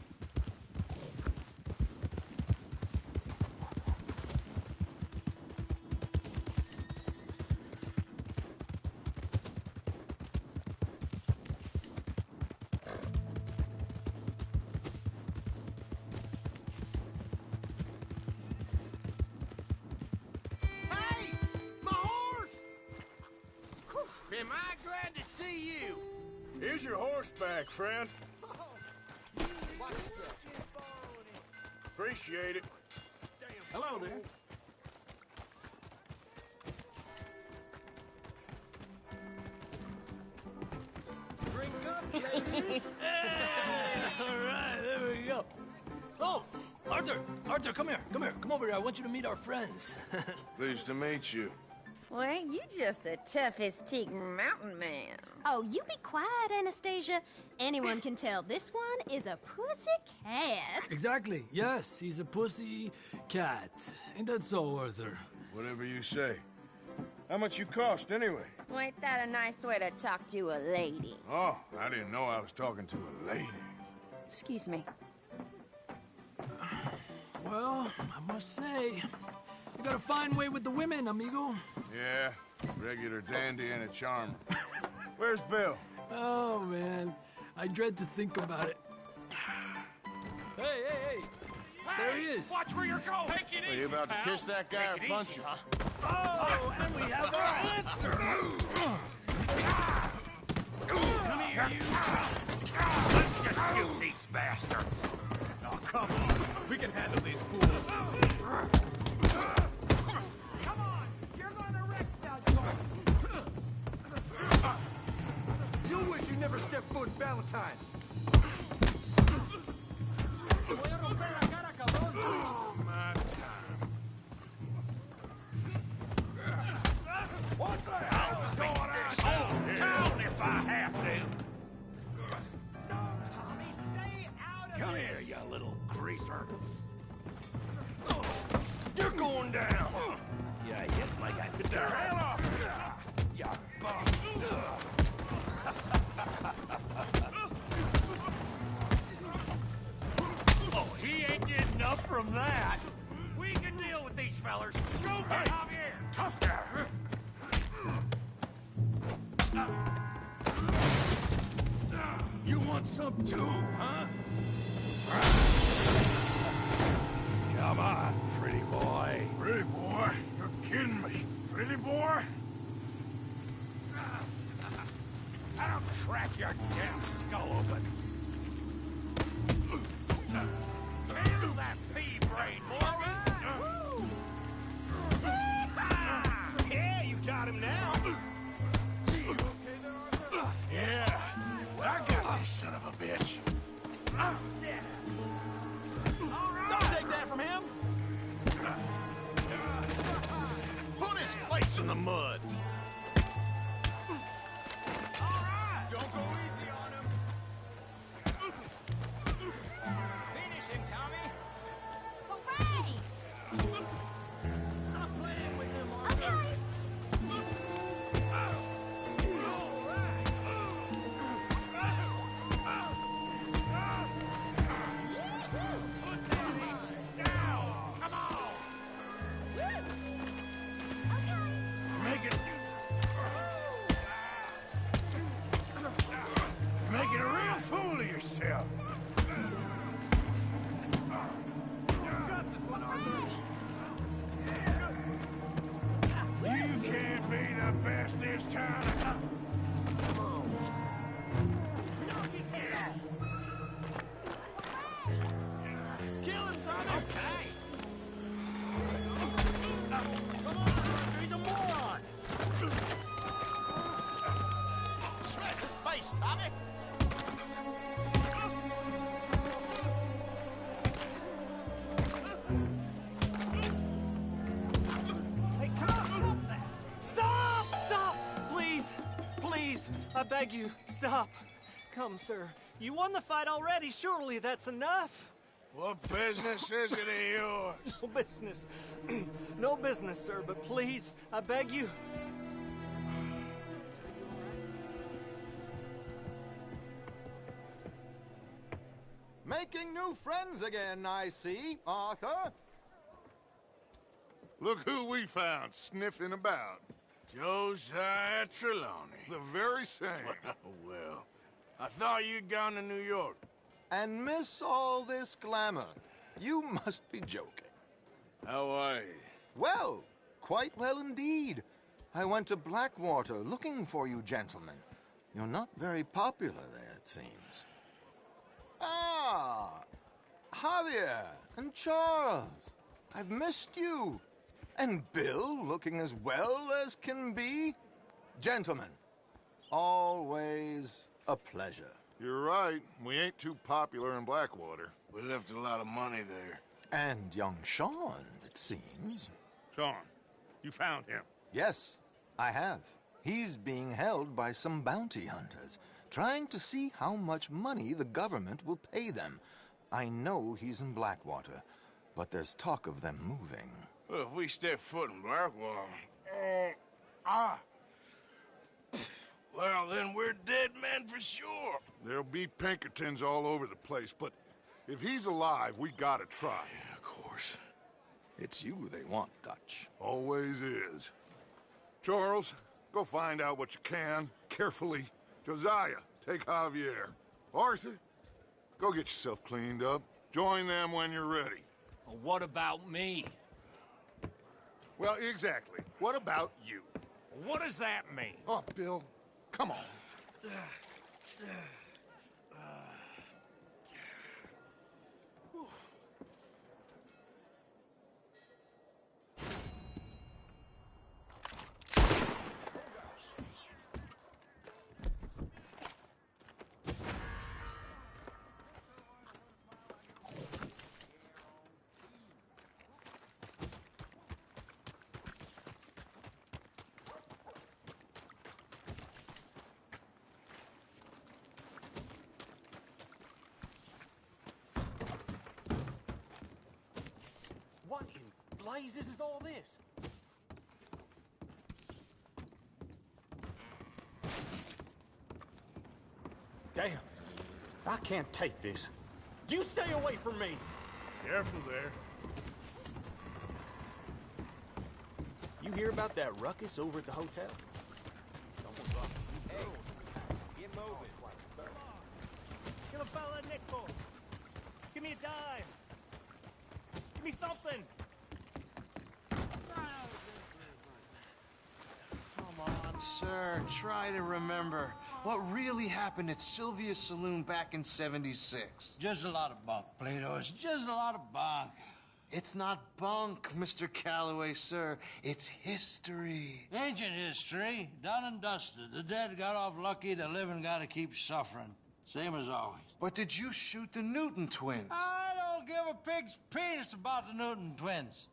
Am I glad to see you?
Here's your horseback, friend.
Watch yourself.
Appreciate it.
Hello there.
Drink up, ladies. Hey! All right, there we go. Oh, Arthur, come here. Come over here. I want you to meet our friends.
Pleased to meet you.
Well, ain't you just a tough-as-teak mountain man?
Oh, you be quiet, Anastasia. Anyone can tell this one is a pussy cat.
Exactly. Yes, he's a pussy cat. Ain't that so, Arthur?
Whatever you say. How much you cost, anyway?
Well, ain't that a nice way to talk to a lady?
Oh, I didn't know I was talking to a lady.
Excuse me.
Well, I must say, you got a fine way with the women, amigo.
Yeah, regular dandy and a charmer. Where's Bill?
Oh, man. I dread to think about it. Hey! There he is.
Watch where you're going. Take it easy,
Are you about to
pal.
kiss that guy or punch him?
Oh, and we have our answer.
Come here, you. Let's just shoot these bastards.
Oh, come on. We can handle these fools.
Come on. You're gonna wreck that joint.
You wish you never stepped foot in Valentine.
My time.
What the hell is going on this town if I have to? No, Tommy, stay out of
Come
this.
here, you little greaser.
You're going down.
You hit like a
Get the hell off.
You bum.
Oh, he ain't getting up from that. We can deal with these fellers. Go get Javier.
Tough guy.
You want some too, huh?
Come on, pretty boy.
Pretty boy? You're kidding me. Pretty boy?
I'll crack your damn skull open. Handle that pea brain, Morgan.
Yeah, you got him now.
Yeah, I got this son of a bitch.
Don't take that from him.
Put his face in the mud.
Don't go easy on him.
Finish him, Tommy.
Hooray!
Stop playing with him, Morgan.
this town. Come on.
Kill him, Tommy!
Okay. Come on, Arthur, he's a moron.
Smash his face, Tommy!
Hey, come on, stop that! Stop! Stop! Please! Please! I beg you, stop! Come, sir. You won the fight already. Surely that's enough.
What business is it of yours?
No business. No business, sir, but please, I beg you.
Making new friends again, I see, Arthur.
Look who we found sniffing about.
Josiah Trelawney.
The very same.
Well, I thought you'd gone to New York.
And miss all this glamour. You must be joking.
How are you?
Well, quite well indeed. I went to Blackwater looking for you gentlemen. You're not very popular there, it seems. Ah, Javier and Charles. I've missed you. And Bill looking as well as can be. Gentlemen, always a pleasure.
You're right. We ain't too popular in Blackwater.
We left a lot of money there.
And young Sean, it seems.
Sean, you found him?
Yes, I have. He's being held by some bounty hunters, trying to see how much money the government will pay them. I know he's in Blackwater, but there's talk of them moving.
Well, if we step foot in Blackwater... Well, then we're dead men for sure.
There'll be Pinkertons all over the place, but if he's alive, we gotta try.
Yeah, of course.
It's you they want, Dutch.
Always is. Charles, go find out what you can, carefully. Josiah, take Javier. Arthur, go get yourself cleaned up. Join them when you're ready.
Well, what about me?
Well, exactly. What about you?
What does that mean?
Oh, Bill, come on.
What in blazes is all this? Damn. I can't take this. You stay away from me!
Careful there.
You hear about that ruckus over at the hotel? Someone's lost. Hey, get moving.
Gonna follow that Nick for. Give me a dime. Give me something.
Come on, sir. Try to remember what really happened at Sylvia's Saloon back in '76.
Just a lot of bunk, Plato. It's just a lot of bunk.
It's not bunk, Mr. Calloway, sir. It's history.
Ancient history, done and dusted. The dead got off lucky, the living gotta keep suffering. Same as always.
But did you shoot the Newton twins?
I don't give a pig's penis about the Newton twins.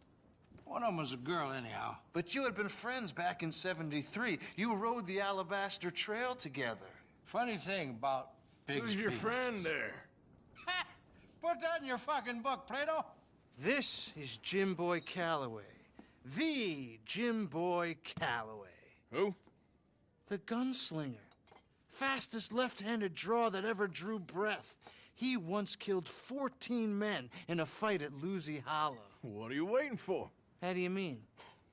One of them was a girl, anyhow.
But you had been friends back in '73. You rode the Alabaster Trail together.
Funny thing about pig's
Who's your
penis.
friend there?
Ha! Put that in your fucking book, Plato.
This is Jim Boy Calloway. The Jim Boy Calloway.
Who?
The gunslinger. Fastest left-handed draw that ever drew breath. He once killed 14 men in a fight at Lucy Hollow.
What are you waiting for?
How do you mean?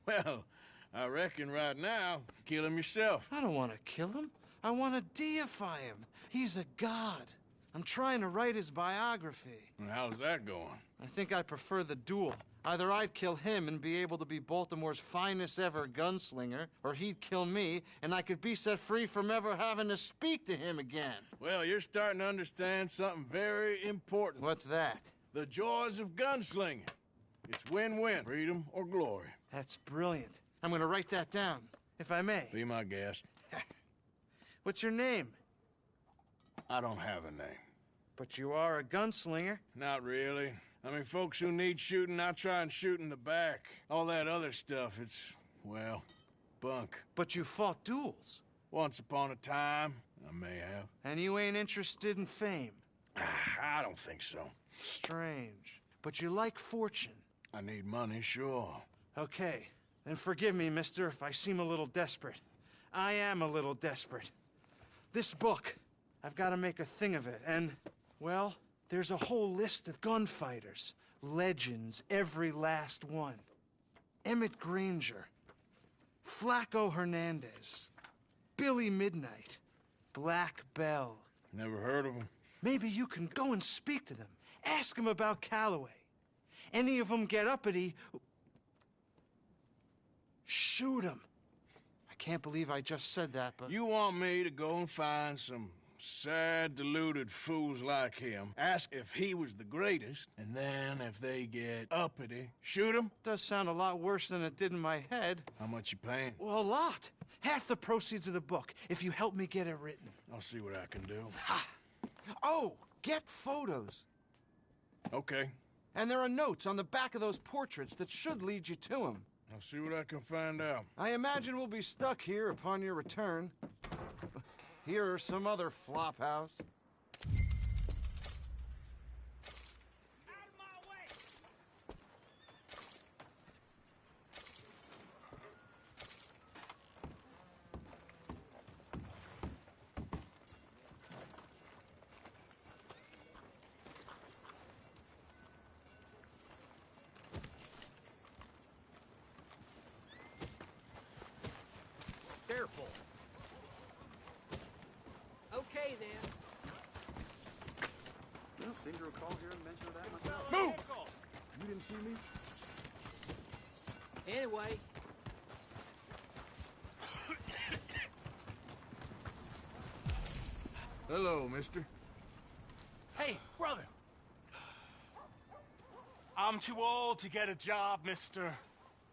Well, I reckon right now, kill him yourself.
I don't want to kill him. I want to deify him. He's a god. I'm trying to write his biography.
And how's that going?
I think I prefer the duel. Either I'd kill him and be able to be Baltimore's finest ever gunslinger, or he'd kill me and I could be set free from ever having to speak to him again.
Well, you're starting to understand something very important.
What's that?
The joys of gunslinging. It's win-win, freedom or glory.
That's brilliant. I'm gonna write that down, if I may.
Be my guest.
What's your name?
I don't have a name.
But you are a gunslinger.
Not really. I mean, folks who need shooting, I try and shoot in the back. All that other stuff, it's, well, bunk.
But you fought duels.
Once upon a time, I may have.
And you ain't interested in fame.
I don't think so.
Strange. But you like fortune.
I need money, sure.
Okay. Then forgive me, mister, if I seem a little desperate. I am a little desperate. This book, I've got to make a thing of it, and, well, there's a whole list of gunfighters. Legends, every last one. Emmett Granger. Flaco Hernandez. Billy Midnight. Black Bell.
Never heard of them.
Maybe you can go and speak to them. Ask them about Calloway. Any of them get uppity, shoot them. I can't believe I just said that, but...
You want me to go and find some sad, deluded fools like him, ask if he was the greatest, and then if they get uppity, shoot him?
Does sound a lot worse than it did in my head.
How much you paying?
Well, a lot. Half the proceeds of the book, if you help me get it written.
I'll see what I can do.
Ha! Oh, get photos.
Okay.
And there are notes on the back of those portraits that should lead you to him.
I'll see what I can find out.
I imagine we'll be stuck here upon your return. Here or some other flop house.
Careful. Okay, then.
I don't seem to recall hearing mention of that myself.
Move!
You didn't see me?
Anyway.
Hello, mister.
Hey, brother. I'm too old to get a job, mister.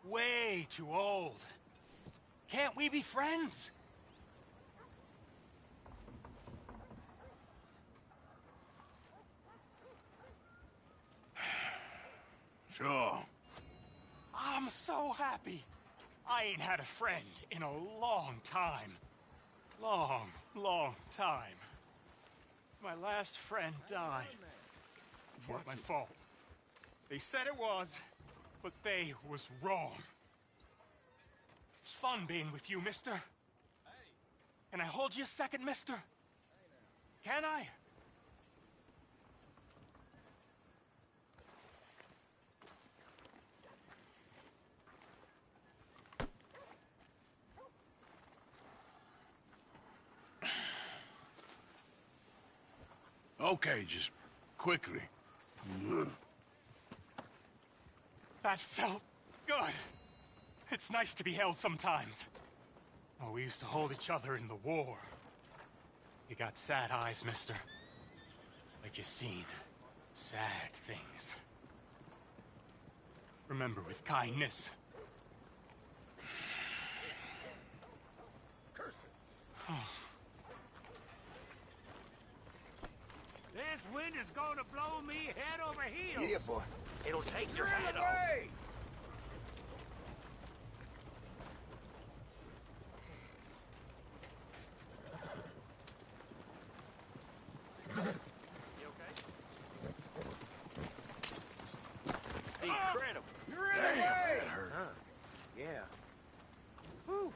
Way too old. Can't we be friends?
Sure.
I'm so happy. I ain't had a friend in a long time. Long, long time. My last friend died. It wasn't my fault. They said it was, but they was wrong. It's fun being with you, mister. Can I hold you a second, mister? Can I?
Okay, just quickly.
That felt good. It's nice to be held sometimes. Oh, we used to hold each other in the war. You got sad eyes, mister. Like you seen sad things. Remember with kindness.
This wind is going to blow me head over heels.
Yeah, boy.
It'll take your head off. Incredible.
You're in the way!
Yeah. Whew.